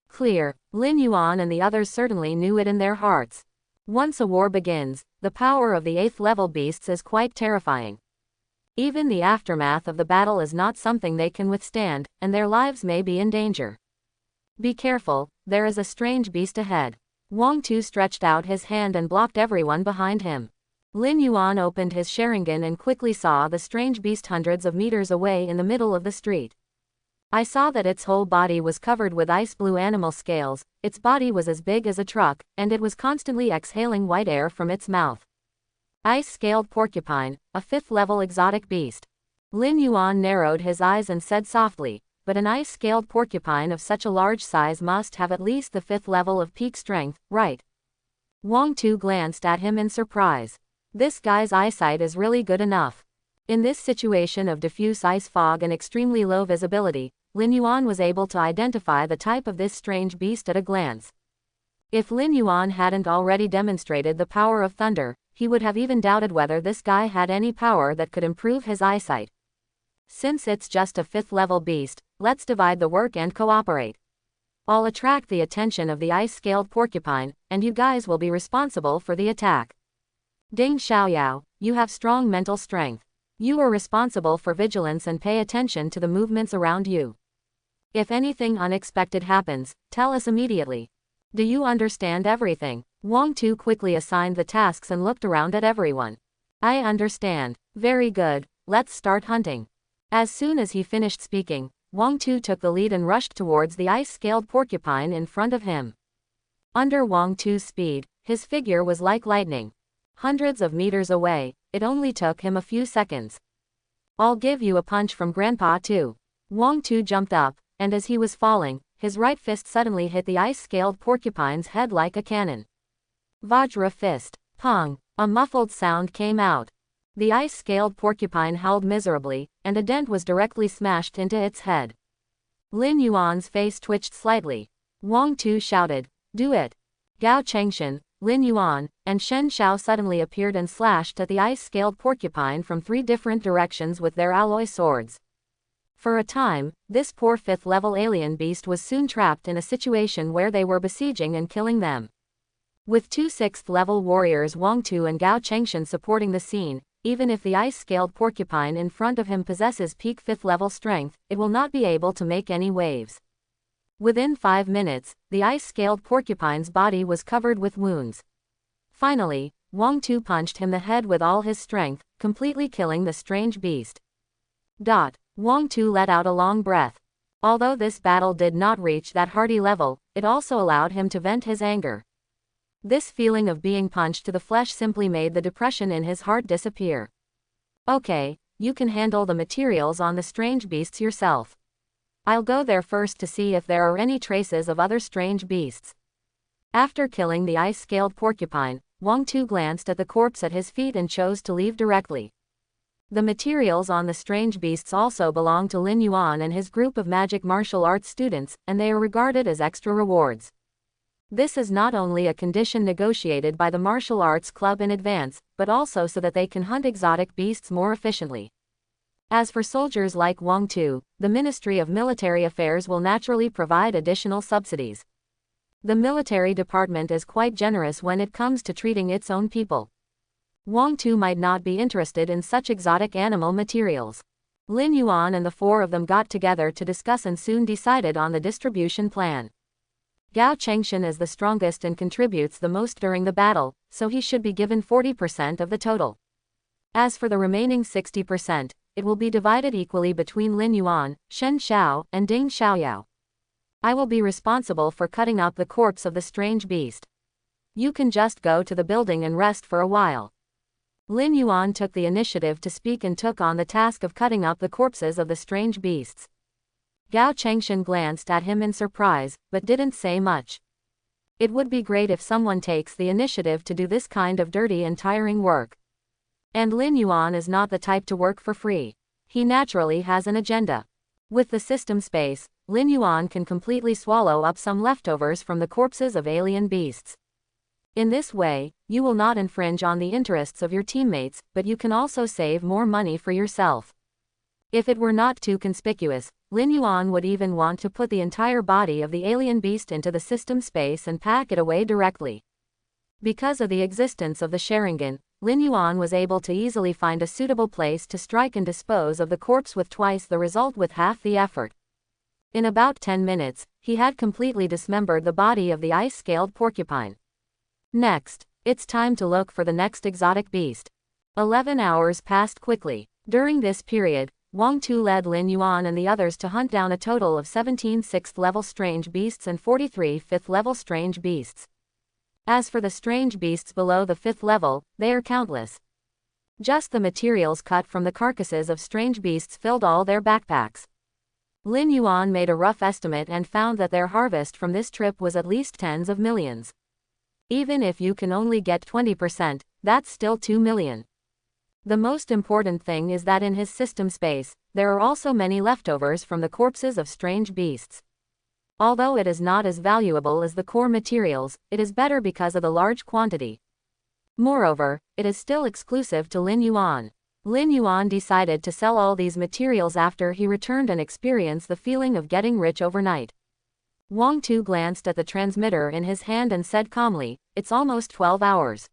Clear, Lin Yuan and the others certainly knew it in their hearts. Once a war begins, the power of the 8th-level beasts is quite terrifying. Even the aftermath of the battle is not something they can withstand, and their lives may be in danger. Be careful, there is a strange beast ahead. Wang Tu stretched out his hand and blocked everyone behind him. Lin Yuan opened his Sharingan and quickly saw the strange beast hundreds of meters away in the middle of the street. I saw that its whole body was covered with ice blue animal scales, its body was as big as a truck, and it was constantly exhaling white air from its mouth. Ice-scaled porcupine, a 5th-level exotic beast. Lin Yuan narrowed his eyes and said softly, but an ice-scaled porcupine of such a large size must have at least the 5th level of peak strength, right? Wang Tu glanced at him in surprise. This guy's eyesight is really good enough. In this situation of diffuse ice fog and extremely low visibility, Lin Yuan was able to identify the type of this strange beast at a glance. If Lin Yuan hadn't already demonstrated the power of thunder, he would have even doubted whether this guy had any power that could improve his eyesight. Since it's just a 5th-level beast, let's divide the work and cooperate. I'll attract the attention of the ice-scaled porcupine, and you guys will be responsible for the attack. Ding Xiaoyao, you have strong mental strength. You are responsible for vigilance and pay attention to the movements around you. If anything unexpected happens, tell us immediately. Do you understand everything? Wang Tu quickly assigned the tasks and looked around at everyone. I understand. Very good, let's start hunting. As soon as he finished speaking, Wang Tu took the lead and rushed towards the ice-scaled porcupine in front of him. Under Wang Tu's speed, his figure was like lightning. Hundreds of meters away, it only took him a few seconds. I'll give you a punch from Grandpa too. Wang Tu jumped up, and as he was falling, his right fist suddenly hit the ice-scaled porcupine's head like a cannon. Vajra fist. Pong. A muffled sound came out. The ice-scaled porcupine howled miserably, and a dent was directly smashed into its head. Lin Yuan's face twitched slightly. Wang Tu shouted, "Do it!" Gao Chengshan, Lin Yuan, and Shen Xiao suddenly appeared and slashed at the ice-scaled porcupine from 3 different directions with their alloy swords. For a time, this poor 5th-level alien beast was soon trapped in a situation where they were besieging and killing them. With 2 6th-level warriors Wang Tu and Gao Chengshan supporting the scene, even if the ice-scaled porcupine in front of him possesses peak 5th-level strength, it will not be able to make any waves. Within 5 minutes, the ice-scaled porcupine's body was covered with wounds. Finally, Wang Tu punched him the head with all his strength, completely killing the strange beast. Wang Tu let out a long breath. Although this battle did not reach that hearty level, it also allowed him to vent his anger. This feeling of being punched to the flesh simply made the depression in his heart disappear. Okay, you can handle the materials on the strange beasts yourself. I'll go there first to see if there are any traces of other strange beasts. After killing the ice-scaled porcupine, Wang Tu glanced at the corpse at his feet and chose to leave directly. The materials on the strange beasts also belong to Lin Yuan and his group of magic martial arts students, and they are regarded as extra rewards. This is not only a condition negotiated by the martial arts club in advance, but also so that they can hunt exotic beasts more efficiently. As for soldiers like Wang Tu, the Ministry of Military Affairs will naturally provide additional subsidies. The military department is quite generous when it comes to treating its own people. Wang Tu might not be interested in such exotic animal materials. Lin Yuan and the 4 of them got together to discuss and soon decided on the distribution plan. Gao Chengshan is the strongest and contributes the most during the battle, so he should be given 40% of the total. As for the remaining 60%, it will be divided equally between Lin Yuan, Shen Xiao, and Ding Xiaoyao. I will be responsible for cutting up the corpse of the strange beast. You can just go to the building and rest for a while. Lin Yuan took the initiative to speak and took on the task of cutting up the corpses of the strange beasts. Gao Chengshan glanced at him in surprise, but didn't say much. It would be great if someone takes the initiative to do this kind of dirty and tiring work. And Lin Yuan is not the type to work for free. He naturally has an agenda. With the system space, Lin Yuan can completely swallow up some leftovers from the corpses of alien beasts. In this way, you will not infringe on the interests of your teammates, but you can also save more money for yourself. If it were not too conspicuous, Lin Yuan would even want to put the entire body of the alien beast into the system space and pack it away directly. Because of the existence of the Sharingan, Lin Yuan was able to easily find a suitable place to strike and dispose of the corpse with twice the result with half the effort. In about 10 minutes, he had completely dismembered the body of the ice-scaled porcupine. Next, it's time to look for the next exotic beast. 11 hours passed quickly. During this period, Wang Tu led Lin Yuan and the others to hunt down a total of 17 6th-level strange beasts and 43 5th-level strange beasts. As for the strange beasts below the 5th level, they are countless. Just the materials cut from the carcasses of strange beasts filled all their backpacks. Lin Yuan made a rough estimate and found that their harvest from this trip was at least tens of millions. Even if you can only get 20%, that's still 2 million. The most important thing is that in his system space, there are also many leftovers from the corpses of strange beasts. Although it is not as valuable as the core materials, it is better because of the large quantity. Moreover, it is still exclusive to Lin Yuan. Lin Yuan decided to sell all these materials after he returned and experienced the feeling of getting rich overnight. Wang Tu glanced at the transmitter in his hand and said calmly, "It's almost 12 hours.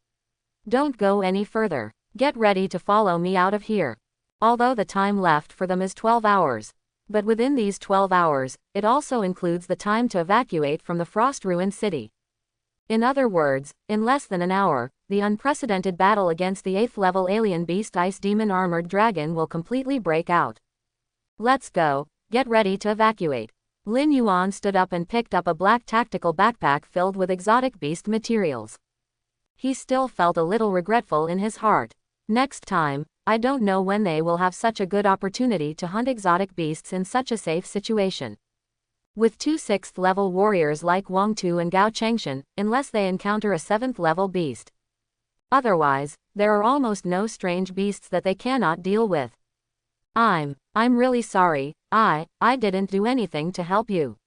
Don't go any further. Get ready to follow me out of here." Although the time left for them is 12 hours. But within these 12 hours, it also includes the time to evacuate from the frost-ruined city. In other words, in less than an hour, the unprecedented battle against the 8th-level alien beast Ice Demon Armored Dragon will completely break out. Let's go, get ready to evacuate. Lin Yuan stood up and picked up a black tactical backpack filled with exotic beast materials. He still felt a little regretful in his heart. Next time, I don't know when they will have such a good opportunity to hunt exotic beasts in such a safe situation. With 2 6th-level warriors like Wang Tu and Gao Changshan, unless they encounter a 7th-level beast. Otherwise, there are almost no strange beasts that they cannot deal with. I'm really sorry, I didn't do anything to help you.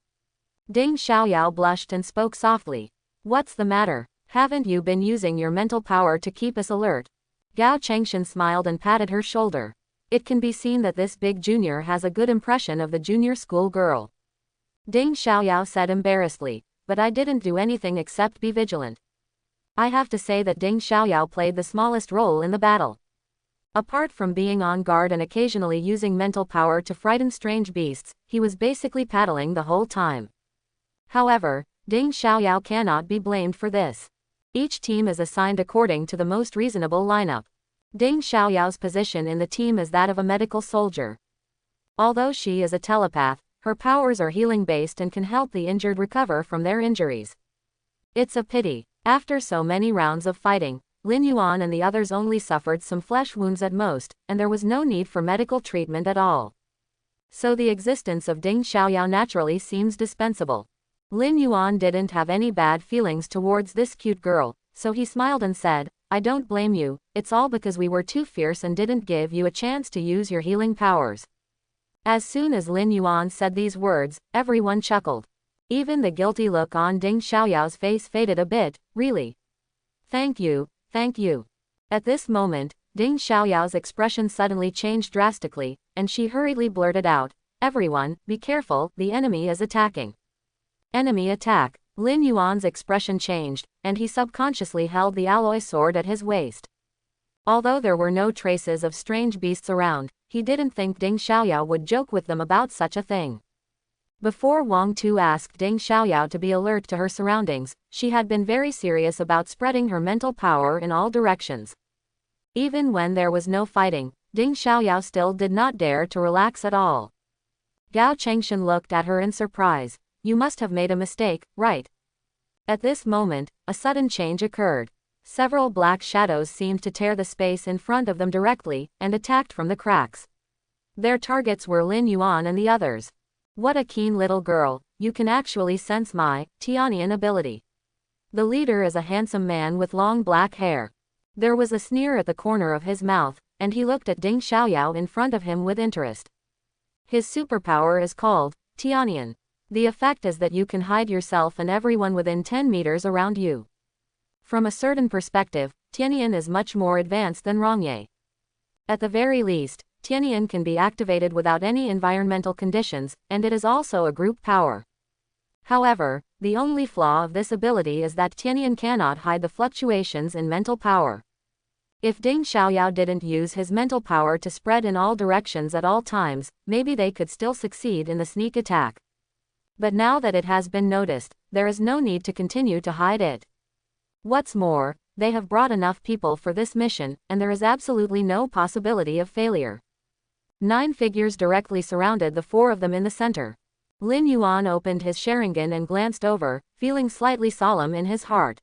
Ding Xiaoyao blushed and spoke softly. What's the matter? Haven't you been using your mental power to keep us alert? Gao Changshan smiled and patted her shoulder. It can be seen that this big junior has a good impression of the junior school girl. Ding Xiaoyao said embarrassedly, but I didn't do anything except be vigilant. I have to say that Ding Xiaoyao played the smallest role in the battle. Apart from being on guard and occasionally using mental power to frighten strange beasts, he was basically paddling the whole time. However, Ding Xiaoyao cannot be blamed for this. Each team is assigned according to the most reasonable lineup. Ding Xiaoyao's position in the team is that of a medical soldier. Although she is a telepath, her powers are healing-based and can help the injured recover from their injuries. It's a pity. After so many rounds of fighting, Lin Yuan and the others only suffered some flesh wounds at most, and there was no need for medical treatment at all. So the existence of Ding Xiaoyao naturally seems dispensable. Lin Yuan didn't have any bad feelings towards this cute girl, so he smiled and said, "I don't blame you, it's all because we were too fierce and didn't give you a chance to use your healing powers." As soon as Lin Yuan said these words, everyone chuckled. Even the guilty look on Ding Xiaoyao's face faded a bit. "Really? Thank you, thank you." At this moment, Ding Xiaoyao's expression suddenly changed drastically, and she hurriedly blurted out, "Everyone, be careful, the enemy is attacking." Enemy attack. Lin Yuan's expression changed, and he subconsciously held the alloy sword at his waist. Although there were no traces of strange beasts around, he didn't think Ding Xiaoyao would joke with them about such a thing. Before Wang Tu asked Ding Xiaoyao to be alert to her surroundings, she had been very serious about spreading her mental power in all directions. Even when there was no fighting, Ding Xiaoyao still did not dare to relax at all. Gao Changshan looked at her in surprise. "You must have made a mistake, right?" At this moment, a sudden change occurred. Several black shadows seemed to tear the space in front of them directly, and attacked from the cracks. Their targets were Lin Yuan and the others. "What a keen little girl, you can actually sense my Tianian ability." The leader is a handsome man with long black hair. There was a sneer at the corner of his mouth, and he looked at Ding Xiaoyao in front of him with interest. His superpower is called Tianian. The effect is that you can hide yourself and everyone within 10 meters around you. From a certain perspective, Tianian is much more advanced than Rongye. At the very least, Tianian can be activated without any environmental conditions, and it is also a group power. However, the only flaw of this ability is that Tianian cannot hide the fluctuations in mental power. If Ding Xiaoyao didn't use his mental power to spread in all directions at all times, maybe they could still succeed in the sneak attack. But now that it has been noticed, there is no need to continue to hide it. What's more, they have brought enough people for this mission, and there is absolutely no possibility of failure. 9 figures directly surrounded the 4 of them in the center. Lin Yuan opened his Sharingan and glanced over, feeling slightly solemn in his heart.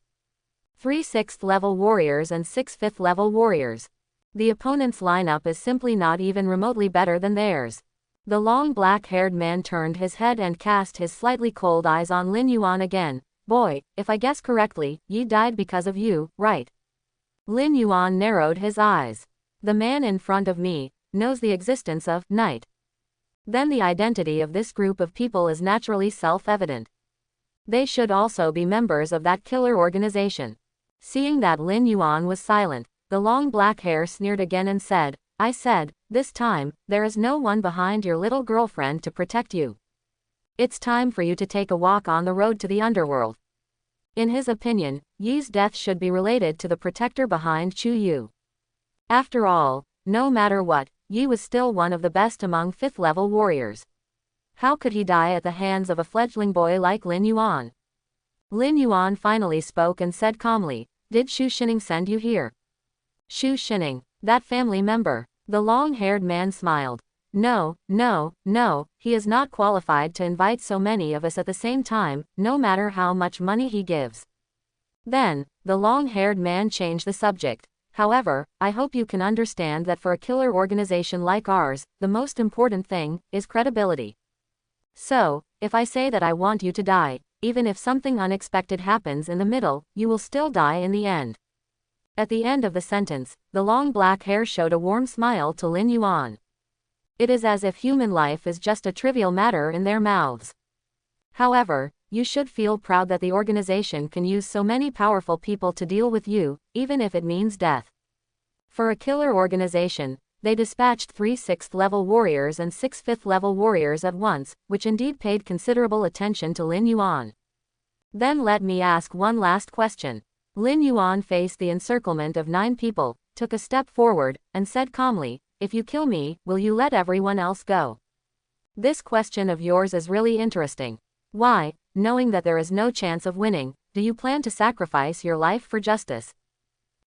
3 6th level warriors and 6 5th level warriors. The opponent's lineup is simply not even remotely better than theirs. The long black-haired man turned his head and cast his slightly cold eyes on Lin Yuan again. Boy, if I guess correctly, Yi died because of you, right? Lin Yuan narrowed his eyes. The man in front of me knows the existence of night. Then the identity of this group of people is naturally self-evident. They should also be members of that killer organization. Seeing that Lin Yuan was silent, the long black hair sneered again and said, I said, this time, there is no one behind your little girlfriend to protect you. It's time for you to take a walk on the road to the underworld. In his opinion, Yi's death should be related to the protector behind Chu Yu. After all, no matter what, Yi was still one of the best among 5th level warriors. How could he die at the hands of a fledgling boy like Lin Yuan? Lin Yuan finally spoke and said calmly, did Shu Shining send you here? Shu Shining, that family member. The long-haired man smiled. No, he is not qualified to invite so many of us at the same time, no matter how much money he gives. Then, the long-haired man changed the subject. However, I hope you can understand that for a killer organization like ours, the most important thing is credibility. So, if I say that I want you to die, even if something unexpected happens in the middle, you will still die in the end. At the end of the sentence, the long black hair showed a warm smile to Lin Yuan. It is as if human life is just a trivial matter in their mouths. However, you should feel proud that the organization can use so many powerful people to deal with you, even if it means death. For a killer organization, they dispatched 3 6th level warriors and 6 5th level warriors at once, which indeed paid considerable attention to Lin Yuan. Then let me ask one last question. Lin Yuan faced the encirclement of 9 people, took a step forward, and said calmly, if you kill me, will you let everyone else go? This question of yours is really interesting. Why, knowing that there is no chance of winning, do you plan to sacrifice your life for justice?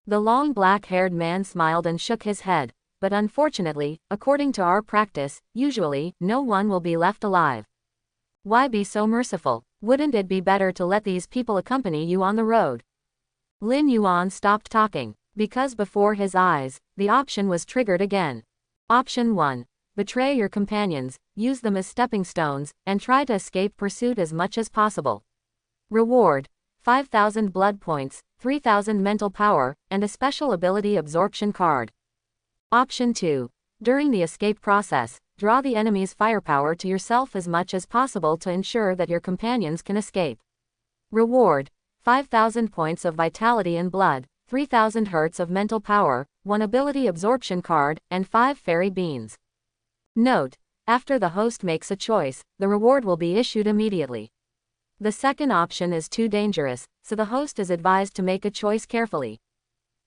The long black-haired man smiled and shook his head, but unfortunately, according to our practice, usually, no one will be left alive. Why be so merciful? Wouldn't it be better to let these people accompany you on the road? Lin Yuan stopped talking, because before his eyes, the option was triggered again. Option 1. Betray your companions, use them as stepping stones, and try to escape pursuit as much as possible. Reward: 5,000 blood points, 3,000 mental power, and a special ability absorption card. Option 2. During the escape process, draw the enemy's firepower to yourself as much as possible to ensure that your companions can escape. Reward: 5,000 points of vitality and blood, 3,000 hertz of mental power, 1 ability absorption card, and 5 fairy beans. Note: after the host makes a choice, the reward will be issued immediately. The second option is too dangerous, so the host is advised to make a choice carefully.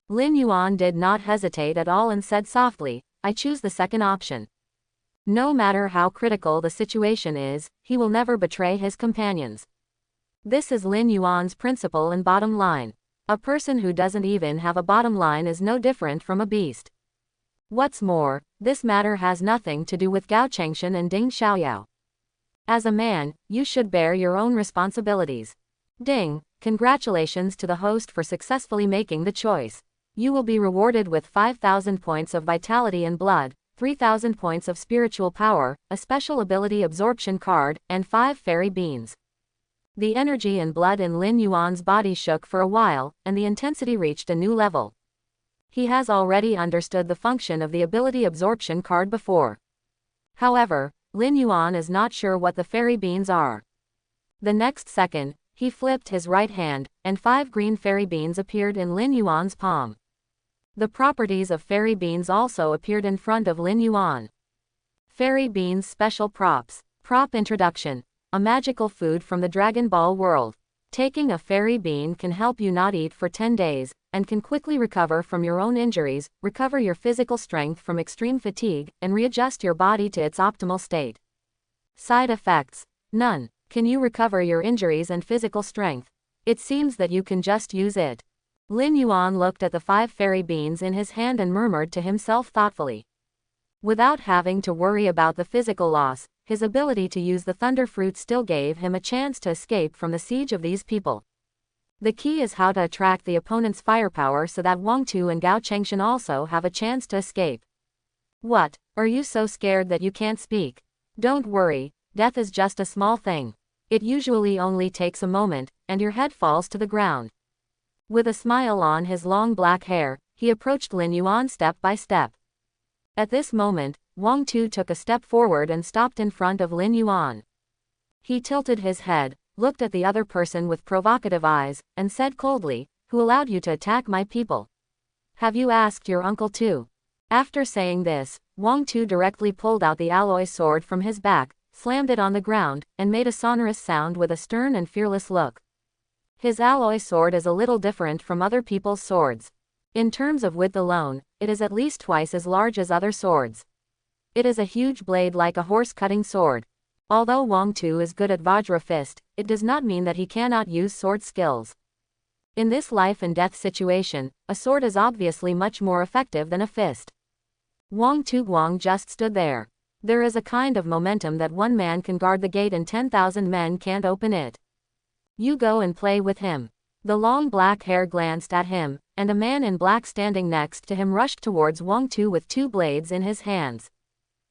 Lin Yuan did not hesitate at all and said softly, I choose the second option. No matter how critical the situation is, he will never betray his companions. This is Lin Yuan's principle and bottom line. A person who doesn't even have a bottom line is no different from a beast. What's more, this matter has nothing to do with Gao Changshan and Ding Xiaoyao. As a man, you should bear your own responsibilities. Ding, congratulations to the host for successfully making the choice. You will be rewarded with 5,000 points of vitality and blood, 3,000 points of spiritual power, a special ability absorption card, and 5 fairy beans. The energy and blood in Lin Yuan's body shook for a while, and the intensity reached a new level. He has already understood the function of the ability absorption card before. However, Lin Yuan is not sure what the fairy beans are. The next second, he flipped his right hand, and 5 green fairy beans appeared in Lin Yuan's palm. The properties of fairy beans also appeared in front of Lin Yuan. Fairy beans special props. Prop introduction. A magical food from the Dragon Ball world. Taking a fairy bean can help you not eat for 10 days, and can quickly recover from your own injuries, recover your physical strength from extreme fatigue, and readjust your body to its optimal state. Side effects: none. Can you recover your injuries and physical strength? It seems that you can just use it. Lin Yuan looked at the 5 fairy beans in his hand and murmured to himself thoughtfully. Without having to worry about the physical loss, his ability to use the Thunder Fruit still gave him a chance to escape from the siege of these people. The key is how to attract the opponent's firepower so that Wang Tu and Gao Chengshan also have a chance to escape. What, are you so scared that you can't speak? Don't worry, death is just a small thing. It usually only takes a moment, and your head falls to the ground. With a smile on his long black hair, he approached Lin Yuan step by step. At this moment, Wang Tu took a step forward and stopped in front of Lin Yuan. He tilted his head, looked at the other person with provocative eyes, and said coldly, "Who allowed you to attack my people? Have you asked your uncle too?" After saying this, Wang Tu directly pulled out the alloy sword from his back, slammed it on the ground, and made a sonorous sound with a stern and fearless look. His alloy sword is a little different from other people's swords. In terms of width alone, it is at least twice as large as other swords. It is a huge blade like a horse-cutting sword. Although Wang Tu is good at Vajra Fist, it does not mean that he cannot use sword skills. In this life and death situation, a sword is obviously much more effective than a fist. Wang Tu just stood there. There is a kind of momentum that one man can guard the gate and 10,000 men can't open it. You go and play with him. The long black hair glanced at him, and a man in black standing next to him rushed towards Wang Tu with two blades in his hands.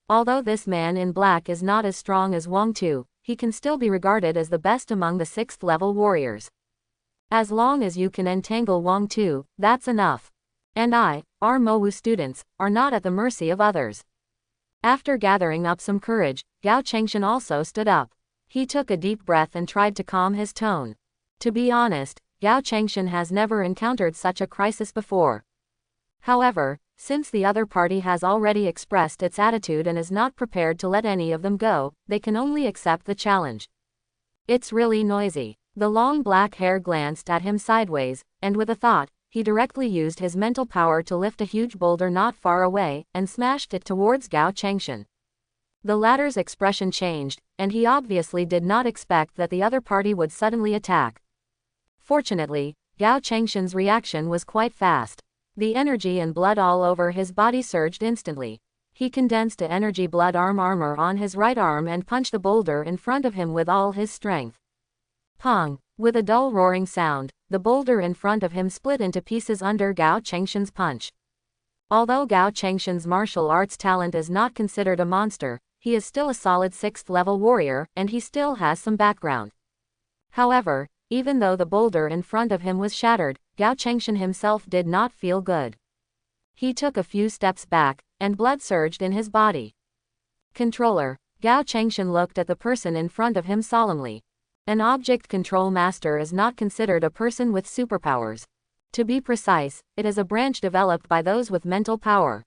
Although this man in black is not as strong as Wang Tu, he can still be regarded as the best among the 6th level warriors. As long as you can entangle Wang Tu, that's enough. And our Mowu students, are not at the mercy of others. After gathering up some courage, Gao Chengshan also stood up. He took a deep breath and tried to calm his tone. To be honest, Gao Chengshan has never encountered such a crisis before. However, since the other party has already expressed its attitude and is not prepared to let any of them go, they can only accept the challenge. It's really noisy. The long black hair glanced at him sideways, and with a thought, he directly used his mental power to lift a huge boulder not far away, and smashed it towards Gao Chengshan. The latter's expression changed, and he obviously did not expect that the other party would suddenly attack. Fortunately, Gao Chengshan's reaction was quite fast. The energy and blood all over his body surged instantly. He condensed a energy blood armor on his right arm and punched the boulder in front of him with all his strength. Pong! With a dull roaring sound, the boulder in front of him split into pieces under Gao Chengshan's punch. Although Gao Chengshan's martial arts talent is not considered a monster, he is still a solid 6th level warrior, and he still has some background. However, even though the boulder in front of him was shattered, Gao Chengshan himself did not feel good. He took a few steps back, and blood surged in his body. Controller. Gao Chengshan looked at the person in front of him solemnly. An object control master is not considered a person with superpowers. To be precise, it is a branch developed by those with mental power.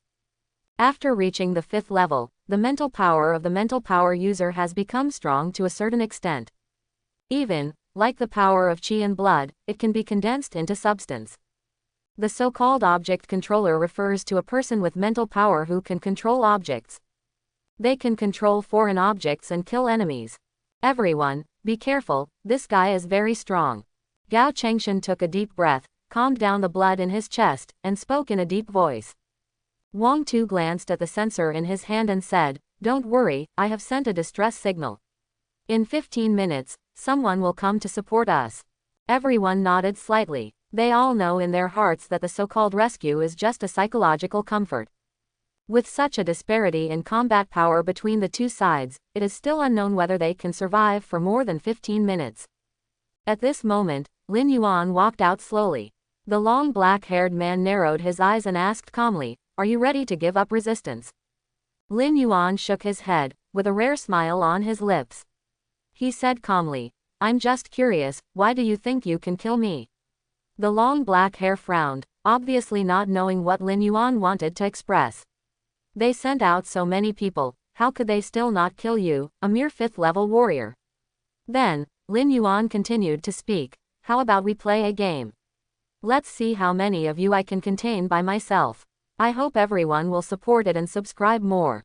After reaching the 5th level, the mental power of the mental power user has become strong to a certain extent. Even, like the power of qi and blood, it can be condensed into substance. The so-called object controller refers to a person with mental power who can control objects. They can control foreign objects and kill enemies. Everyone, be careful, this guy is very strong. Gao Chengshan took a deep breath, calmed down the blood in his chest, and spoke in a deep voice. Wang Tu glanced at the sensor in his hand and said, "Don't worry, I have sent a distress signal. In 15 minutes, someone will come to support us." Everyone nodded slightly. They all know in their hearts that the so-called rescue is just a psychological comfort. With such a disparity in combat power between the two sides, it is still unknown whether they can survive for more than 15 minutes. At this moment, Lin Yuan walked out slowly. The long black-haired man narrowed his eyes and asked calmly, "Are you ready to give up resistance?" Lin Yuan shook his head, with a rare smile on his lips. He said calmly, "I'm just curious, why do you think you can kill me?" The long black hair frowned, obviously not knowing what Lin Yuan wanted to express. They sent out so many people, how could they still not kill you, a mere 5th level warrior? Then, Lin Yuan continued to speak, "How about we play a game? Let's see how many of you I can contain by myself. I hope everyone will support it and subscribe more."